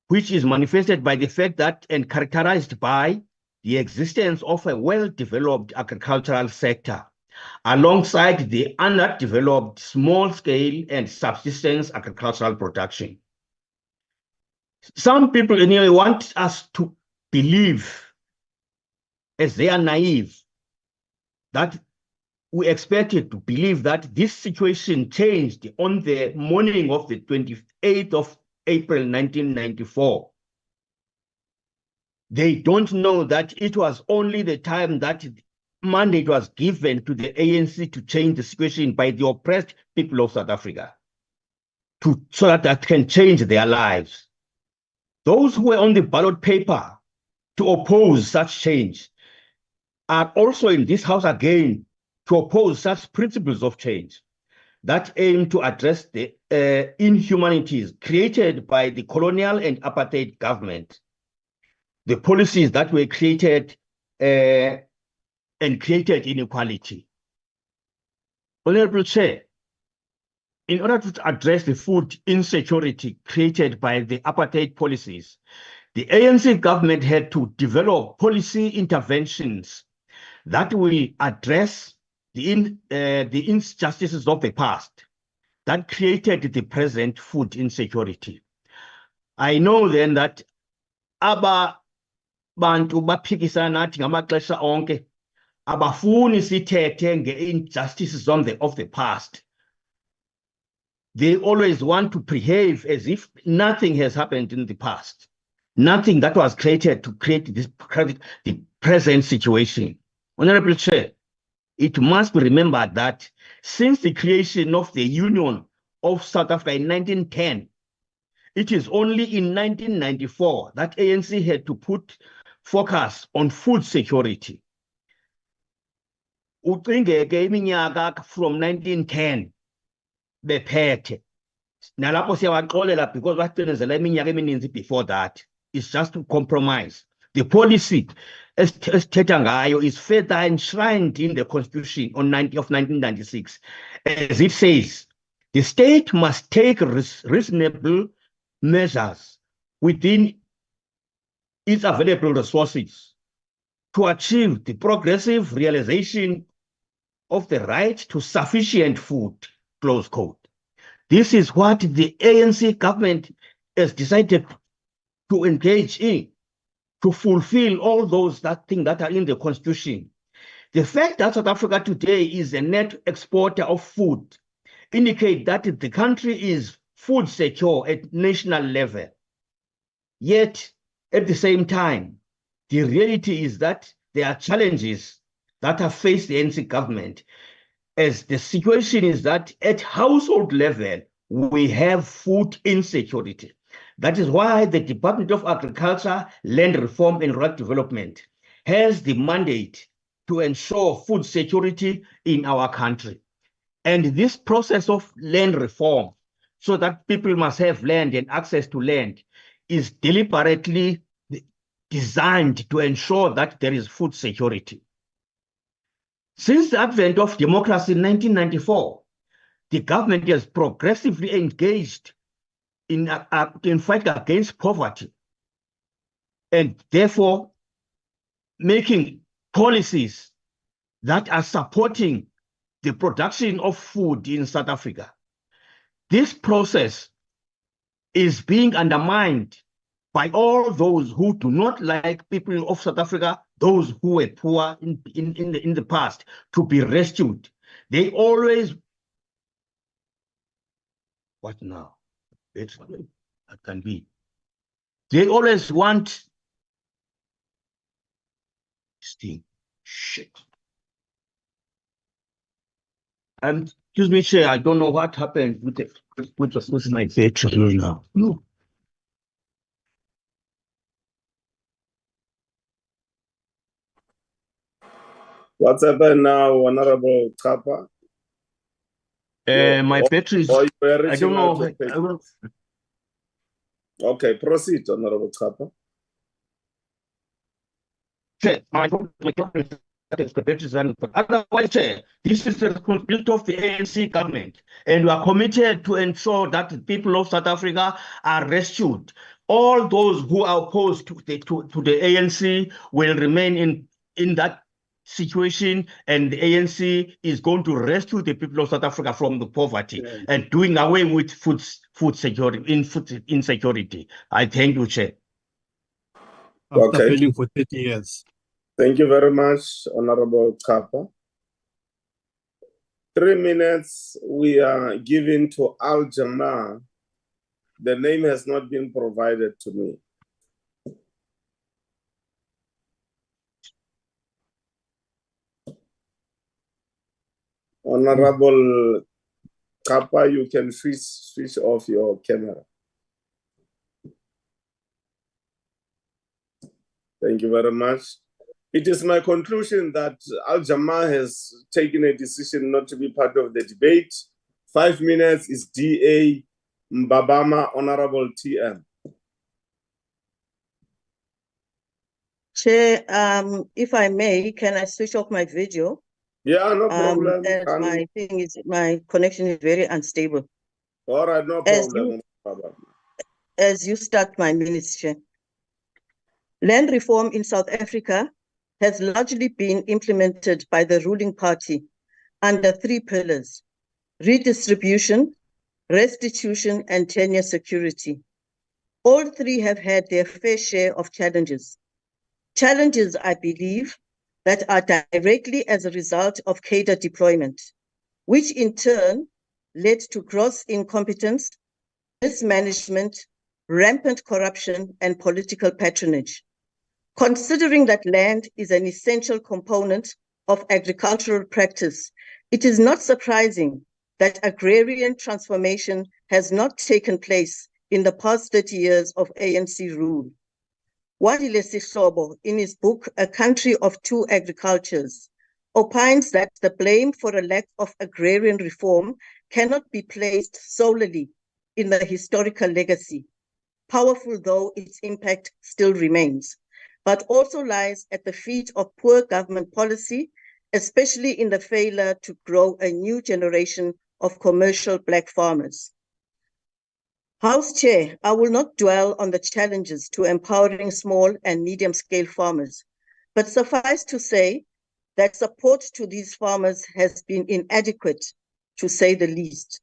which is manifested by the fact that and characterized by the existence of a well-developed agricultural sector alongside the underdeveloped small-scale and subsistence agricultural production. Some people anyway want us to believe, as they are naive, that we expected to believe that this situation changed on the morning of the 28th of April 1994. They don't know that it was only the time that mandate was given to the ANC to change the situation by the oppressed people of South Africa, so that can change their lives. Those who were on the ballot paper to oppose such change are also in this house again to oppose such principles of change that aim to address the inhumanities created by the colonial and apartheid government, the policies that were created and created inequality. Honorable Chair, in order to address the food insecurity created by the apartheid policies, the ANC government had to develop policy interventions that will address the injustices of the past that created the present food insecurity. I know then that bantu baphikisana nathi ngamaxesha onke abafuni sithethe nge-injustices of the past. They always want to behave as if nothing has happened in the past, nothing that was created to create the present situation. Honorable Chair, it must be remembered that since the creation of the Union of South Africa in 1910, it is only in 1994 that ANC had to put focus on food security. Ucingeke iminyaka from 1910 bephethe nalapho siyawaxolela because bacinezela iminyaka emininzi before that. It's just to compromise. The policy esithetha ngayo is further enshrined in the Constitution of 1996, as it says, the state must take reasonable measures within its available resources to achieve the progressive realization of the right to sufficient food, close quote. This is what the ANC government has decided to engage in, to fulfill all those things that are in the Constitution. The fact that South Africa today is a net exporter of food indicates that the country is food secure at national level. Yet, at the same time, the reality is that there are challenges that have faced the ANC government, as the situation is that at household level, we have food insecurity. That is why the Department of Agriculture, Land Reform and Rural Development has the mandate to ensure food security in our country. And this process of land reform, so that people must have land and access to land, is deliberately designed to ensure that there is food security. Since the advent of democracy in 1994, the government has progressively engaged in fight against poverty, and therefore making policies that are supporting the production of food in South Africa. This process is being undermined by all those who do not like people of South Africa, those who were poor in the past, to be rescued. They always, what now? That can be. They always want this thing. Shit. Excuse me, Chair, I don't know what happened with my battery now. No. What's happened now, Honorable Tlhape? My battery is, I don't know. Okay, proceed, Honorable Tlhape. Chair, my problem is that is the batteries and but otherwise, Chair, this is the responsibility of the ANC government, and we are committed to ensure that the people of South Africa are rescued. All those who are opposed to the ANC will remain in that situation, and the ANC is going to rescue the people of South Africa from the poverty and doing away with food insecurity. I thank you, Chair. After failing for 30 years. Thank you very much, Honorable Tlhape. 3 minutes we are giving to Al Jamaa. The name has not been provided to me. Honorable Tlhape, you can switch off your camera. Thank you very much. It is my conclusion that Al Jamaa has taken a decision not to be part of the debate. 5 minutes is DA Mbabama, Honorable TM. Chair, if I may, can I switch off my video? Yeah, no problem. As my connection is very unstable. All right, no problem. As you start my minutes, Chair. Land reform in South Africa has largely been implemented by the ruling party under 3 pillars: redistribution, restitution, and tenure security. All 3 have had their fair share of challenges. Challenges, I believe, that are directly as a result of cadre deployment, which in turn led to gross incompetence, mismanagement, rampant corruption, and political patronage. Considering that land is an essential component of agricultural practice, it is not surprising that agrarian transformation has not taken place in the past 30 years of ANC rule. Wadile Sihlobo, in his book, A Country of Two Agricultures, opines that the blame for a lack of agrarian reform cannot be placed solely in the historical legacy, powerful though its impact still remains, but also lies at the feet of poor government policy, especially in the failure to grow a new generation of commercial Black farmers. House Chair, I will not dwell on the challenges to empowering small and medium-scale farmers, but suffice to say that support to these farmers has been inadequate, to say the least.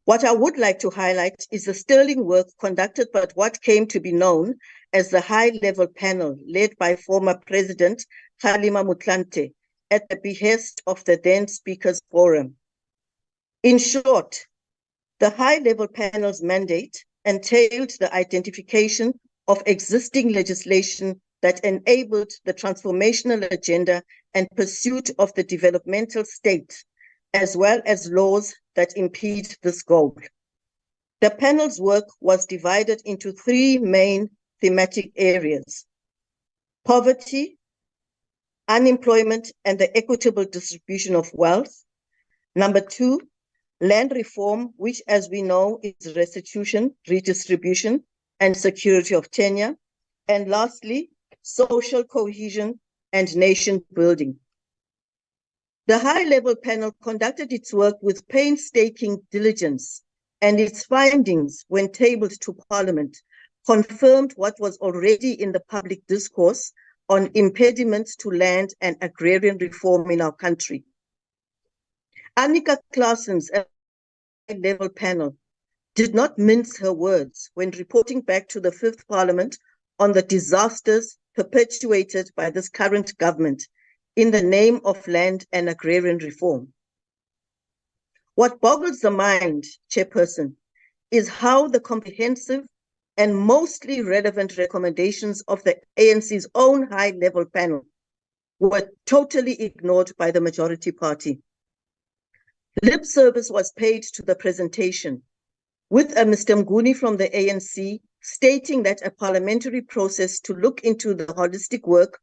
What I would like to highlight is the sterling work conducted by what came to be known as the high-level panel led by former President Kgalema Motlanthe at the behest of the then Speakers Forum. In short, the high-level panel's mandate entailed the identification of existing legislation that enabled the transformational agenda and pursuit of the developmental state, as well as laws that impede this goal. The panel's work was divided into 3 main thematic areas: poverty, unemployment, and the equitable distribution of wealth. Number 2, land reform, which, as we know, is restitution, redistribution, and security of tenure. And lastly, social cohesion and nation building. The high-level panel conducted its work with painstaking diligence, and its findings, when tabled to Parliament, confirmed what was already in the public discourse on impediments to land and agrarian reform in our country. Annika Claessen's level panel did not mince her words when reporting back to the 5th Parliament on the disasters perpetuated by this current government in the name of land and agrarian reform. What boggles the mind, Chairperson, is how the comprehensive and mostly relevant recommendations of the ANC's own high-level panel were totally ignored by the majority party. Lip service was paid to the presentation, with a Mr. Mguni from the ANC stating that a parliamentary process to look into the holistic work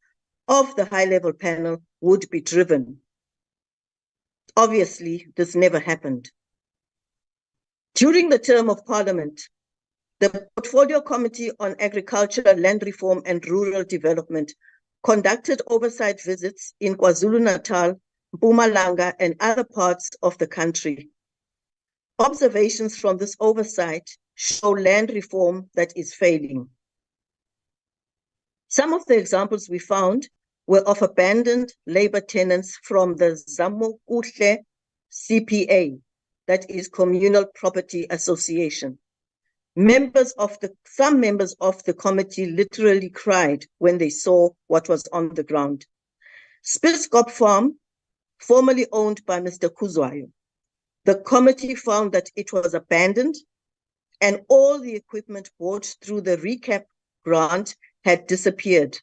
of the high-level panel would be driven. Obviously, this never happened. During the term of Parliament, the Portfolio Committee on Agriculture, Land Reform and Rural Development conducted oversight visits in KwaZulu-Natal, Mpumalanga, and other parts of the country. Observations from this oversight show land reform that is failing. Some of the examples we found were of abandoned labor tenants from the Zamokuhle CPA, that is Communal Property Association. Some members of the committee literally cried when they saw what was on the ground. Spitzkop Farm, formerly owned by Mr. Kuzwayo, the committee found that it was abandoned and all the equipment bought through the recap grant had disappeared.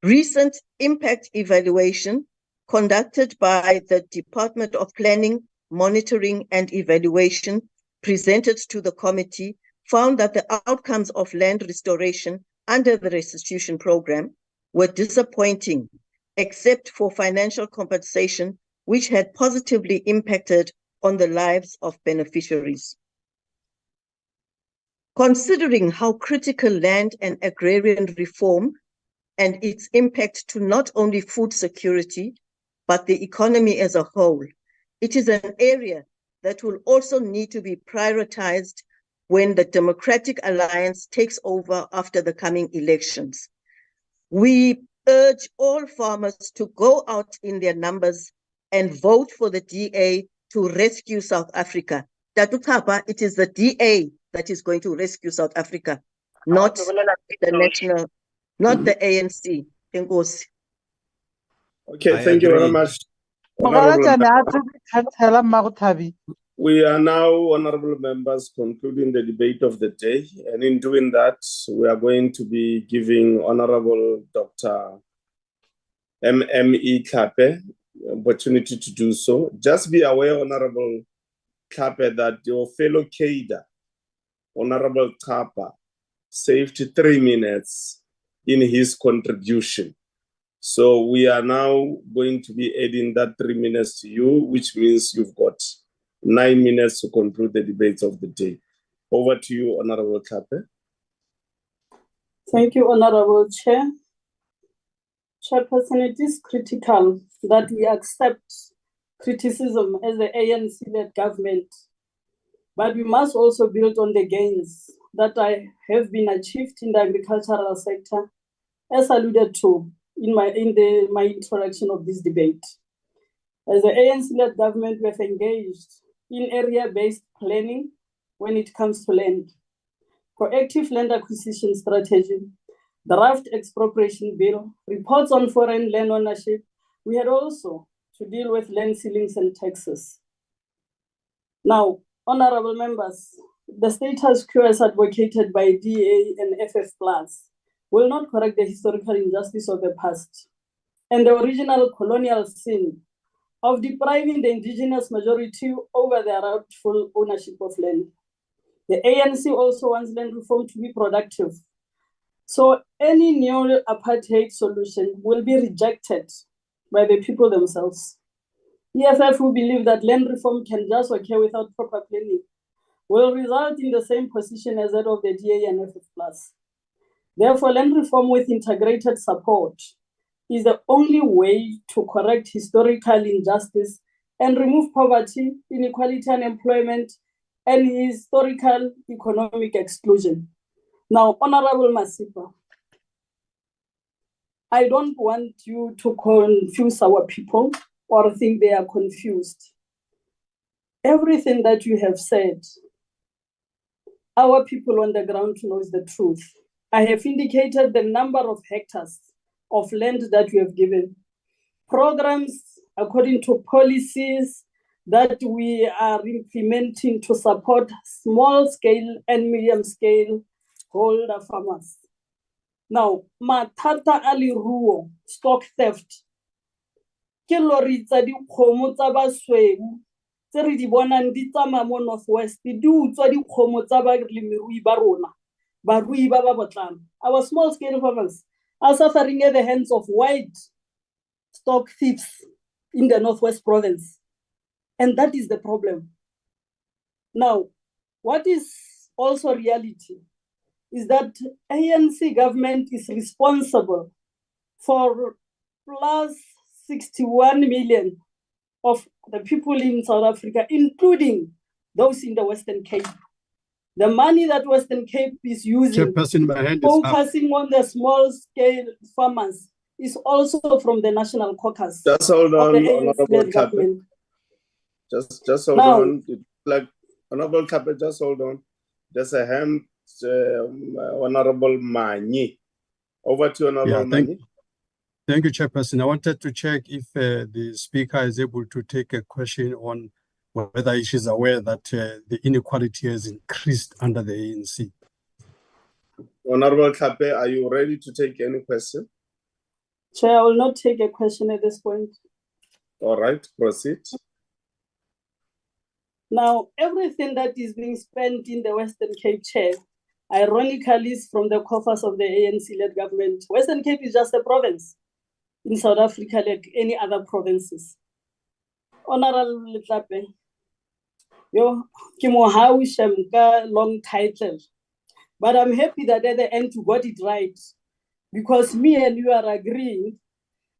Recent impact evaluation conducted by the Department of Planning, Monitoring and Evaluation presented to the committee found that the outcomes of land restoration under the restitution program were disappointing, except for financial compensation, which had positively impacted on the lives of beneficiaries. Considering how critical land and agrarian reform and its impact to not only food security, but the economy as a whole, it is an area that will also need to be prioritized when the Democratic Alliance takes over after the coming elections. We urge all farmers to go out in their numbers and vote for the DA to rescue South Africa. Dr. Kapa, it is the DA that is going to rescue South Africa, not the ANC. Okay, thank you very much. We are now, honorable members, concluding the debate of the day. And in doing that, we are going to be giving Honorable Dr. M M E Tlhape opportunity to do so. Just be aware, Honorable Tlhape, that your fellow cadre, Honorable Kapa, saved 3 minutes in his contribution. So we are now going to be adding that 3 minutes to you, which means you've got 9 minutes to conclude the debates of the day. Over to you, Honorable Tlhape. Thank you, Honorable Chair. Chairperson, it is critical that we accept criticism as the ANC-led government, but we must also build on the gains that have been achieved in the agricultural sector, as alluded to in my introduction of this debate. As the ANC-led government, we have engaged in area-based planning when it comes to land, proactive land acquisition strategy, draft expropriation bill, reports on foreign land ownership. We had also to deal with land ceilings and taxes. Now, honorable members, the status quo as advocated by DA and FF Plus will not correct the historical injustice of the past and the original colonial sin of depriving the indigenous majority over their rightful ownership of land. The ANC also wants land reform to be productive. So any new apartheid solution will be rejected by the people themselves. EFF, who believe that land reform can just occur without proper planning, will result in the same position as that of the DA and FF+. Therefore, land reform with integrated support is the only way to correct historical injustice and remove poverty, inequality, unemployment, and historical economic exclusion. Now, Honorable Masipa, I don't want you to confuse our people or think they are confused. Everything that you have said, our people on the ground knows the truth. I have indicated the number of hectares of land that we have given, programs according to policies that we are implementing to support small scale and medium scale holder farmers. Now, mathata a leruo, stock theft, ke lori tsa dikgomo tsa basweu tse re di bonang di tsamaya mo Northwest, di utswa dikgomo tsa balemirui ba rona, barui ba ba botlana. Our small scale farmers are suffering at the hands of white stock thieves in the Northwest Province. And that is the problem. Now, what is also reality is that ANC government is responsible for plus 61 million of the people in South Africa, including those in the Western Cape. The money that Western Cape is using, focusing on the small-scale farmers, is also from the National Caucus. Just hold on, Honorable government. Just hold on. Like Honorable Tlhape, just hold on. There's a hand, Honorable Mani. Over to Honorable Mani. Thank you, Chairperson. I wanted to check if the speaker is able to take a question on whether she is aware that the inequality has increased under the ANC. Honorable Tlhape, are you ready to take any question? Chair, I will not take a question at this point. All right, proceed. Now, everything that is being spent in the Western Cape, Chair, ironically is from the coffers of the ANC-led government. Western Cape is just a province in South Africa like any other provinces. Honorable Tlhape, yo, long title, but I'm happy that at the end you got it right, because me and you are agreeing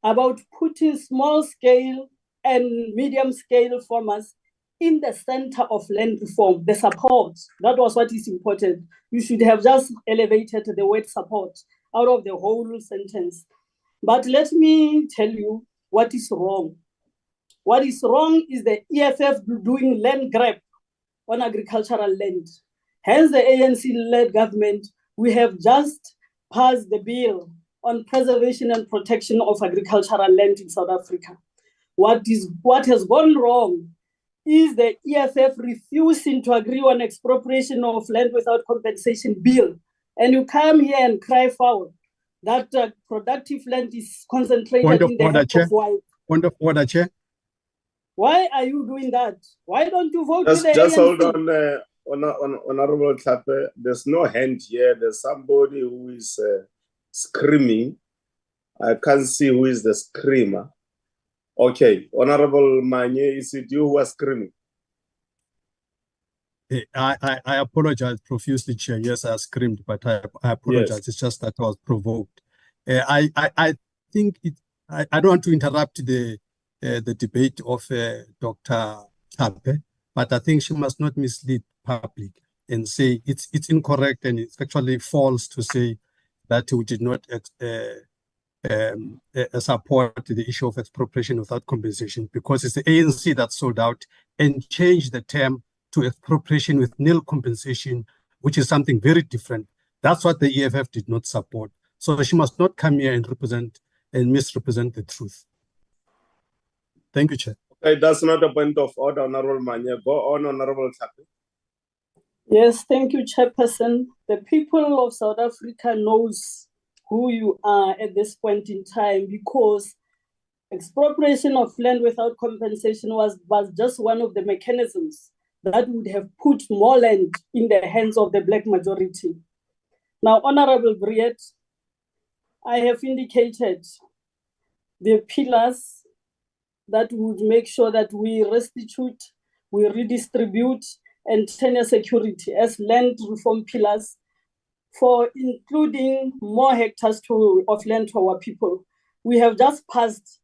about putting small-scale and medium-scale farmers in the center of land reform, the support. That was what is important. You should have just elevated the word support out of the whole sentence. But let me tell you what is wrong. What is wrong is the EFF doing land grab on agricultural land. Hence the ANC-led government, we have just passed the bill on preservation and protection of agricultural land in South Africa. What has gone wrong is the EFF refusing to agree on expropriation of land without compensation bill. And you come here and cry foul that productive land is concentrated in the hands of white. Point of order, Chair. Why are you doing that? Why don't you vote with the Just ANC? hold on, Honorable Tlhape. There's no hand here. There's somebody who is screaming. I can't see who is the screamer. Okay, Honorable Manye, is it you who are screaming? I apologize profusely, Chair. Yes, I screamed, but I apologize. Yes. It's just that I was provoked. I think I don't want to interrupt the debate of Dr. Tlhape, but I think she must not mislead public and say it's incorrect and it's actually false to say that we did not support the issue of expropriation without compensation, because it's the ANC that sold out and changed the term to expropriation with nil compensation, which is something very different. That's what the EFF did not support. So she must not come here and represent and misrepresent the truth. Thank you, Chair. Okay, that's not a point of order, Honorable Manya. Go on, Honorable Tlhape. Yes, thank you, Chairperson. The people of South Africa knows who you are at this point in time, because expropriation of land without compensation was just one of the mechanisms that would have put more land in the hands of the black majority. Now, Honorable Briet, I have indicated the pillars that would make sure that we restitute, we redistribute, and tenure security as land reform pillars, for including more hectares of land to our people. We have just passed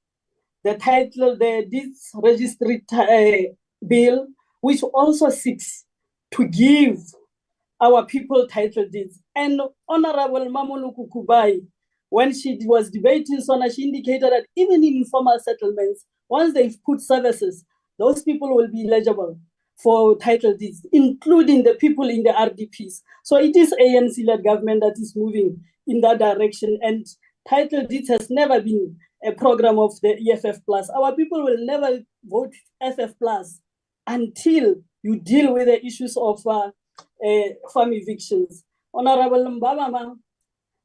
the title, the deeds registry bill, which also seeks to give our people title deeds. And Honorable Mamuluku Kubai, when she was debating SONA, she indicated that even in informal settlements, once they've put services, those people will be eligible for title deeds, including the people in the RDPs. So it is ANC-led government that is moving in that direction, and title deeds has never been a program of the EFF+. Our people will never vote FF+ until you deal with the issues of farm evictions. Honorable Mbabama,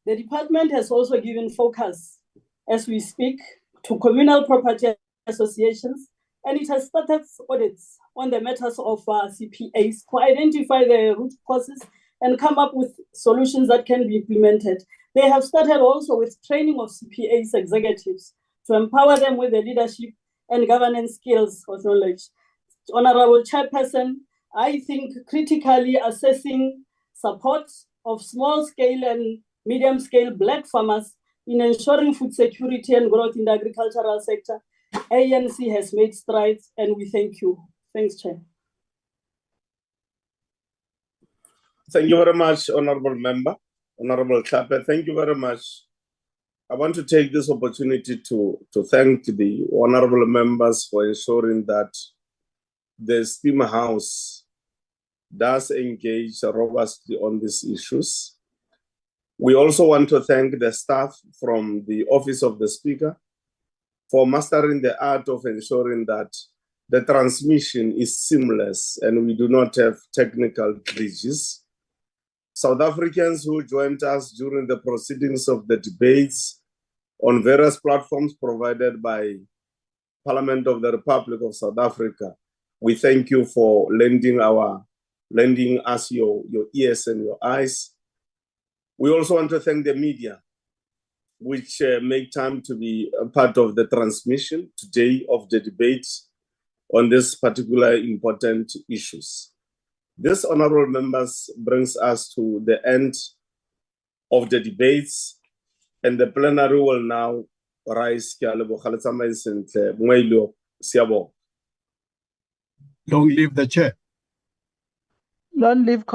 the department has also given focus, as we speak, to communal property associations, and it has started audits on the matters of CPAs to identify the root causes and come up with solutions that can be implemented. They have started also with training of CPAs executives to empower them with the leadership and governance skills or knowledge. Honorable Chairperson, I think critically assessing support of small-scale and medium-scale Black farmers in ensuring food security and growth in the agricultural sector, ANC has made strides, and we thank you. Thanks, Chair. Thank you very much, Honorable Member. Honorable Tlhape, thank you very much. I want to take this opportunity to thank the honorable members for ensuring that the Steam House does engage robustly on these issues. We also want to thank the staff from the Office of the Speaker for mastering the art of ensuring that the transmission is seamless and we do not have technical glitches. South Africans who joined us during the proceedings of the debates on various platforms provided by Parliament of the Republic of South Africa, we thank you for lending us your ears and your eyes. We also want to thank the media, which make time to be a part of the transmission today of the debate on this particular important issues. This, honorable members, brings us to the end of the debates, and the plenary will now rise. Long live the chair. Long live